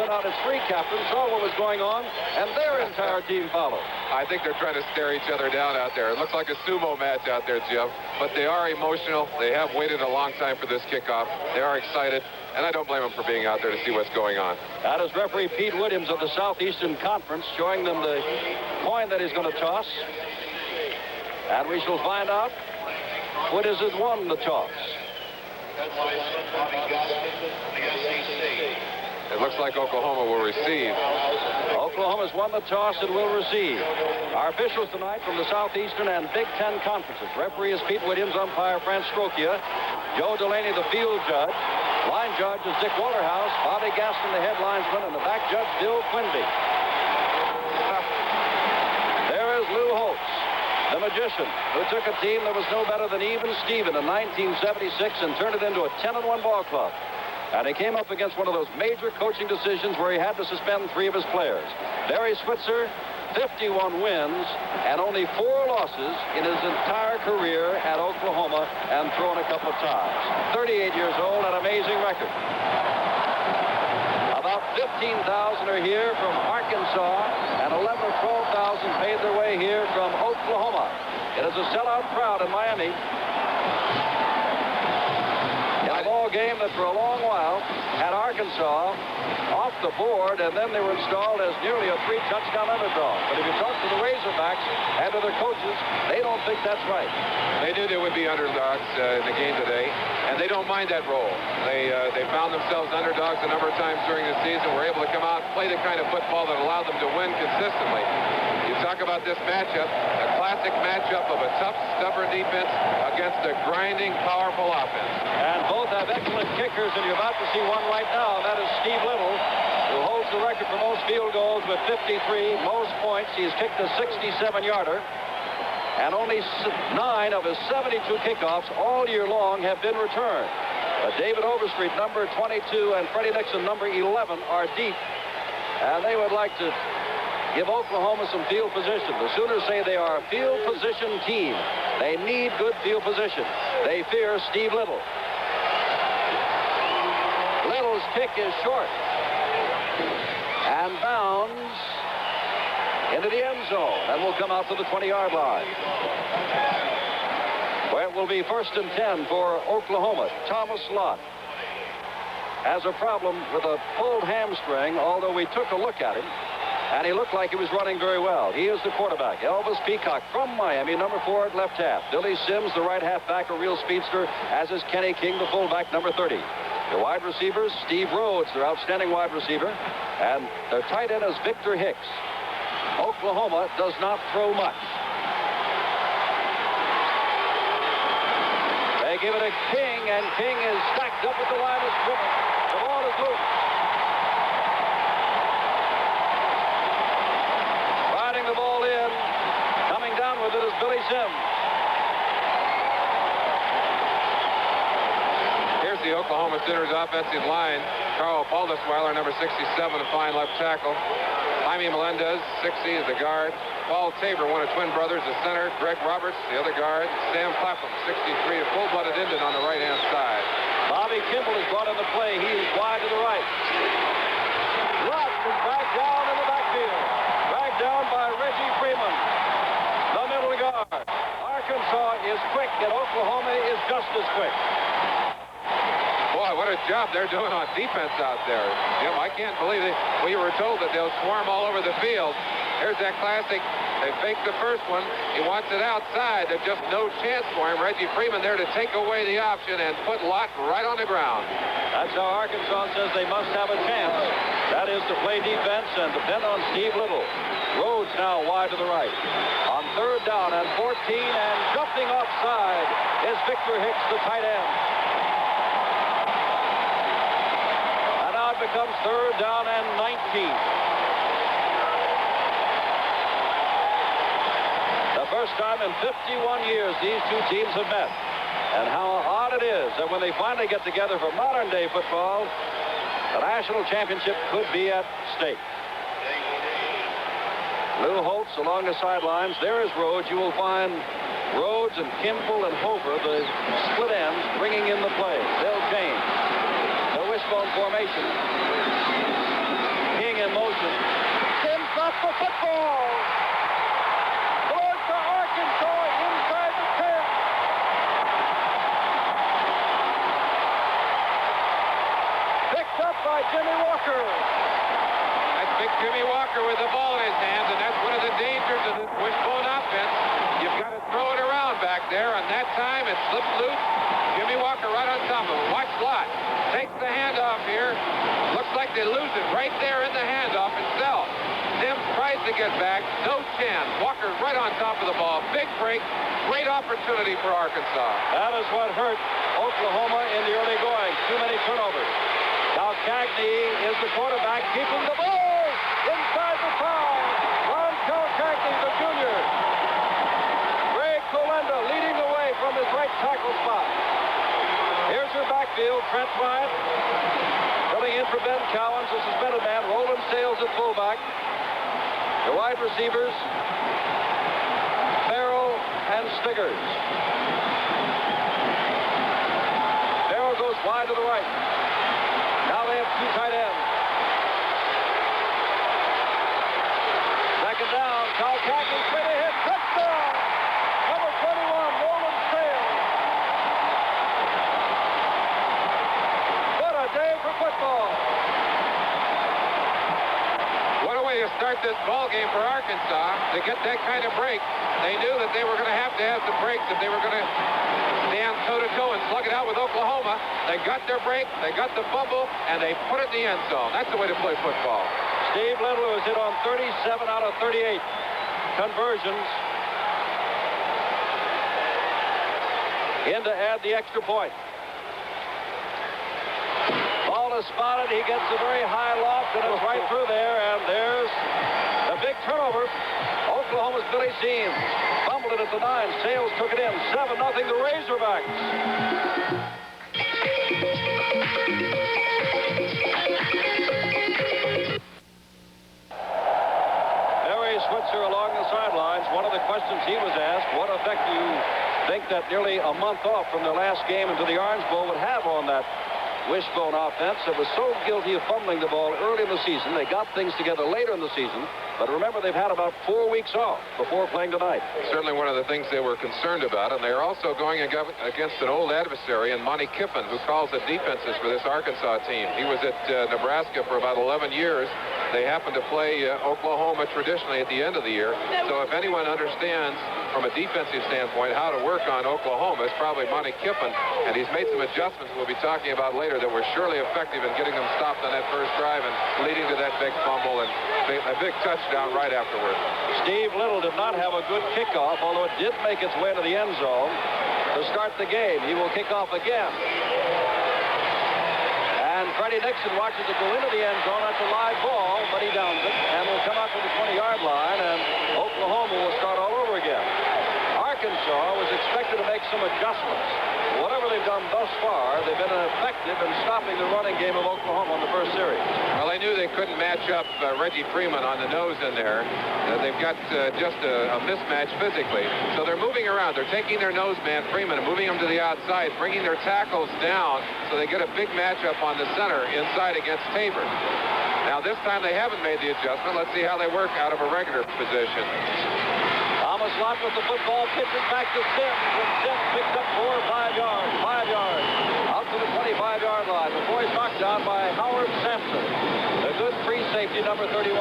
sent out its three captains, saw what was going on, and their entire team followed. I think they're trying to stare each other down out there. It looks like a sumo match out there, Jim. But they are emotional. They have waited a long time for this kickoff. They are excited, and I don't blame them for being out there to see what's going on. That is referee Pete Williams of the Southeastern Conference showing them the coin that he's going to toss. And we shall find out what has won the toss. It looks like Oklahoma will receive. Oklahoma's won the toss and will receive. Our officials tonight from the Southeastern and Big Ten conferences. Referee is Pete Williams, umpire Franz Strokia, Joe Delaney, the field judge. Line judge is Dick Waterhouse, Bobby Gaston, the head linesman, and the back judge, Bill Quinby. There is Lou Holtz, the magician, who took a team that was no better than Even Steven in 1976 and turned it into a 10-1 ball club. And he came up against one of those major coaching decisions where he had to suspend 3 of his players. Barry Switzer, 51 wins and only 4 losses in his entire career at Oklahoma, and thrown a couple of times. 38 years old, an amazing record. About 15,000 are here from Arkansas, and 11 or 12,000 paid their way here from Oklahoma. It is a sellout crowd in Miami. In a ball game that for a long while had Arkansas off the board, and then they were installed as nearly a 3-touchdown underdog. But if you talk to the Razorbacks and to their coaches, they don't think that's right. They knew they would be underdogs in the game today, and they don't mind that role. They found themselves underdogs a number of times during the season, were able to come out and play the kind of football that allowed them to win consistently. You talk about this matchup, a classic matchup of a tough, stubborn defense against a grinding, powerful offense. And both have excellent kickers, and you're about to see one right now. That is Steve Little, who holds the record for most field goals with 53, most points. He's kicked a 67-yarder, and only 9 of his 72 kickoffs all year long have been returned. David Overstreet, number 22, and Freddie Nixon, number 11, are deep, and they would like to give Oklahoma some field position. The Sooners say they are a field position team. They need good field position. They fear Steve Little. Little's kick is short and bounds into the end zone and will come out to the 20-yard line, where it will be 1st and 10 for Oklahoma. Thomas Lott has a problem with a pulled hamstring, although we took a look at him, and he looked like he was running very well. He is the quarterback. Elvis Peacock from Miami, number 4 at left half. Billy Sims, the right halfback, a real speedster, as is Kenny King, the fullback, number 30. The wide receivers, Steve Rhodes, their outstanding wide receiver, and their tight end is Victor Hicks. Oklahoma does not throw much. They give it to King, and King is stacked up at the line of scrimmage. The ball is loose. Riding the ball in, coming down with it is Billy Sims. Here's the Oklahoma Sooners offensive line. Carl Baldesweiler, number 67, a fine left tackle. Jaime Melendez, 60, is the guard. Paul Tabor, one of twin brothers, the center. Greg Roberts, the other guard. Sam Clapham, 63, a full-blooded Indian on the right-hand side. Bobby Kimball is brought into play. He is wide to the right. Lott is dragged down in the backfield. Dragged down by Reggie Freeman, the middle guard. Arkansas is quick, and Oklahoma is just as quick. Boy, what a job they're doing on defense out there. Jim, I can't believe it. We were told that they'll swarm all over the field. Here's that classic. They faked the first one. He wants it outside. There's just no chance for him. Reggie Freeman there to take away the option and put Lott right on the ground. That's how Arkansas says they must have a chance. That is to play defense and depend on Steve Little. Rhodes now wide to the right. On 3rd down and 14, and jumping offside is Victor Hicks, the tight end. And now it becomes 3rd down and 19. First time in 51 years these two teams have met. And how odd it is that when they finally get together for modern-day football, the national championship could be at stake. Lou Holtz along the sidelines. There is Rhodes. You will find Rhodes and Kimball and Hover, the split ends, bringing in the play. They'll change the wishbone formation. the football. Goes to Arkansas inside the 10. Picked up by Jimmy Walker. That's big Jimmy Walker with the ball in his hands, and that's one of the dangers of this wishbone offense. You've got to throw it around back there, and that time it slipped loose. Jimmy Walker right on top of it. Watch Lott. Takes the handoff here. Looks like they lose it right there in the handoff itself. Sims tries to get back. No chance. Walker's right on top of the ball. Big break. Great opportunity for Arkansas. That is what hurt Oklahoma in the early going. Too many turnovers. Now Cagney is the quarterback, keeping the ball inside the 5. Ron Cagney, the junior. Greg Colenda leading the way from his right tackle spot. Here's your backfield, Trent Bryant. Coming in for Ben Cowens, the suspended man. Roland Sales at fullback. The wide receivers, Farrell and Stiggers. Farrell goes wide to the right. Now they have 2 tight ends. Second down, Cal Cagney straight ahead. Touchdown! Number 21, Roland Sales. What a day for football. What a way to start this ball game for Arkansas to get that kind of break. They knew that they were going to have some breaks if they were going to stand toe-to-toe and slug it out with Oklahoma. They got their break, they got the fumble, and they put it in the end zone. That's the way to play football. Steve Little has hit on 37 out of 38 conversions. In to add the extra point. Ball is spotted. He gets a very high loft, and it's right through there. And there's a big turnover. Oklahoma's Billy Seams fumbled it at the 9. Sales took it in. 7-0 the Razorbacks. Barry Switzer along the sidelines. One of the questions he was asked, what effect do you think that nearly a month off from their last game into the Orange Bowl would have on that wishbone offense that was so guilty of fumbling the ball early in the season? They got things together later in the season, but remember, they've had about 4 weeks off before playing tonight. Certainly one of the things they were concerned about, and they are also going against an old adversary in Monty Kiffin, who calls the defenses for this Arkansas team. He was at Nebraska for about 11 years. They happen to play Oklahoma traditionally at the end of the year. So if anyone understands from a defensive standpoint how to work on Oklahoma, it's probably Monty Kiffin, and he's made some adjustments we'll be talking about later that were surely effective in getting them stopped on that first drive and leading to that big fumble and a big touchdown right afterward. Steve Little did not have a good kickoff, although it did make its way to the end zone to start the game. He will kick off again. And Freddie Nixon watches it go into the end zone. That's a live ball, but he downs it and will come out to the 20-yard line, and Oklahoma will start all over again. Arkansas was expected to make some adjustments. Whatever they've done thus far, they've been effective in stopping the running game of Oklahoma in the first series. Well, they knew they couldn't match up Reggie Freeman on the nose in there. They've got just a mismatch physically. So they're moving around. They're taking their nose man, Freeman, and moving him to the outside, bringing their tackles down so they get a big matchup on the center inside against Tabor. Now, this time they haven't made the adjustment. Let's see how they work out of a regular position. Thomas Lott with the football, pitches back to Sims, and Sims picks up 4 or 5 yards. 5 yards. Out to the 25-yard line before he's knocked down by Howard Sampson. The good free safety, number 31.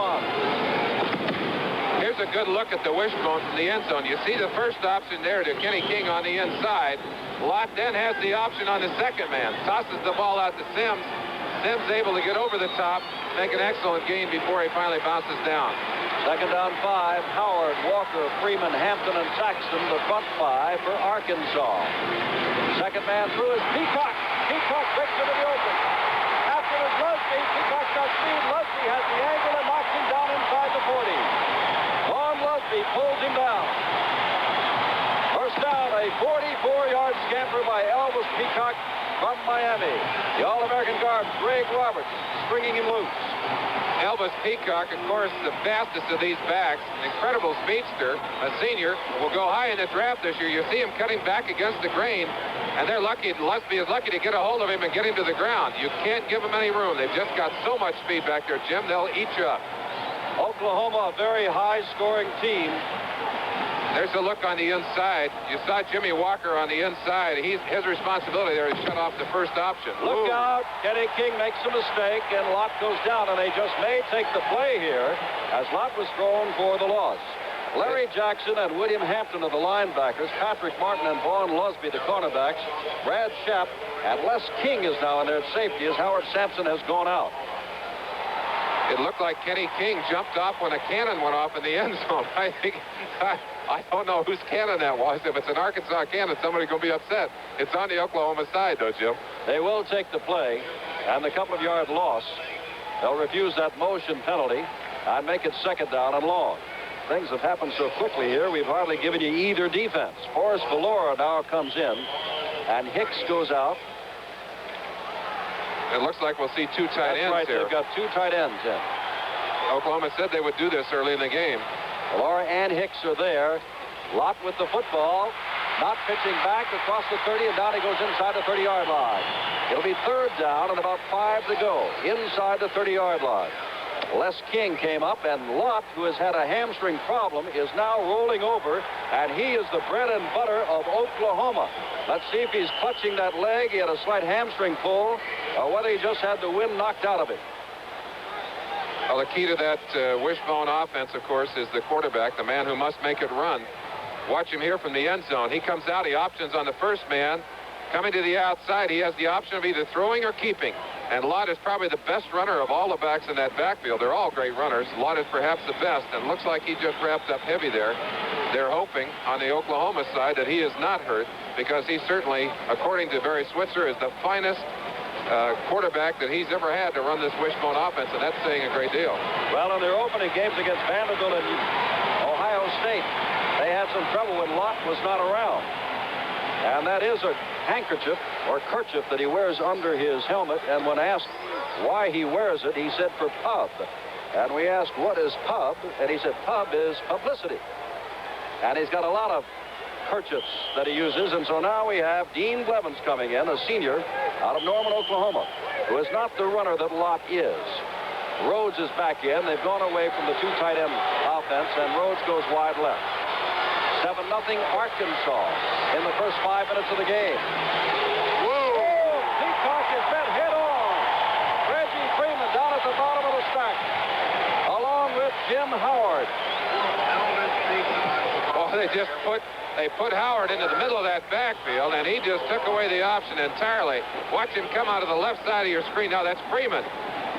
Here's a good look at the wishbone from the end zone. You see the first option there to Kenny King on the inside. Lott then has the option on the second man. Tosses the ball out to Sims. Sims able to get over the top, make an excellent gain before he finally bounces down. Second down 5. Howard, Walker, Freeman, Hampton, and Saxton, the front 5 for Arkansas. Second man through is Peacock. Peacock breaks into the open. After it's Lusby, Peacock's got speed. Lusby has the angle and knocks him down inside the 40. Vaughn Lusby pulls him down. First down, a 44-yard scamper by Elvis Peacock from Miami. The All-American guard, Greg Roberts, stringing him loose. Elvis Peacock, of course, the fastest of these backs, an incredible speedster, a senior, will go high in the draft this year. You see him cutting back against the grain, and they're lucky. Lusby is lucky to get a hold of him and get him to the ground. You can't give him any room. They've just got so much speed back there, Jim. They'll eat you up. Oklahoma, a very high-scoring team. There's a look on the inside. You saw Jimmy Walker on the inside. His responsibility there is shut off the first option. Look out. Kenny King makes a mistake, and Lott goes down, and they just may take the play here as Lott was thrown for the loss. Larry Jackson and William Hampton are the linebackers. Patrick Martin and Vaughn Lusby, the cornerbacks. Brad Shapp and Les King is now in there at safety as Howard Sampson has gone out. It looked like Kenny King jumped off when a cannon went off in the end zone. I don't know whose cannon that was. If it's an Arkansas cannon, somebody's going to be upset. It's on the Oklahoma side, though, Jim. They will take the play, and the couple-of-yard loss. They'll refuse that motion penalty and make it second down and long. Things have happened so quickly here, we've hardly given you either defense. Forrest Valora now comes in, and Hicks goes out. It looks like we'll see two tight ends right. here. They've got two tight ends in. Oklahoma said they would do this early in the game. Valora and Hicks are there. Lott with the football. Not pitching back across the 30, and down he goes inside the 30-yard line. It'll be third down and about 5 to go inside the 30-yard line. Les King came up, and Lott, who has had a hamstring problem, is now rolling over, and he is the bread and butter of Oklahoma. Let's see if he's clutching that leg. He had a slight hamstring pull, or whether he just had the wind knocked out of him. Well, the key to that wishbone offense, of course, is the quarterback, the man who must make it run. Watch him here from the end zone. He comes out. He options on the first man. Coming to the outside, he has the option of either throwing or keeping. And Lott is probably the best runner of all the backs in that backfield. They're all great runners. Lott is perhaps the best, and looks like he just wrapped up heavy there. They're hoping on the Oklahoma side that he is not hurt, because he certainly, according to Barry Switzer, is the finest quarterback that he's ever had to run this wishbone offense, and that's saying a great deal. Well, in their opening games against Vanderbilt and Ohio State, they had some trouble when Lott was not around. And that is a handkerchief or kerchief that he wears under his helmet. And when asked why he wears it, he said for pub. And we asked, what is pub? And he said, pub is publicity. And he's got a lot of kerchiefs that he uses. And so now we have Dean Blevins coming in, a senior out of Norman, Oklahoma, who is not the runner that Lott is. Rhodes is back in. They've gone away from the two tight end offense, and Rhodes goes wide left. 7-0 Arkansas in the first 5 minutes of the game. Whoa! Oh, Peacock is met head on. Reggie Freeman down at the bottom of the stack, along with Jim Howard. Oh, they put Howard into the middle of that backfield, and he just took away the option entirely. Watch him come out of the left side of your screen. Now that's Freeman.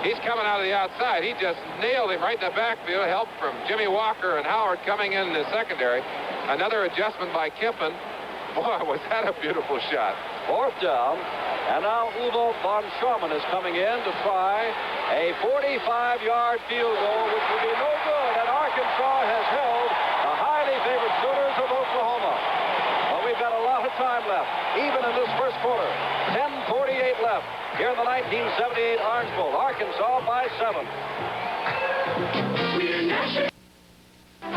He's coming out of the outside. He just nailed him right in the backfield. Help from Jimmy Walker and Howard coming in the secondary. Another adjustment by Kimpin. Boy, was that a beautiful shot. Fourth down, and now Uvo von Schaumann is coming in to try a 45-yard field goal, which will be no good, and Arkansas has held the highly favored Sooners of Oklahoma. But we've got a lot of time left, even in this first quarter. 10:48 left here in the 1978 Orange Bowl. Arkansas by 7.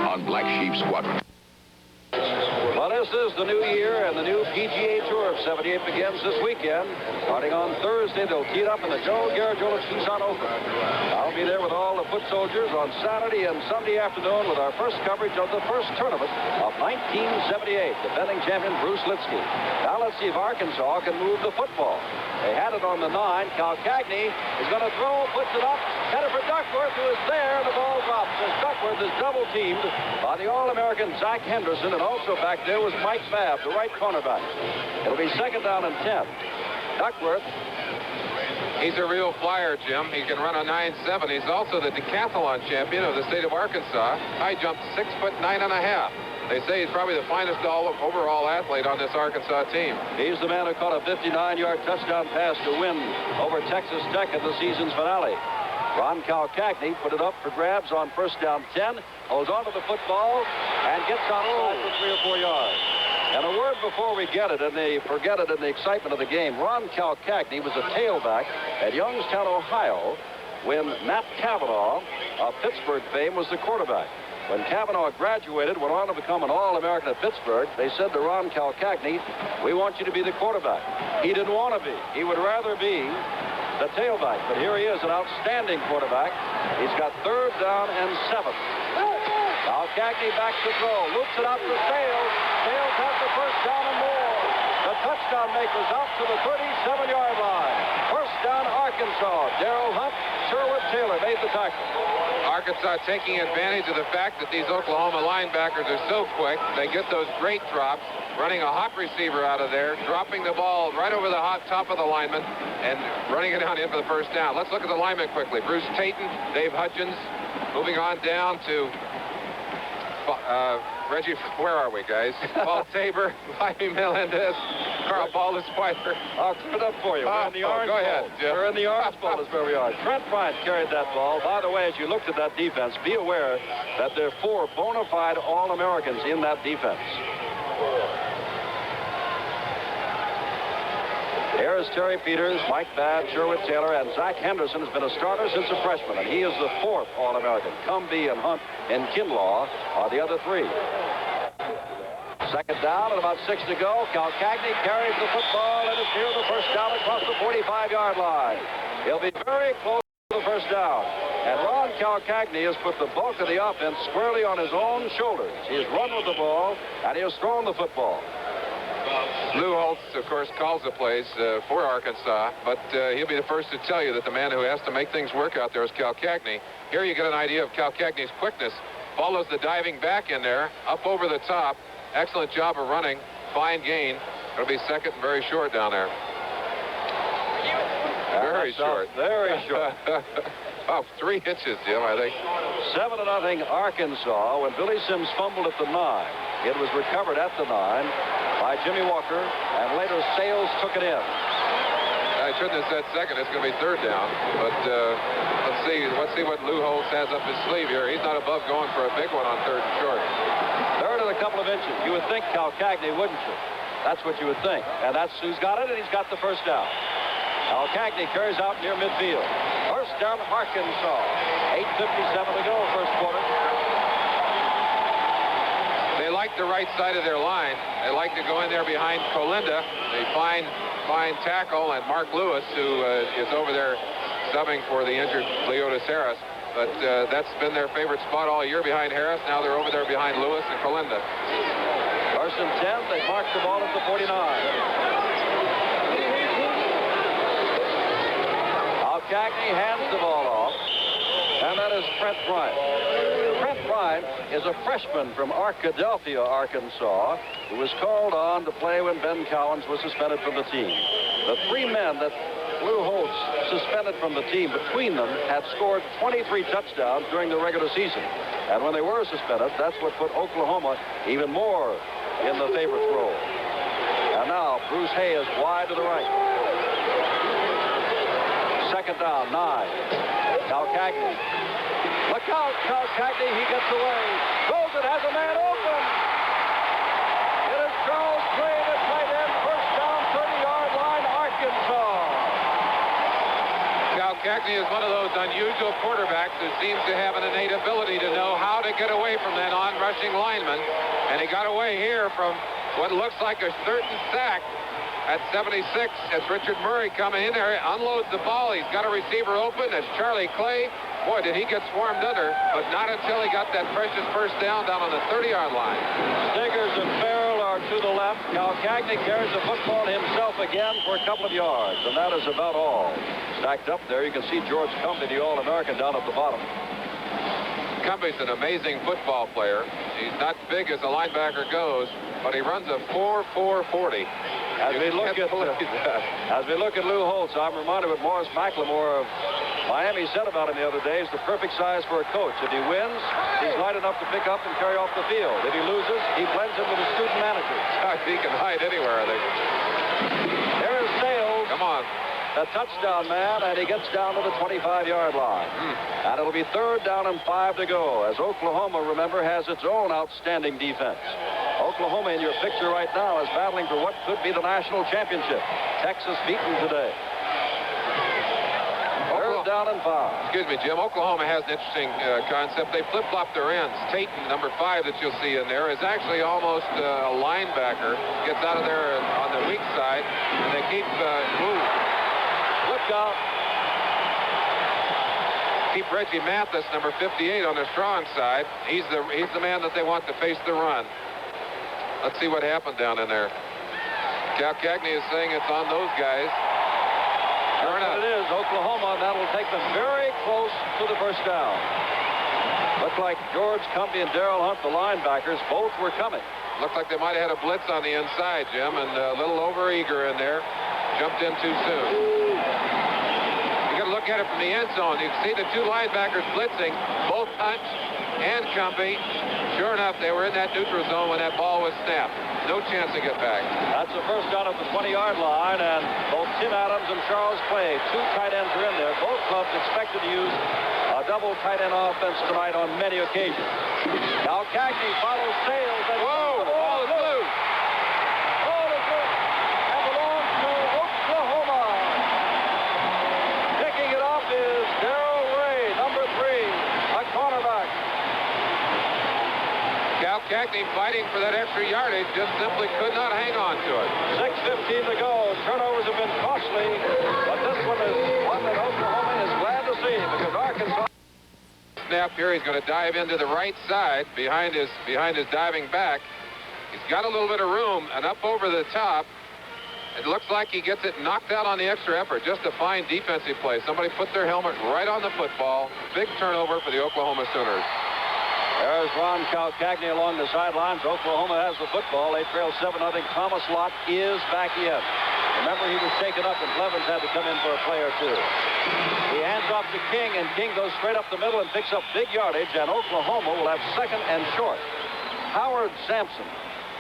On Black Sheep Squadron. Well, this is the new year, and the new PGA Tour of 78 begins this weekend. Starting on Thursday, they'll tee it up in the Joe Garagiola Tucson Open. I'll be there with all the foot soldiers on Saturday and Sunday afternoon with our first coverage of the first tournament of 1978, defending champion Bruce Litsky. Now let's see if Arkansas can move the football. They had it on the 9. Cal Cagney is going to throw, puts it up, headed for Duckworth, who is there, and the ball drops as Duckworth is double-teamed by the All-American Zach Henderson, and also back there was Mike Babb, the right cornerback. It'll be second down and 10. Duckworth. He's a real flyer, Jim. He can run a 9.7. He's also the decathlon champion of the state of Arkansas. High jumped 6'9½". They say he's probably the finest overall athlete on this Arkansas team. He's the man who caught a 59-yard touchdown pass to win over Texas Tech at the season's finale. Ron Calcagney put it up for grabs on first down 10, holds onto the football, and gets outside for 3 or 4 yards. And a word before we get it, and they forget it in the excitement of the game. Ron Calcagney was a tailback at Youngstown, Ohio, when Matt Cavanaugh of Pittsburgh fame was the quarterback. When Cavanaugh graduated, went on to become an All-American at Pittsburgh, they said to Ron Calcagney, "We want you to be the quarterback." He didn't want to be. He would rather be the tailback. But here he is, an outstanding quarterback. He's got 3rd down and 7. Now Cagney back to throw. Loops it out to Sales. Sales has the 1st down and more. The touchdown maker's out to the 37-yard line. 1st down, Arkansas. Darrell Hunt, Sherwood Taylor made the tackle. Arkansas taking advantage of the fact that these Oklahoma linebackers are so quick. They get those great drops, running a hot receiver out of there, dropping the ball right over the hot top of the lineman, and running it down in for the 1st down. Let's look at the linemen quickly. Bruce Tayton, Dave Hutchins, moving on down to Reggie, where are we, guys? Paul Tabor, Jaime Melendez, Carl Ball, the Spider. I'll clear it up for you. We're in the Orange go Bowl. ahead, Jim. We're in the Orange Bowl is where we are. Trent Bryant carried that ball. By the way, as you looked at that defense, be aware that there are 4 bona fide All-Americans in that defense. Here is Terry Peters, Mike Babb, Sherwood Taylor, and Zach Henderson has been a starter since a freshman, and he is the 4th All-American. Cumbie and Hunt and Kinlaw are the other 3. 2nd down and about 6 to go. Cal Cagney carries the football and is near the 1st down across the 45-yard line. He'll be very close to the 1st down. And Ron Cal Cagney has put the bulk of the offense squarely on his own shoulders. He has run with the ball, and he has thrown the football. Lou Holtz, of course, calls the plays for Arkansas, but he'll be the first to tell you that the man who has to make things work out there is Cal Cagney. Here you get an idea of Cal Cagney's quickness. Follows the diving back in there, up over the top. Excellent job of running. Fine gain. It'll be 2nd and very short down there. Very short. Very short. Oh, 3 inches, Jim, I think. 7-0 Arkansas when Billy Sims fumbled at the 9. It was recovered at the 9 by Jimmy Walker, and later Sales took it in. I shouldn't have said 2nd. It's going to be 3rd down. But let's see what Lou Holtz has up his sleeve here. He's not above going for a big one on 3rd and short. 3rd and a couple of inches. You would think Cal Cagney, wouldn't you? That's what you would think. And that's who's got it, and he's got the 1st down. Cal Cagney carries out near midfield. 1st down, Arkansas. 8:57 to go, 1st quarter. They like the right side of their line. They like to go in there behind Colinda. They find tackle and Mark Lewis, who is over there subbing for the injured Leotis Harris. But that's been their favorite spot all year behind Harris. Now they're over there behind Lewis and Colinda. 1st and 10. They mark the ball at the 49. Cagney hands the ball off, and that is Trent Bryant. Trent Bryant is a freshman from Arkadelphia, Arkansas, who was called on to play when Ben Cowens was suspended from the team. The 3 men that Lou Holtz suspended from the team, between them, had scored 23 touchdowns during the regular season. And when they were suspended, that's what put Oklahoma even more in the favorites role. And now Bruce Hay is wide to the right. 2nd down, 9. Cal Cagney. Look out, Cal Cagney. He gets away. Goes it, has a man open. It is Charles Gray at tight end. 1st down, 30-yard line, Arkansas. Cal Cagney is one of those unusual quarterbacks who seems to have an innate ability to know how to get away from that on-rushing lineman. And he got away here from what looks like a certain sack. At 76, it's Richard Murray coming in there, unloads the ball. He's got a receiver open. It's Charlie Clay. Boy, did he get swarmed under, but not until he got that precious 1st down on the 30-yard line. Stiggers and Farrell are to the left. Cal Cagney carries the football himself again for a couple of yards, and that is about all. Stacked up there, you can see George Cumbie, the All-American, down at the bottom. Cumbie's an amazing football player. He's not big as a linebacker goes, but he runs a 4.40. As we look at Lou Holtz, I'm reminded what Morris McLemore of Miami said about him the other day. He's the perfect size for a coach. If he wins, he's light enough to pick up and carry off the field. If he loses, he blends in with the student managers. He can hide anywhere, I think. There is Sales. Come on. The touchdown man, and he gets down to the 25-yard line. And it'll be 3rd down and 5 to go, as Oklahoma, remember, has its own outstanding defense. Oklahoma, in your picture right now, is battling for what could be the national championship. Texas beaten today. 3rd down and 5. Excuse me, Jim. Oklahoma has an interesting concept. They flip-flop their ends. Tayton, number 5 that you'll see in there, is actually almost a linebacker. Gets out of there on the weak side, and they keep Look out. keep Reggie Mathis, number 58, on the strong side. He's the man that they want to face the run. Let's see what happened down in there. Cal Cagney is saying it's on those guys. Sure enough. It is Oklahoma, and that'll take them very close to the first down. Looked like George Cumbie and Darrell Hunt, the linebackers, both were coming. Looked like they might have had a blitz on the inside, Jim, and a little over-eager in there. Jumped in too soon. You got to look at it from the end zone. You can see the two linebackers blitzing, both Hunt and Cumbie. Sure enough, they were in that neutral zone when that ball was snapped. No chance to get back. That's the first down at the 20-yard line, and both Tim Adams and Charles Clay, two tight ends are in there. Both clubs expected to use a double tight end offense tonight on many occasions. Now Cagney follows Sales, and whoa, the ball is loose. Ball is loose and belongs to Oklahoma. Picking it up is Darrell Ray, number 3, a cornerback. Cal Cagney fighting for that extra yardage, just simply could not hang on to it. 6:15 to go. Turnovers have been costly, but this one is one that Oklahoma is glad to see because Arkansas. Snap here. He's going to dive into the right side behind his diving back. He's got a little bit of room, and up over the top. It looks like he gets it knocked out on the extra effort. Just a fine defensive play. Somebody put their helmet right on the football. Big turnover for the Oklahoma Sooners. There's Ron Cagney along the sidelines. Oklahoma has the football. They trail 7-0. Thomas Lott is back in. Remember, he was shaken up, and Blevins had to come in for a play or two. He hands off to King, and King goes straight up the middle and picks up big yardage, and Oklahoma will have 2nd and short. Howard Sampson.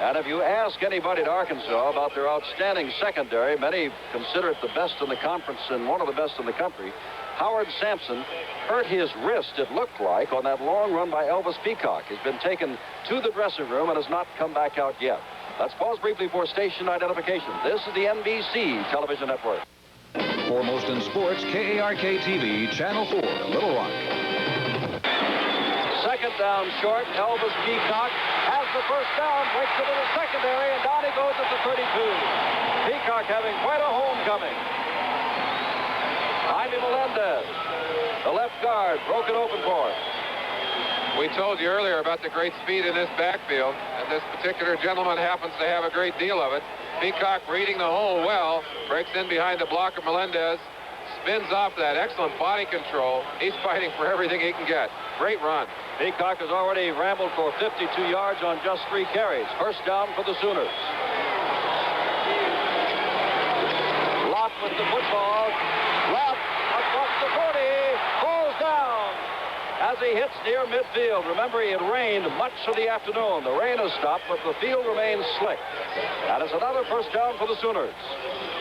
And if you ask anybody at Arkansas about their outstanding secondary, many consider it the best in the conference and one of the best in the country. Howard Sampson hurt his wrist, it looked like, on that long run by Elvis Peacock. He's been taken to the dressing room and has not come back out yet. Let's pause briefly for station identification. This is the NBC television network. Foremost in sports, KARK-TV, Channel 4, Little Rock. 2nd down short. Elvis Peacock has the first down, breaks into the secondary, and down he goes at the 32. Peacock having quite a homecoming. Jaime Melendez, the left guard, broke it open for him. We told you earlier about the great speed in this backfield, and this particular gentleman happens to have a great deal of it. Peacock reading the hole well, breaks in behind the block of Melendez, spins off that excellent body control. He's fighting for everything he can get. Great run. Peacock has already rambled for 52 yards on just 3 carries. First down for the Sooners. Lott with the football. Lott across the 40. Falls down as he hits near midfield. Remember, it rained much of the afternoon. The rain has stopped, but the field remains slick. That is another first down for the Sooners.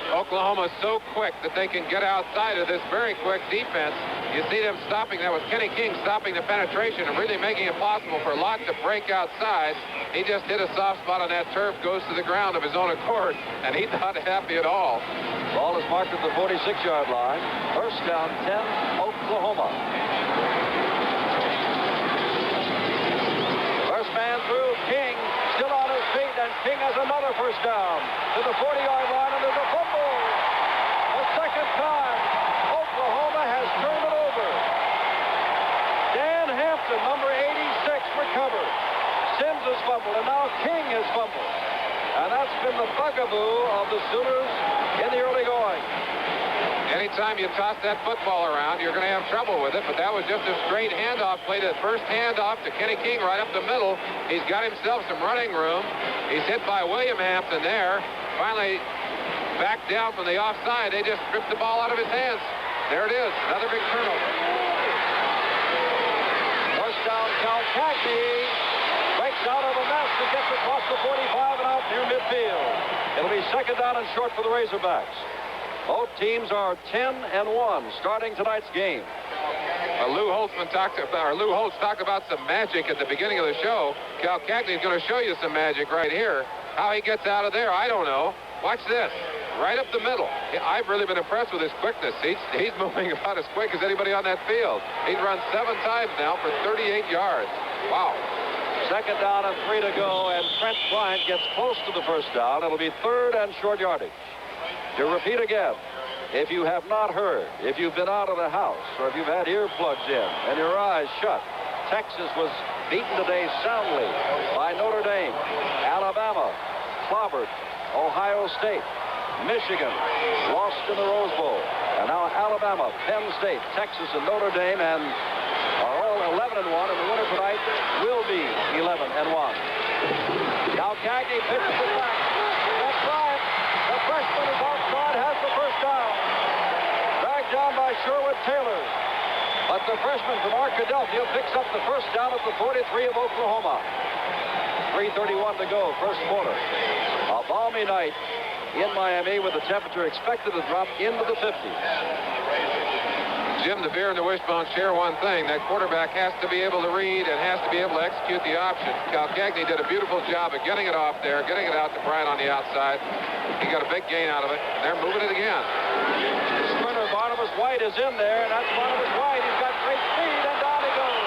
Oklahoma's so quick that they can get outside of this very quick defense. You see them stopping. That was Kenny King stopping the penetration and really making it possible for Lott to break outside. He just hit a soft spot on that turf, goes to the ground of his own accord, and he's not happy at all. Ball is marked at the 46-yard line. First down, 10, Oklahoma. First man through, King still on his feet, and King has another first down to the 40-yard line, and there's a fumble. A second time, Oklahoma has turned it over. Dan Hampton, number 86, recovered. Sims has fumbled, and now King has fumbled. And that's been the bugaboo of the Sooners in the early going. Anytime you toss that football around, you're going to have trouble with it, but that was just a straight handoff play. That first handoff to Kenny King right up the middle. He's got himself some running room. He's hit by William Hampton there. Finally back down from the offside. They just stripped the ball out of his hands. There it is, another big turnover. First down, Cal Cagney breaks out of a mess and gets across the 45 and out near midfield. It'll be 2nd down and short for the Razorbacks. Both teams are 10-1 starting tonight's game. Lou Holtz talked about some magic at the beginning of the show. Cal Cagney is going to show you some magic right here. How he gets out of there, I don't know. Watch this. Right up the middle. I've really been impressed with his quickness. He's moving about as quick as anybody on that field. He's run 7 times now for 38 yards. Wow. 2nd down and 3 to go, and Trent Bryant gets close to the first down. It'll be 3rd and short yardage. To repeat again, If you have not heard, if you've been out of the house, or if you've had earplugs in and your eyes shut, Texas was beaten today soundly by Notre Dame. Alabama clobbered Ohio State. Michigan lost in the Rose Bowl. And now Alabama, Penn State, Texas, and Notre Dame, and are all 11-1, and the winner tonight will be 11-1. Now Cagney pitches it back. That's right. The freshman is outside, has the first down. Dragged down by Sherwood Taylor. But the freshman from Arkadelphia picks up the first down at the 43 of Oklahoma. 3:31 to go, first quarter. A balmy night in Miami with the temperature expected to drop into the 50s. Jim, the beer and the wishbone share one thing. That quarterback has to be able to read and has to be able to execute the option. Cagney did a beautiful job of getting it off there, getting it out to Bryant on the outside. He got a big gain out of it. They're moving it again. Sprinter Barnabas White is in there, and that's Barnabas White. He's got great speed, and down he goes.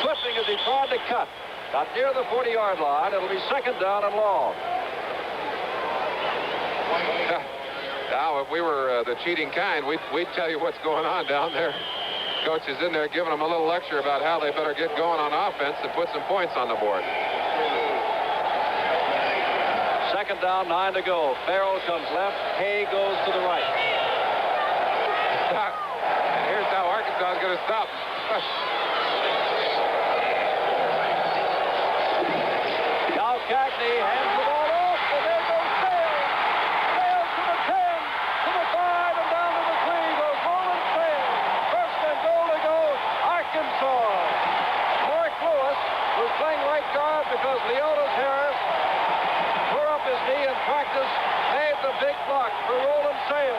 Slipping as he tried to cut. Got near the 40-yard line. It'll be second down and long. Now, if we were the cheating kind, we'd tell you what's going on down there. Coach is in there giving them a little lecture about how they better get going on offense and put some points on the board. Second down, 9 to go. Farrell comes left. Hay goes to the right. Here's how Arkansas is going to stop. Now Cagney hands the ball off, and there goes Sales. Sales to the 10, to the 5, and down to the 3 goes Roland Sales. First and goal to go, Arkansas. Mark Lewis was playing right guard because Leotis Harris tore up his knee in practice, made the big block for Roland Sales.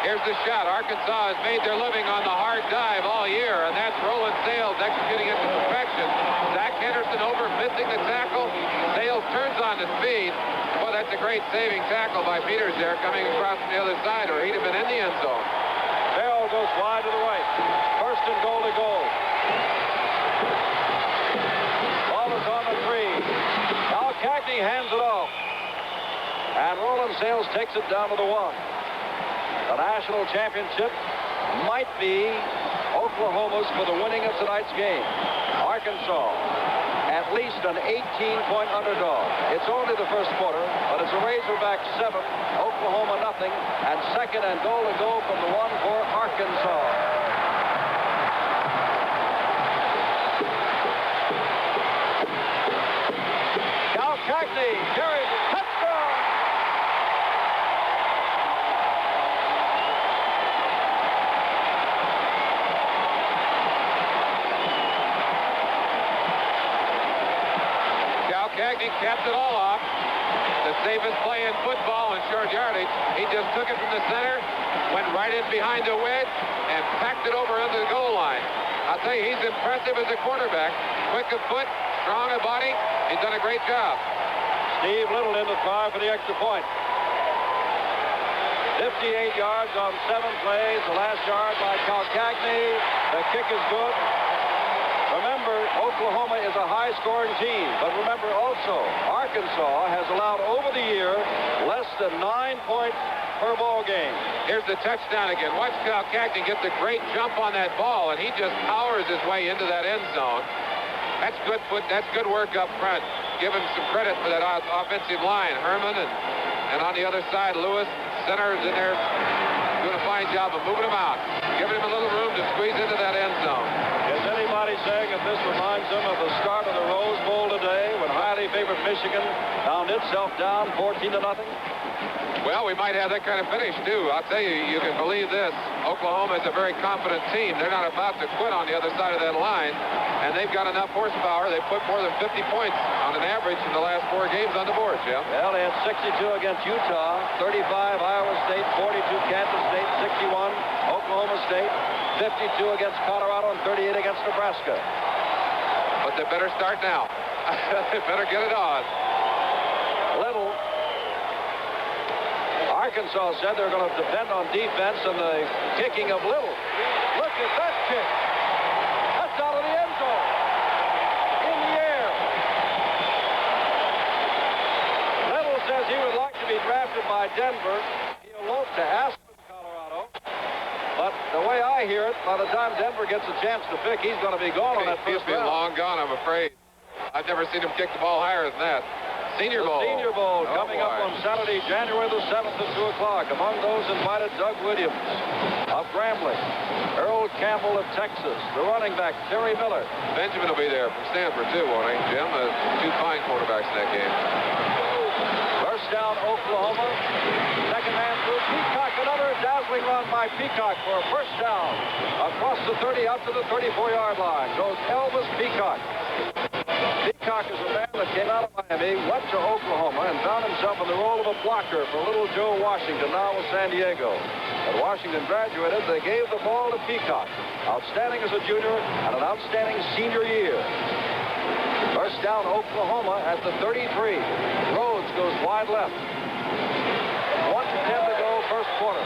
Here's the shot. Arkansas has made their living on the hard dive all year, and that's Roland Sales executing it to perfection. Zach Henderson over, missing the tackle. Sales turns on the speed. Well, that's a great saving tackle by Peters there, coming across from the other side, or he'd have been in the end zone. Farrell goes wide to the right. First and goal to go. Ball is on the 3. Now Cagney hands it off. And Roland Sales takes it down to the 1. The national championship might be Oklahoma's for the winning of tonight's game. Arkansas, at least an 18-point underdog. It's only the first quarter, but it's a Razorback 7, Oklahoma nothing, and second and goal to go from the 1 for Arkansas. Now Cagney carries it. Touchdown! Cagney capped it all off. The safest play in football in short yardage. He just took it from the center, went right in behind the wedge, and packed it over under the goal line. I'll tell you, he's impressive as a quarterback. Quick of foot, strong of body. He's done a great job. Steve Little in to try for the extra point. 58 yards on 7 plays. The last yard by Cagney. The kick is good. Remember, Oklahoma is a high-scoring team, but remember also, Arkansas has allowed over the year less than 9 points per ball game. Here's the touchdown again. Watch Cagney get the great jump on that ball, and he just powers his way into that end zone. That's good that's good work up front. Give him some credit for that offensive line. Herman and on the other side, Lewis, center's in there, doing a fine job of moving him out, giving him a little room to squeeze into that end zone. Is anybody saying that this reminds them of the start of the Rose Bowl today when highly favored Michigan found itself down 14-0? Well, we might have that kind of finish, too. I'll tell you, you can believe this. Oklahoma is a very confident team. They're not about to quit on the other side of that line, and they've got enough horsepower. They put more than 50 points on an average in the last 4 games on the board, Jim. Well, they had 62 against Utah, 35 Iowa State, 42 Kansas State, 61 Oklahoma State, 52 against Colorado, and 38 against Nebraska. But they better start now. They better get it on. Little. Arkansas said they're going to depend on defense and the kicking of Little. Look at that kick. That's out of the end zone. In the air. Little says he would like to be drafted by Denver. He eloped to Aspen, Colorado. the way I hear it, by the time Denver gets a chance to pick, he's going to be gone on that first He'll be round. long gone, I'm afraid. I've never seen him kick the ball higher than that. Senior Bowl. Senior Bowl coming up on Saturday, January the 7th at 2 o'clock. Among those invited, Doug Williams of Grambling, Earl Campbell of Texas, the running back, Terry Miller. Benjamin will be there from Stanford, too, won't he, Jim? Two fine quarterbacks in that game. First down, Oklahoma. Second man through Peacock. Another dazzling run by Peacock for a first down. Across the 30 out to the 34-yard line goes Elvis Peacock. Peacock is a man that came out of Miami, went to Oklahoma, and found himself in the role of a blocker for little Joe Washington, now with San Diego. When Washington graduated, they gave the ball to Peacock. Outstanding as a junior and an outstanding senior year. First down, Oklahoma at the 33. Rhodes goes wide left. 1:10 to go, first quarter.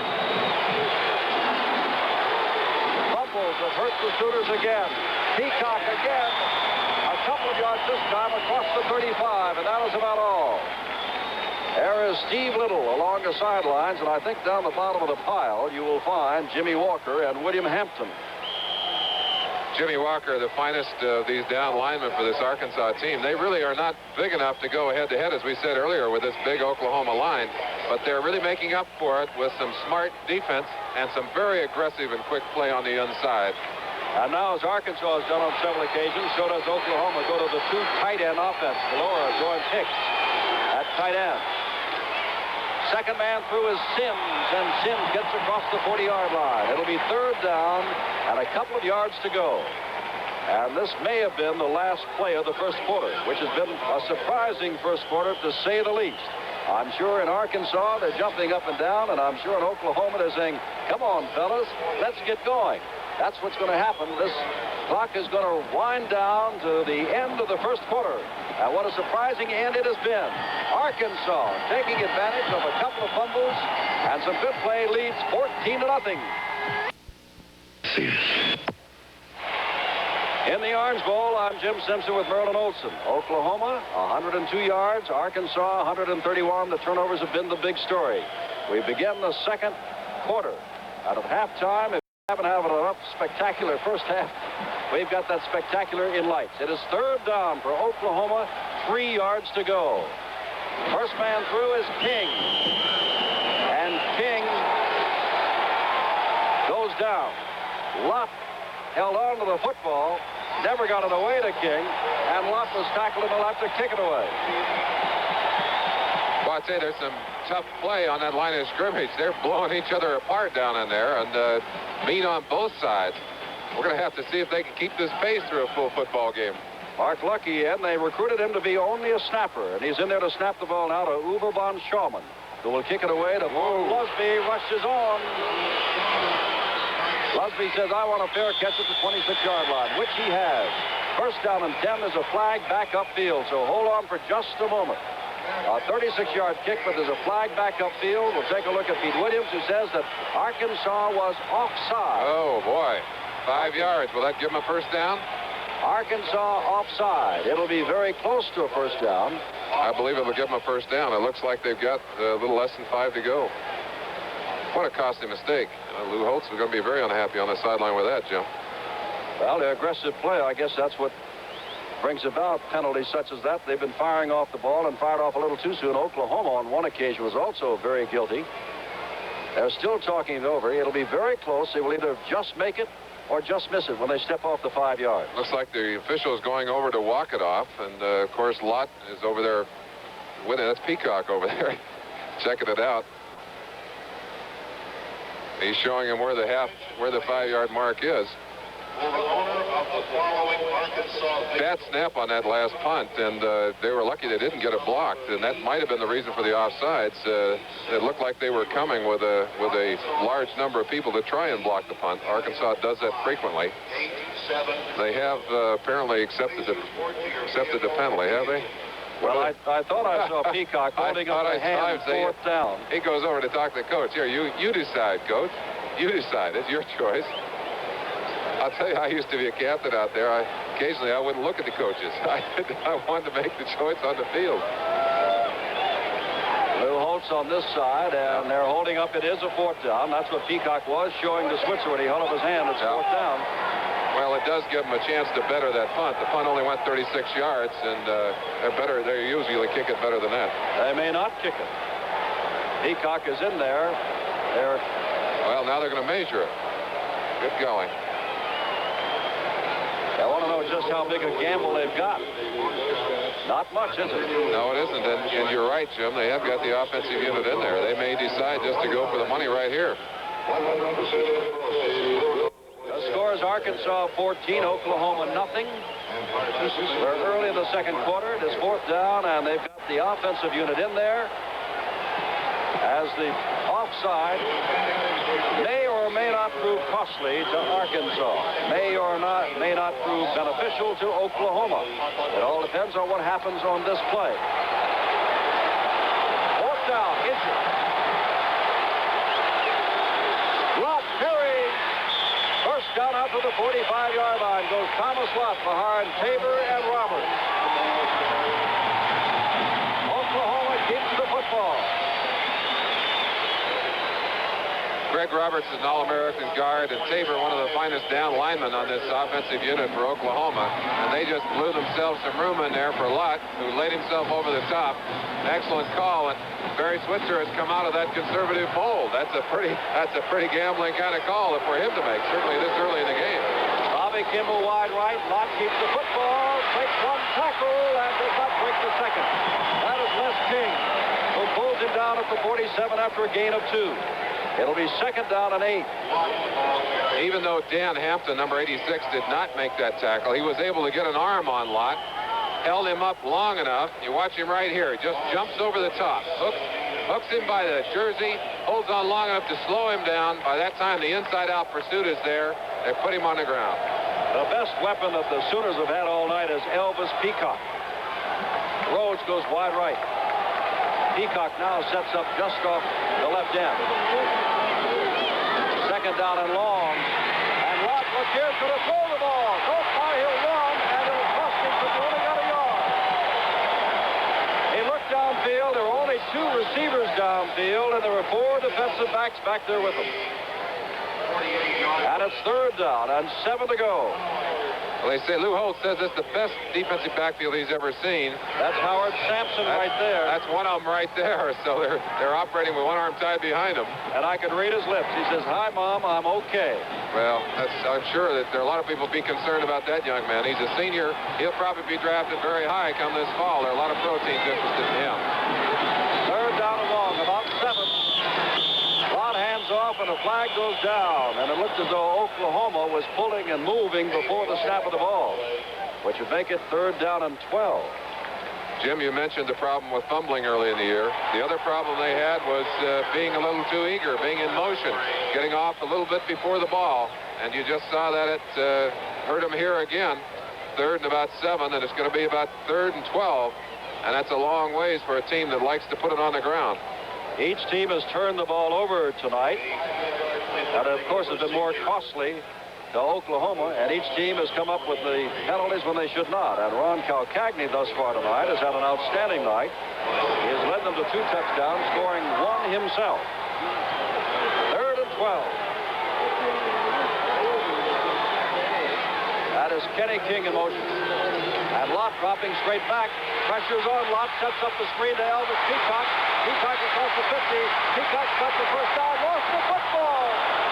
Fumbles have hurt the Sooners again. Peacock again. A couple of yards this time across the 35, and that is about all. There is Steve Little along the sidelines, and I think down the bottom of the pile you will find Jimmy Walker and William Hampton. Jimmy Walker, the finest of these down linemen for this Arkansas team. They really are not big enough to go head-to-head, as we said earlier, with this big Oklahoma line. But they're really making up for it with some smart defense and some very aggressive and quick play on the inside. And now, as Arkansas has done on several occasions, so does Oklahoma go to the two tight end offense. Delora joins Hicks at tight end. Second man through is Sims, and Sims gets across the 40-yard line. It'll be third down and a couple of yards to go. And this may have been the last play of the first quarter, which has been a surprising first quarter, to say the least. I'm sure in Arkansas they're jumping up and down, and I'm sure in Oklahoma they're saying, come on, fellas, let's get going. That's what's going to happen. This clock is going to wind down to the end of the first quarter. And what a surprising end it has been. Arkansas taking advantage of a couple of fumbles and some good play, leads 14-0. In the Orange Bowl, I'm Jim Simpson with Merlin Olsen. Oklahoma, 102 yards. Arkansas, 131. The turnovers have been the big story. We begin the second quarter. And at halftime, if you haven't had enough spectacular first half, we've got that spectacular in lights. It is third down for Oklahoma, 3 yards to go. First man through is King. And King goes down. Lott held on to the football, never got it away to King, and Lott was tackled and will have to kick it away. Well, I'd say there's some tough play on that line of scrimmage. They're blowing each other apart down in there, and mean on both sides. We're going to have to see if they can keep this pace through a full football game. Mark Lucky, and they recruited him to be only a snapper, and he's in there to snap the ball now to Uwe von Schaumann, who will kick it away to Lusby, rushes on. Lusby says, I want a fair catch at the 26-yard line, which he has. First down and 10, there's a flag back upfield, so hold on for just a moment. A 36-yard kick, but there's a flag back upfield. We'll take a look at Pete Williams, who says that Arkansas was offside. Oh, boy. 5 yards. Will that give them a first down? Arkansas offside. It'll be very close to a first down. I believe it'll give them a first down. It looks like they've got a little less than 5 to go. What a costly mistake. Lou Holtz is going to be very unhappy on the sideline with that, Jim. Well, the aggressive play, I guess that's what brings about penalties such as that. They've been firing off the ball and fired off a little too soon. Oklahoma on one occasion was also very guilty. They're still talking it over. It'll be very close. They will either just make it or just miss it when they step off the 5 yards. Looks like the official is going over to walk it off, and of course Lott is over there with it. That's Peacock over there checking it out. He's showing him where the 5-yard mark is. Bad snap on that last punt, and they were lucky they didn't get it blocked, and that might have been the reason for the offsides. It looked like they were coming with a large number of people to try and block the punt. Arkansas does that frequently. They have apparently accepted the penalty, have they? Well, I thought I saw Peacock holding up a hand fourth down. He goes over to talk to the coach. Here, you decide, coach. You decide. It's your choice. I'll tell you, I used to be a captain out there. Occasionally, I wouldn't look at the coaches. I wanted to make the choice on the field. Lou Holtz blowouts on this side, and they're holding up. It is a 4th down. That's what Peacock was showing the Switzer when he held up his hand. It's 4th down. Well, it does give them a chance to better that punt. The punt only went 36 yards, and they usually kick it better than that. They may not kick it. Peacock is in there. Well, now they're going to measure it. Good going. I want to know just how big a gamble they've got. Not much, is it? No, it isn't. And you're right, Jim. They have got the offensive unit in there. They may decide just to go for the money right here. The score is Arkansas 14, Oklahoma nothing. We're early in the second quarter. It is 4th down, and they've got the offensive unit in there. As the offside may or may not prove costly to Arkansas, may or may not prove beneficial to Oklahoma. It all depends on what happens on this play. 4th down, injured. Lott carries. First down out to the 45-yard line goes Thomas Lott behind Tabor and Roberts. Oklahoma keeps the football. Greg Roberts is an All-American guard, and Tabor one of the finest down linemen on this offensive unit for Oklahoma. And they just blew themselves some room in there for Lott, who laid himself over the top. Excellent call, and Barry Switzer has come out of that conservative mold. That's a pretty gambling kind of call for him to make, certainly this early in the game. Bobby Kimball wide right. Lott keeps the football, takes one tackle, and does not break the second. That is Les King, who pulls him down at the 47 after a gain of 2. It'll be 2nd down and 8. Even though Dan Hampton, number 86, did not make that tackle, he was able to get an arm on Lott, held him up long enough. You watch him right here. He just jumps over the top, hooks him by the jersey, holds on long enough to slow him down. By that time, the inside-out pursuit is there. They put him on the ground. The best weapon that the Sooners have had all night is Elvis Peacock. Rhodes goes wide right. Peacock now sets up just off the left end. 2nd down and long. And Lott looks here to throw the ball. So far he'll run, and it'll cost him because he only got a yard. He looked downfield. There were only 2 receivers downfield, and there were 4 defensive backs back there with him. And it's 3rd down and 7 to go. Well, they say Lou Holtz says it's the best defensive backfield he's ever seen. That's Howard Sampson right there. That's one of them right there. So they're operating with one arm tied behind him. And I can read his lips. He says, "Hi, Mom, I'm okay." Well, I'm sure that there are a lot of people be concerned about that young man. He's a senior. He'll probably be drafted very high come this fall. There are a lot of pro teams interested in him. 3rd down and long, about 7. Lott hands off, and the flag goes down. And it looked as though Oklahoma was pulling and moving before the snap of the ball, which would make it 3rd down and 12. Jim, you mentioned the problem with fumbling early in the year. The other problem they had was being a little too eager, being in motion, getting off a little bit before the ball. And you just saw that it hurt them here again. 3rd and about 7, and it's going to be about 3rd and 12. And that's a long ways for a team that likes to put it on the ground. Each team has turned the ball over tonight. And, of course, it's been more costly to Oklahoma, and each team has come up with the penalties when they should not. And Ron Calcagney thus far tonight has had an outstanding night. He has led them to 2 touchdowns, scoring 1 himself. 3rd and 12. That is Kenny King in motion. And Lott dropping straight back. Pressure's on. Lott sets up the screen to Elvis Peacock. Peacock across the 50. Peacock got the first down. Lost the football.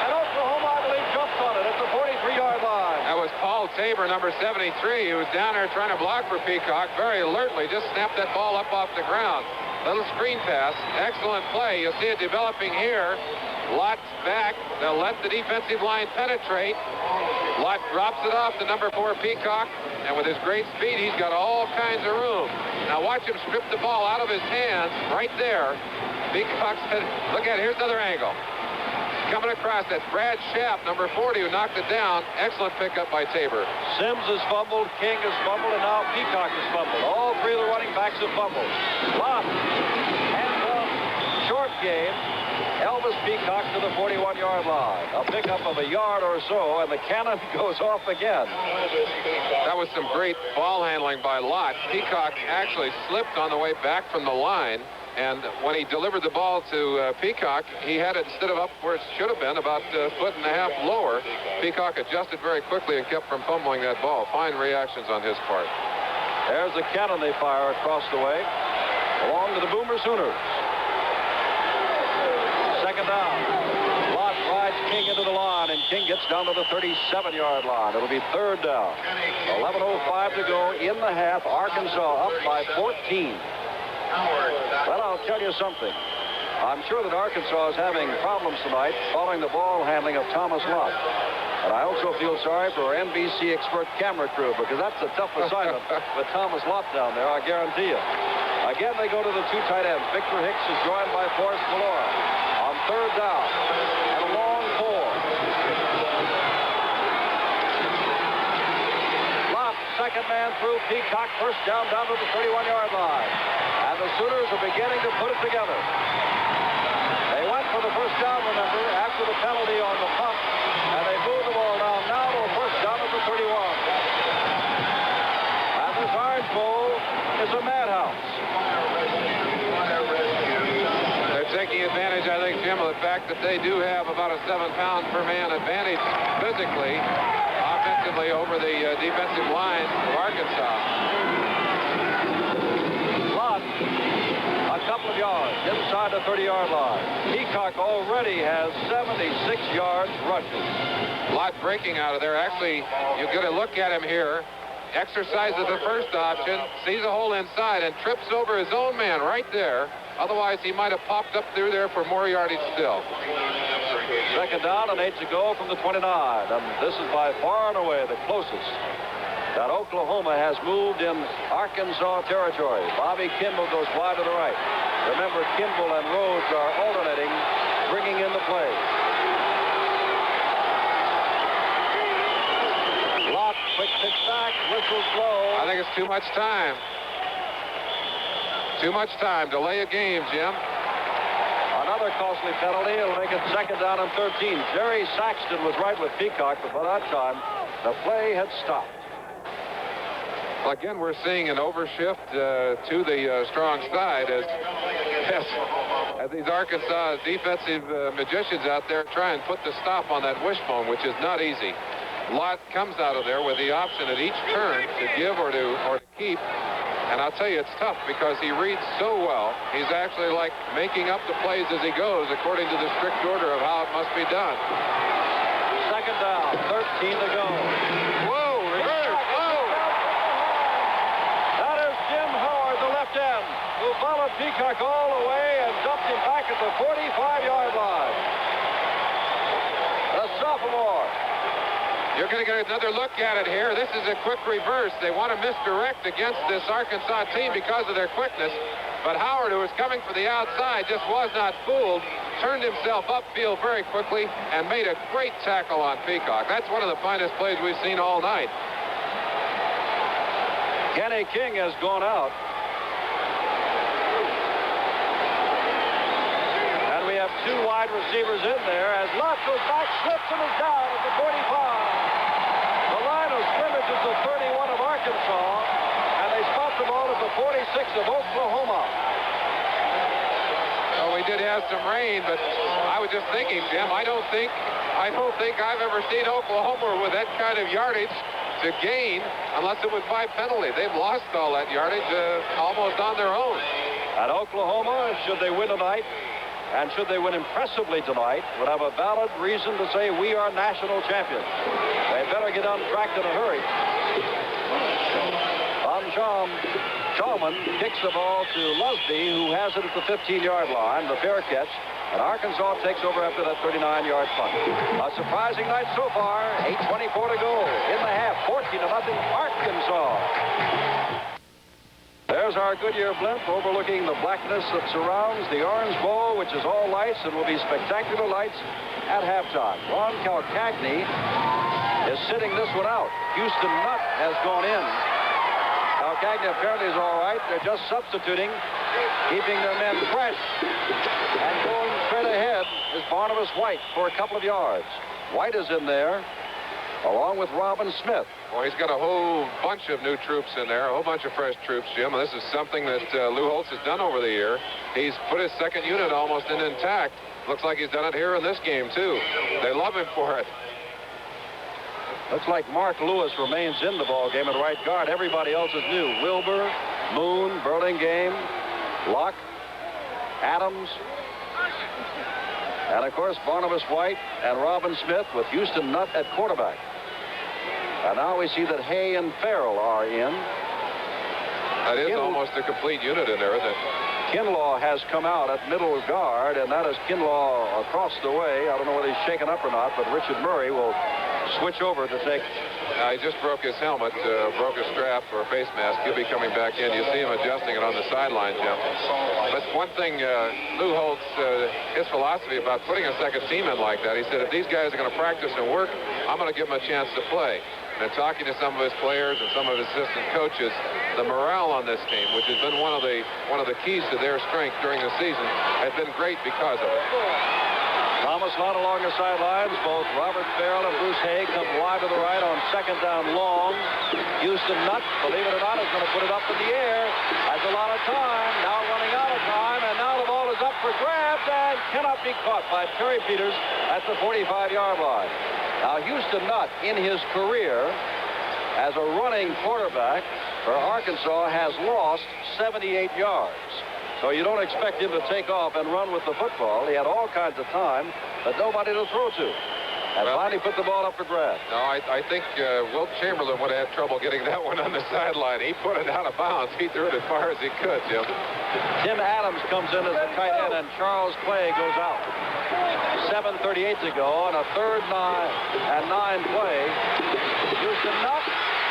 And Oklahoma, I believe, jumps on it at the 43-yard line. That was Paul Tabor, number 73, who was down there trying to block for Peacock. Very alertly just snapped that ball up off the ground. Little screen pass. Excellent play. You'll see it developing here. Lott's back. They'll let the defensive line penetrate. Lott drops it off to number 4 Peacock. And with his great speed, he's got all kinds of room. Now watch him strip the ball out of his hands right there. Peacock said, look at it, here's another angle. Coming across, that's Brad Schaff, number 40, who knocked it down. Excellent pickup by Tabor. Sims has fumbled, King has fumbled, and now Peacock has fumbled. All 3 of the running backs have fumbled. Lott, hands up, short game. Elvis Peacock to the 41-yard line. A pickup of a yard or so, and the cannon goes off again. That was some great ball handling by Lott. Peacock actually slipped on the way back from the line, And when he delivered the ball to Peacock, he had it instead of up where it should have been, about a foot and a half lower. Peacock adjusted very quickly and kept from fumbling that ball. Fine reactions on his part. There's the cannon they fire across the way. Along to the Boomer Sooners. Second down. Lott rides King into the line, and King gets down to the 37-yard line. It'll be third down. 11:05 to go in the half. Arkansas up by 14. Well, I'll tell you something. I'm sure that Arkansas is having problems tonight following the ball handling of Thomas Lott. And I also feel sorry for our NBC expert camera crew, because that's a tough assignment with Thomas Lott down there, I guarantee you. Again, they go to the two tight ends. Victor Hicks is joined by Forrest Malora on third down. And a long four. Lott, second man through. Peacock, first down to the 31-yard line. And the Sooners are beginning to put it together. They went for the first down, remember, after the penalty on the punt. And they moved the ball down now to a first down at the 31. And this Orange Bowl is a madhouse. They're taking advantage, I think, Jim, of the fact that they do have about a 7-pound per man advantage physically, offensively over the defensive line of Arkansas. Lott, a couple of yards inside the 30-yard line. Peacock already has 76 yards rushing. Lott breaking out of there. Actually, you get a look at him here. Exercises the first option, sees a hole inside, and trips over his own man right there. Otherwise, he might have popped up through there for more yardage still. Second down and 8 to go from the 29. And this is by far and away the closest that Oklahoma has moved in Arkansas territory. Bobby Kimball goes wide to the right. Remember, Kimball and Rhodes are alternating, bringing in the play. Lott, quick pitch back, whistles blow. I think it's too much time. Too much time. Delay a game, Jim. Another costly penalty. It'll make it second down and 13. Jerry Saxton was right with Peacock, but by that time, the play had stopped. Well, again, we're seeing an overshift to the strong side as these Arkansas defensive magicians out there try and put the stop on that wishbone, which is not easy. Lott comes out of there with the option at each turn to give or to keep. And I'll tell you, it's tough because he reads so well. He's actually like making up the plays as he goes according to the strict order of how it must be done. Second down, 13 to go. Whoa, reverse, whoa! That is Jim Howard, the left end, who followed Peacock all the way and dumped him back at the 45-yard line. The sophomore. You're going to get another look at it here. This is a quick reverse. They want to misdirect against this Arkansas team because of their quickness. But Howard, who was coming for the outside, just was not fooled, turned himself upfield very quickly, and made a great tackle on Peacock. That's one of the finest plays we've seen all night. Kenny King has gone out. And we have two wide receivers in there as Lott goes back, slips, and is down at the 45. The line of scrimmage is the 31 of Arkansas, and they spot the ball at the 46 of Oklahoma. Well, we did have some rain, but I was just thinking, Jim, I don't think I've ever seen Oklahoma with that kind of yardage to gain unless it was by penalty. They've lost all that yardage almost on their own. At Oklahoma, should they win tonight, and should they win impressively tonight, would have a valid reason to say we are national champions. They better get on track in a hurry. Chalman kicks the ball to Lusby, who has it at the 15-yard line, the fair catch, and Arkansas takes over after that 39-yard punt. A surprising night so far. 8:24 to go in the half. 14-0 Arkansas. There's our Goodyear blimp overlooking the blackness that surrounds the Orange Bowl, which is all lights and will be spectacular lights at halftime. Ron Calcagney is sitting this one out. Houston Nutt has gone in. Calcagney apparently is all right. They're just substituting, keeping their men fresh. And going straight ahead is Barnabas White for a couple of yards. White is in there. along with Robin Smith. Well, he's got a whole bunch of new troops in there, a whole bunch of fresh troops, Jim. And this is something that Lou Holtz has done over the year. He's put his second unit almost intact. Looks like he's done it here in this game, too. They love him for it. Looks like Mark Lewis remains in the ball game at right guard. Everybody else is new. Wilbur, Moon, Burlingame, Locke, Adams, and of course Barnabas White and Robin Smith with Houston Nutt at quarterback. And now we see that Hay and Farrell are in. That is almost a complete unit in there, isn't it? Kinlaw has come out at middle guard, and that is Kinlaw across the way. I don't know whether he's shaken up or not, but Richard Murray will switch over to take. He just broke his helmet, broke his strap or a face mask. He'll be coming back in. You see him adjusting it on the sideline, Jim. But one thing, Lou Holtz, his philosophy about putting a second team in like that, he said, if these guys are going to practice and work, I'm going to give them a chance to play. And talking to some of his players and some of his assistant coaches, the morale on this team, which has been one of the keys to their strength during the season, has been great because of it. Thomas Lott along the sidelines. Both Robert Farrell and Bruce Hay come wide to the right on second down long. Houston Nutt, believe it or not, is going to put it up in the air. Has a lot of time. Now running out of time, and now the ball is up for grabs and cannot be caught by Terry Peters at the 45-yard line. Now, Houston Nutt, in his career as a running quarterback for Arkansas, has lost 78 yards. So you don't expect him to take off and run with the football. He had all kinds of time, but nobody to throw to. And finally put the ball up for grabs. No, I think Wilt Chamberlain would have had trouble getting that one on the sideline. He put it out of bounds. He threw it as far as he could, Jim. Tim Adams comes in as the tight end, and Charles Clay goes out. 7:38 to go on a 3rd and 9 play. Houston Nutt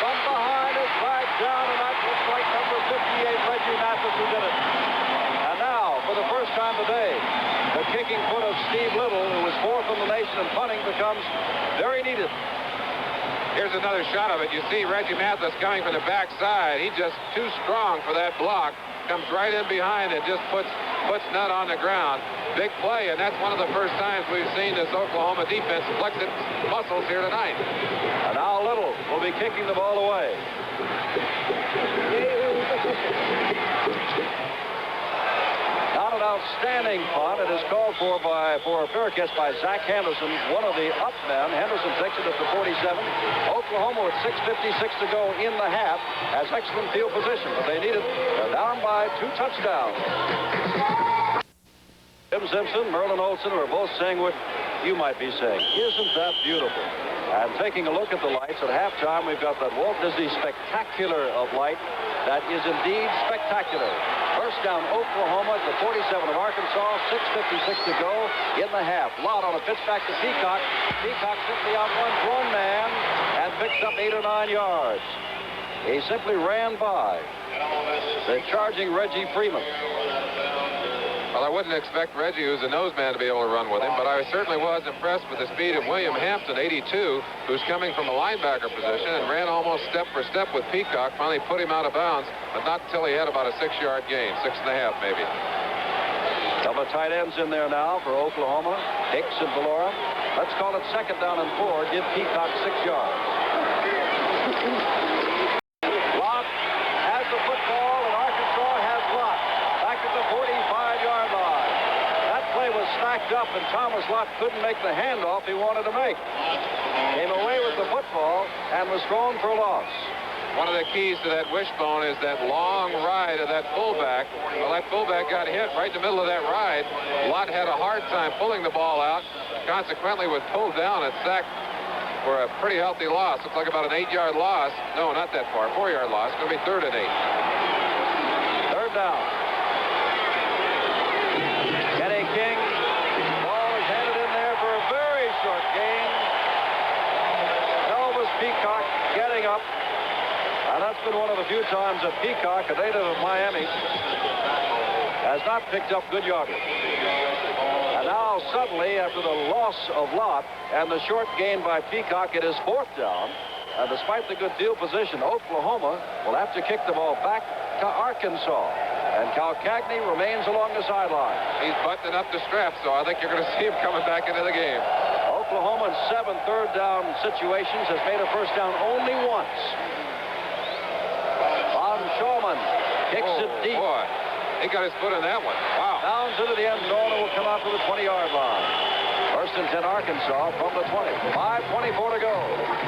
from behind is dragged down, and that looks like number 58, Reggie Mathis, who did it. And now, for the first time today, the kicking foot of Steve Little, who was 4th in the nation in punting, becomes very needed. Here's another shot of it. You see Reggie Mathis coming from the backside. He's just too strong for that block. Comes right in behind and just puts Nutt on the ground. Big play, and that's one of the first times we've seen this Oklahoma defense flex its muscles here tonight. And now Little will be kicking the ball away. Not an outstanding punt. It is called for a fair catch by Zach Henderson, one of the up men. Henderson takes it at the 47. Oklahoma with 6:56 to go in the half has excellent field position, but they need it. They're down by 2 touchdowns. Jim Simpson, Merlin Olsen are both saying what you might be saying. Isn't that beautiful? And taking a look at the lights at halftime, we've got that Walt Disney spectacular of light that is indeed spectacular. First down, Oklahoma at the 47 of Arkansas. 6:56 to go in the half. Lott on a pitch back to Peacock. Peacock simply outruns one man and picks up 8 or 9 yards. He simply ran by the charging Reggie Freeman. Well, I wouldn't expect Reggie, who's a nose man, to be able to run with him, but I certainly was impressed with the speed of William Hampton, 82, who's coming from a linebacker position and ran almost step for step with Peacock. Finally put him out of bounds, but not until he had about a 6-yard gain, 6.5 maybe. Couple of tight ends in there now for Oklahoma, Hicks and Valora. Let's call it 2nd down and 4. Give Peacock 6 yards. Lott has the football, and Arkansas has Lott back at the 45-yard line. That play was stacked up, and Thomas Lott couldn't make the handoff he wanted to make. Came away with the football and was thrown for a loss. One of the keys to that wishbone is that long ride of that fullback. Well, that fullback got hit right in the middle of that ride. Lott had a hard time pulling the ball out. Consequently, was pulled down and sacked for a pretty healthy loss. Looks like about an 8-yard loss. No, not that far. 4-yard loss. It's going to be 3rd and 8. 3rd down. Kenny King. Ball is handed in there for a very short gain. Elvis Peacock getting up. And that's been one of the few times that Peacock, a native of Miami, has not picked up good yardage. And now suddenly, after the loss of Lott and the short gain by Peacock, it is 4th down. And despite the good field position, Oklahoma will have to kick the ball back to Arkansas. And Cal Cagney remains along the sideline. He's buttoning up the strap, so I think you're going to see him coming back into the game. Oklahoma in 7 third-down situations, has made a first down only once. Showman kicks it deep. Boy, he got his foot on that one. Wow. Bounds into the end zone and will come out to the 20-yard line. First and 10 Arkansas from the 20. 5:24 to go.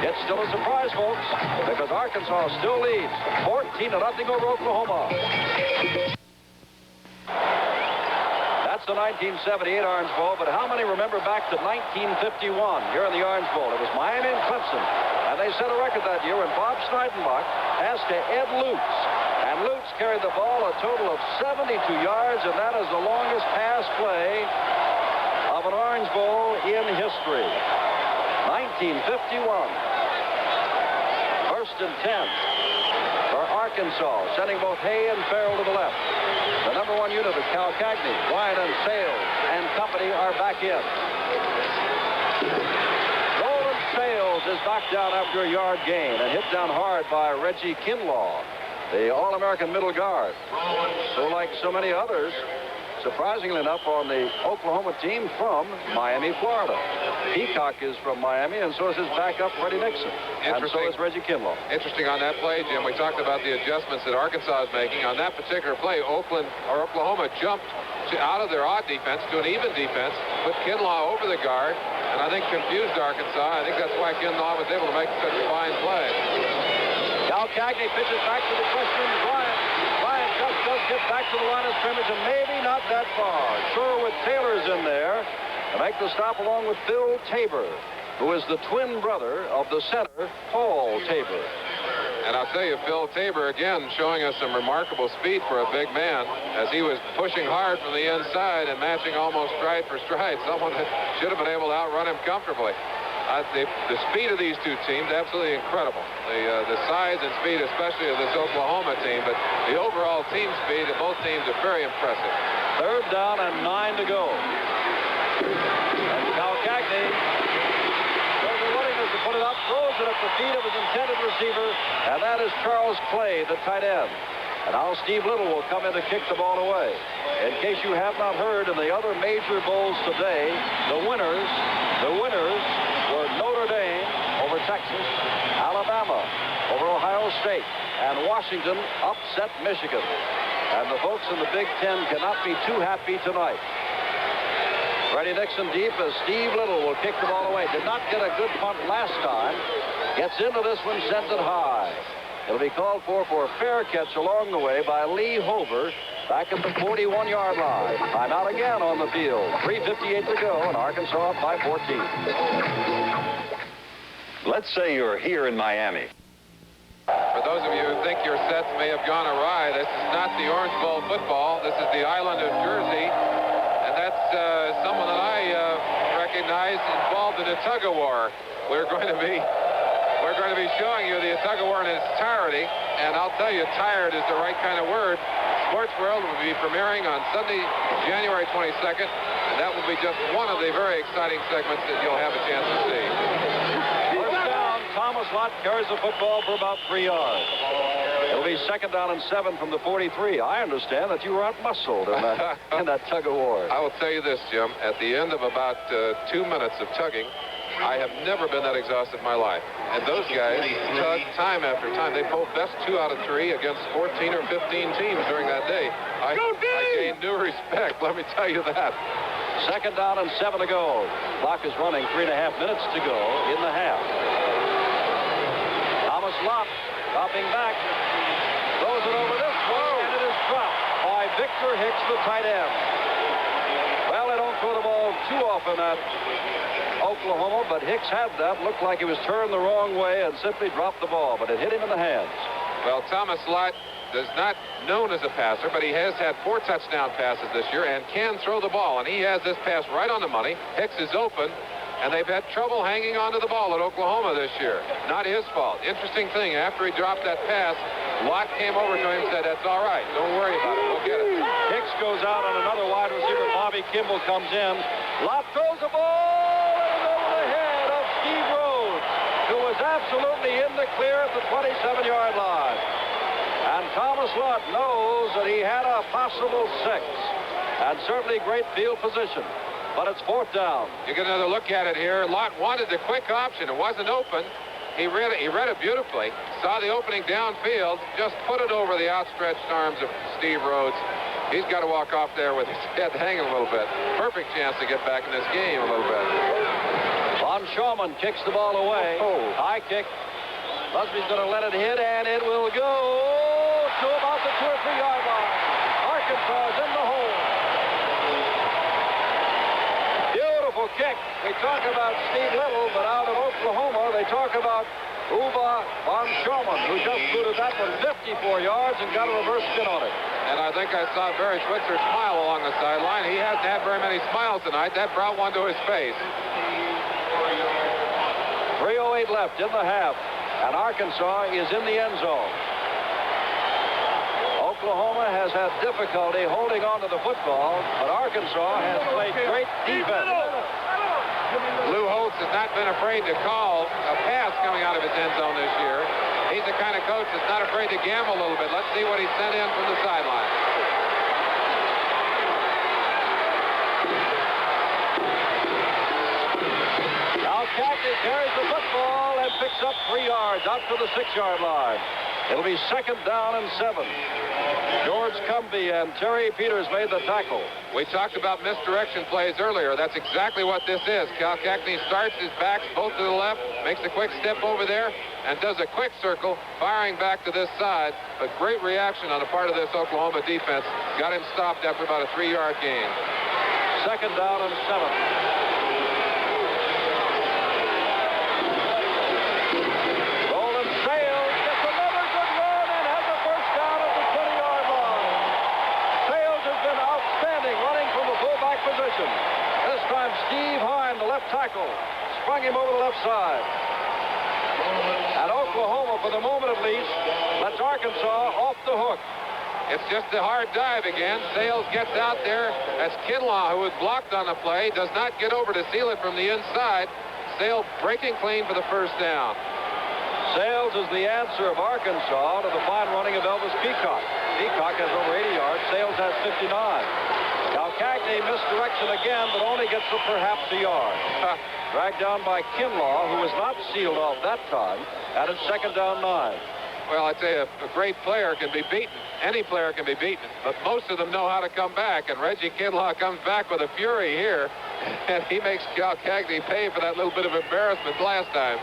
It's still a surprise, folks, because Arkansas still leads 14-0 over Oklahoma. That's the 1978 Orange Bowl, but how many remember back to 1951 here in the Orange Bowl? It was Miami and Clemson, and they set a record that year when Bob Schneidenbach passed to Ed Lutz, and Lutz carried the ball a total of 72 yards, and that is the longest pass play of an Orange Bowl in history. 1951. First and 10 for Arkansas, sending both Hay and Farrell to the left. The number 1 unit of Cal Cagney, Ryan and Sales and company are back in. Roland Sales is knocked down after a yard gain and hit down hard by Reggie Kinlaw, the All-American middle guard. So like so many others, surprisingly enough, on the Oklahoma team from Miami, Florida. Peacock is from Miami, and so is his backup, Freddie Nixon. And so is Reggie Kinlaw. Interesting on that play, Jim. We talked about the adjustments that Arkansas is making. On that particular play, Oklahoma jumped out of their odd defense to an even defense, put Kinlaw over the guard, and I think confused Arkansas. I think that's why Kinlaw was able to make such a fine play. Cal Cagney pitches back to the freshman, Bryant. Bryant just does get back to the line of scrimmage, and maybe not that far. Sherwood Taylor's in there to make the stop along with Phil Tabor, who is the twin brother of the center, Paul Tabor. And I'll tell you, Phil Tabor, again, showing us some remarkable speed for a big man as he was pushing hard from the inside and matching almost stride for stride. Someone that should have been able to outrun him comfortably. The speed of these two teams, absolutely incredible. The size and speed, especially of this Oklahoma team, but the overall team speed of both teams are very impressive. Third down and 9 to go. And Cal Cagney shows a willingness to put it up, throws it at the feet of his intended receiver, and that is Charles Clay, the tight end. And now Steve Little will come in to kick the ball away. In case you have not heard, in the other major bowls today, the winners were Notre Dame over Texas, Alabama over Ohio State, and Washington upset Michigan. And the folks in the Big Ten cannot be too happy tonight. Freddie Nixon deep as Steve Little will kick the ball away. Did not get a good punt last time. Gets into this one, sends it high. It'll be called for a fair catch along the way by Lee Hover back at the 41-yard line. Timeout again on the field. 3:58 to go, and Arkansas up by 14. Let's say you're here in Miami. For those of you who think your sets may have gone awry, this is not the Orange Bowl football. This is the island of Jersey, and that's someone that I recognize involved in a tug-of-war. We're going to be showing you the tug-of-war in its entirety, and I'll tell you, tired is the right kind of word. Sports World will be premiering on Sunday, January 22nd, and that will be just one of the very exciting segments that you'll have a chance to see. First down, Thomas Lott carries the football for about 3 yards. It'll be second down and 7 from the 43. I understand that you were out-muscled in that tug-of-war. I will tell you this, Jim. At the end of about 2 minutes of tugging, I have never been that exhausted in my life. And those guys tug time after time. They pulled best 2 out of 3 against 14 or 15 teams during that day. I gained new respect, let me tell you that. Second down and 7 to go. Clock is running, 3.5 minutes to go in the half. Thomas Lott dropping back. Throws it over this one, and it is dropped by Victor Hicks, the tight end. Well, they don't throw the ball too often at Oklahoma, but Hicks had that. Looked like he was turned the wrong way and simply dropped the ball, but it hit him in the hands. Well, Thomas Lott is not known as a passer, but he has had 4 touchdown passes this year and can throw the ball, and he has this pass right on the money. Hicks is open, and they've had trouble hanging onto the ball at Oklahoma this year. Not his fault. Interesting thing, after he dropped that pass, Lott came over to him and said, "That's all right. Don't worry about it. We'll get it." Hicks goes out on another wide receiver. Bobby Kimball comes in. Lott throws the ball, and it's over the head of Steve Rhodes, who was absolutely in the clear at the 27-yard line. And Thomas Lott knows that he had a possible 6, and certainly great field position. but it's 4th down. You get another look at it here. Lott wanted the quick option. It wasn't open. He read it beautifully. Saw the opening downfield. Just put it over the outstretched arms of Steve Rhodes. He's got to walk off there with his head hanging a little bit. Perfect chance to get back in this game a little bit. Von Schaumann kicks the ball away. High kick. Busby's going to let it hit, and it will go to about the 2 or 3 yard line. Arkansas is in the hole. Beautiful kick. We talk about Steve Little, but out of Oklahoma, they talk about Uwe von Schaumann, who just booted that one 54 yards and got a reverse spin on it. And I think I saw Barry Switzer smile along the sideline. He hasn't had very many smiles tonight. That brought one to his face. 3:08 left in the half, and Arkansas is in the end zone. Oklahoma has had difficulty holding on to the football, but Arkansas has played great defense. Lou Holtz has not been afraid to call a pass coming out of his end zone this year. He's the kind of coach that's not afraid to gamble a little bit. Let's see what he sent in from the sideline. Now Cagney carries the football and picks up 3 yards out to the 6-yard line. It'll be 2nd down and 7. George Cumbie and Terry Peters made the tackle. We talked about misdirection plays earlier. That's exactly what this is. Cal Cagney starts his backs both to the left, makes a quick step over there, and does a quick circle, firing back to this side. But great reaction on the part of this Oklahoma defense. Got him stopped after about a 3-yard gain. 2nd down and 7. This time Steve Hine, the left tackle, sprung him over the left side. And Oklahoma, for the moment at least, lets Arkansas off the hook. It's just a hard dive again. Sales gets out there. That's Kinlaw, who was blocked on the play, does not get over to seal it from the inside. Sale breaking clean for the 1st down. Sales is the answer of Arkansas to the fine running of Elvis Peacock. Peacock has over 80 yards. Sales has 59. Now Cagney misdirection again, but only gets for perhaps a yard. Dragged down by Kinlaw, who was not sealed off that time, and it's 2nd down 9. Well, I'd say a great player can be beaten. Any player can be beaten, but most of them know how to come back, and Reggie Kinlaw comes back with a fury here, and he makes Cal Cagney pay for that little bit of embarrassment last time.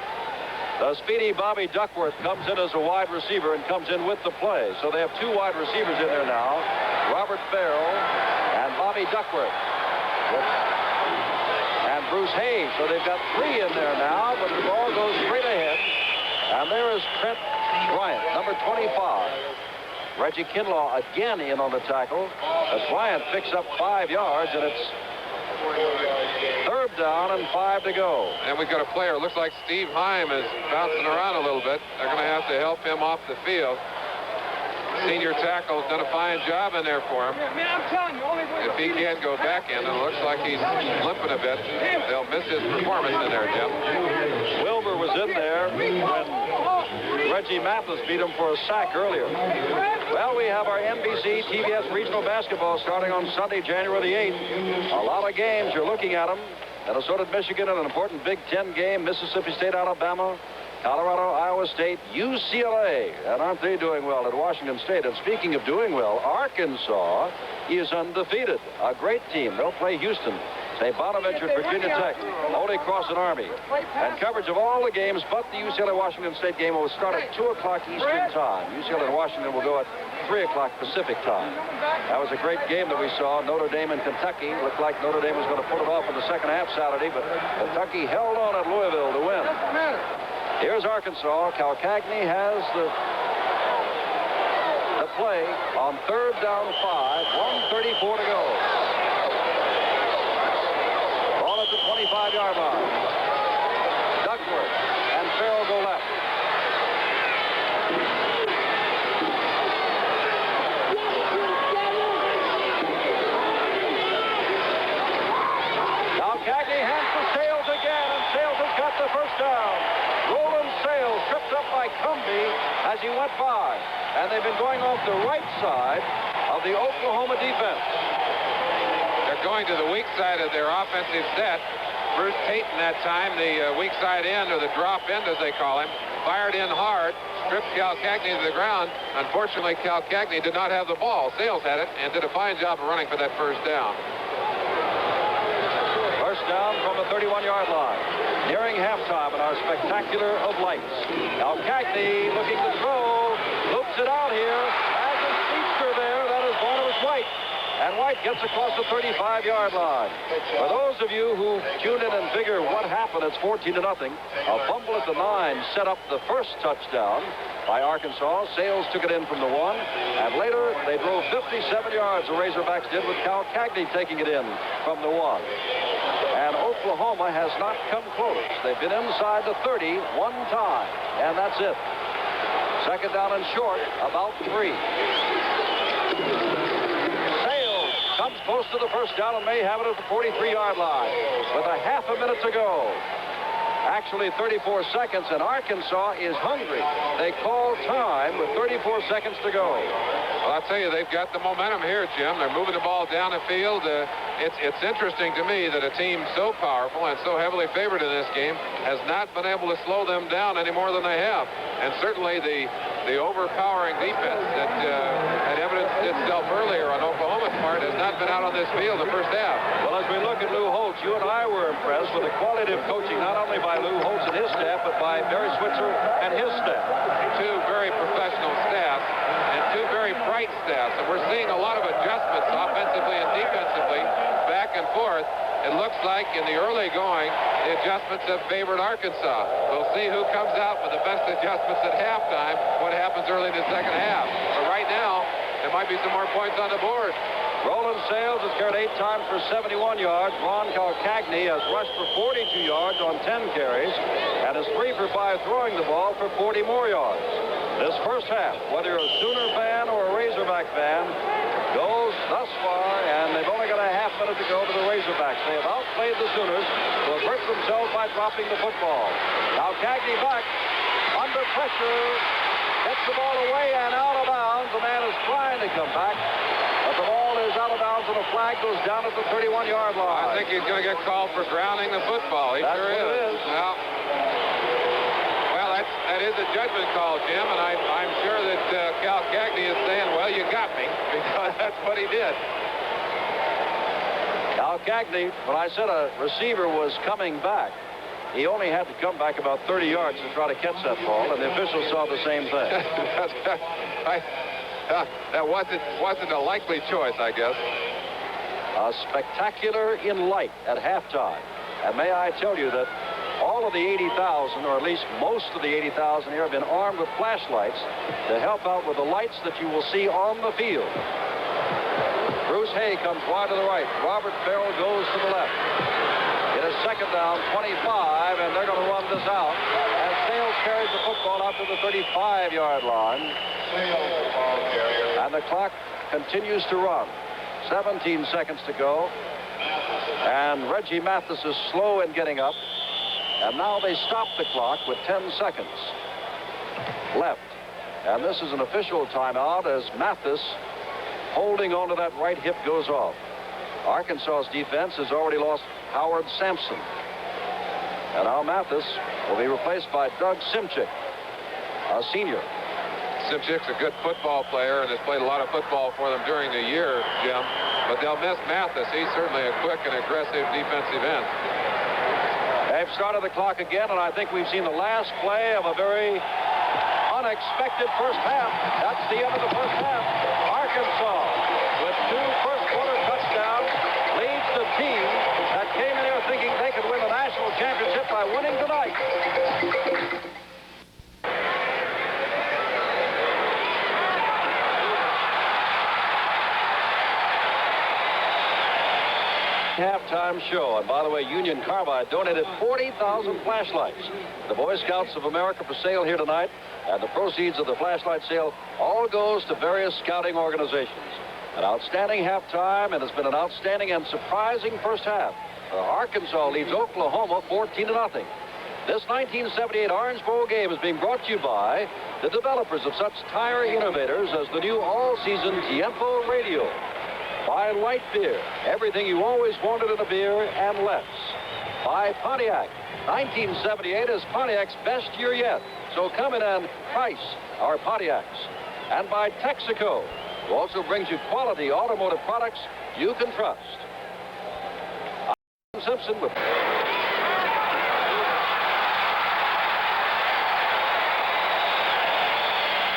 The speedy Bobby Duckworth comes in as a wide receiver and comes in with the play. So they have 2 wide receivers in there now, Robert Farrell and Bobby Duckworth. And Bruce Hayes. So they've got 3 in there now, but the ball goes straight ahead. And there is Trent Bryant, number 25. Reggie Kinlaw again in on the tackle. As Bryant picks up 5 yards, and it's 3rd down and 5 to go. And we've got a player. Looks like Steve Heim is bouncing around a little bit. They're going to have to help him off the field. Senior tackle's done a fine job in there for him. I'm telling you, if he can't go back in, it looks like he's limping a bit. They'll miss his performance in there, Jim. Wilbur was in there when Reggie Mathis beat him for a sack earlier. Well, we have our NBC TBS regional basketball starting on Sunday, January the 8th. A lot of games. You're looking at them. Minnesota, Michigan, an important Big Ten game. Mississippi State, Alabama. Colorado, Iowa State, UCLA. And aren't they doing well at Washington State? And speaking of doing well, Arkansas is undefeated. A great team. They'll play Houston. St. Bonaventure, Virginia Tech, Holy Cross and Army. And coverage of all the games but the UCLA-Washington State game will start at 2 o'clock Eastern time. UCLA and Washington will go at 3 o'clock Pacific time. That was a great game that we saw. Notre Dame and Kentucky. Looked like Notre Dame was going to pull it off in the second half Saturday, but Kentucky held on at Louisville to win. Here's Arkansas. Cal Cagney has the play on 3rd down 5. 1:34 to go. Ball at the 25-yard line. Duckworth and Farrell go left. Now Cagney hands to Sales again, and Sales has got the 1st down. Roland Sales tripped up by Cumbie as he went by. And they've been going off the right side of the Oklahoma defense. They're going to the weak side of their offensive set. Bruce Payton that time, the weak side end, or the drop end as they call him, fired in hard, stripped Cal Cagney to the ground. Unfortunately, Cal Cagney did not have the ball. Sales had it and did a fine job of running for that first down. First down from the 31-yard line. Nearing halftime in our spectacular of lights. Cal Cagney looking to throw. Loops it out here. Has a speedster there. That is Barnabas White. And White gets across the 35-yard line. For those of you who tune in and figure what happened, it's 14-0. A fumble at the 9 set up the first touchdown by Arkansas. Sales took it in from the 1. And later, they drove 57 yards, the Razorbacks did, with Cal Cagney taking it in from the 1. And Oklahoma has not come close. They've been inside the 30 one time. And that's it. Second down and short, about 3. Comes close to the first down and may have it at the 43-yard line with a half a minute to go. Actually 34 seconds, and Arkansas is hungry. They call time with 34 seconds to go. Well, I'll tell you, they've got the momentum here, Jim. They're moving the ball down the field. It's interesting to me that a team so powerful and so heavily favored in this game has not been able to slow them down any more than they have. And certainly the overpowering defense that had evidenced itself earlier on Oklahoma's part has not been out on this field the first half. Well, as we look at Lou Holtz, you and I were impressed with the quality of coaching not only by Lou Holtz and his staff, but by Barry Switzer and his staff. Two very professional staffs and two very bright staffs. And we're seeing a lot of adjustments offensively and defensively back and forth. It looks like in the early going, the adjustments have favored Arkansas. We'll see who comes out with the best adjustments at halftime, what happens early in the second half. But right now, there might be some more points on the board. Roland Sales has carried 8 times for 71 yards. Ron Cagney has rushed for 42 yards on 10 carries and is 3 for 5 throwing the ball for 40 more yards. This first half, whether you're a Sooner fan or a Razorback fan, goes thus far, and they've only got a half minute to go to the Razorbacks. They have outplayed the Sooners, who have hurt themselves by dropping the football. Now Cagney back, under pressure, gets the ball away and out of bounds. The man is trying to come back, but the ball is out of bounds, and the flag goes down at the 31-yard line. I think he's going to get called for grounding the football. He That's sure what it is. Well, that is a judgment call, Jim, and I'm sure that Cal Cagney is saying, well, you got me, because that's what he did. Cal Cagney, when I said a receiver was coming back, he only had to come back about 30 yards to try to catch that ball, and the officials saw the same thing. That wasn't a likely choice, I guess. A spectacular in light at halftime. And may I tell you that all of the 80,000, or at least most of the 80,000 here, have been armed with flashlights to help out with the lights that you will see on the field. Bruce Hay comes wide to the right. Robert Farrell goes to the left. It is second down, 25, and they're going to run this out. And Sales carries the football out to the 35-yard line. And the clock continues to run. 17 seconds to go. And Reggie Mathis is slow in getting up. And now they stop the clock with 10 seconds left. And this is an official timeout as Mathis, holding onto that right hip, goes off. Arkansas's defense has already lost Howard Sampson. And now Mathis will be replaced by Doug Simchick, a senior. Simchick's a good football player and has played a lot of football for them during the year, Jim. But they'll miss Mathis. He's certainly a quick and aggressive defensive end. They've started the clock again, and I think we've seen the last play of a very unexpected first half. That's the end of the first half. Arkansas, with 2 first-quarter touchdowns, leads the team that came in here thinking they could win the national championship by winning tonight. Halftime show. And by the way, Union Carbide donated 40,000 flashlights. The Boy Scouts of America for sale here tonight, and the proceeds of the flashlight sale all goes to various scouting organizations. An outstanding halftime, and it's been an outstanding and surprising first half. Arkansas leads Oklahoma 14-0. This 1978 Orange Bowl game is being brought to you by the developers of such tire innovators as the new all-season Tiempo radio. By light beer, everything you always wanted in a beer and less. By Pontiac, 1978 is Pontiac's best year yet, so come in and price our Pontiacs. And by Texaco, who also brings you quality automotive products you can trust. I'm Simpson with...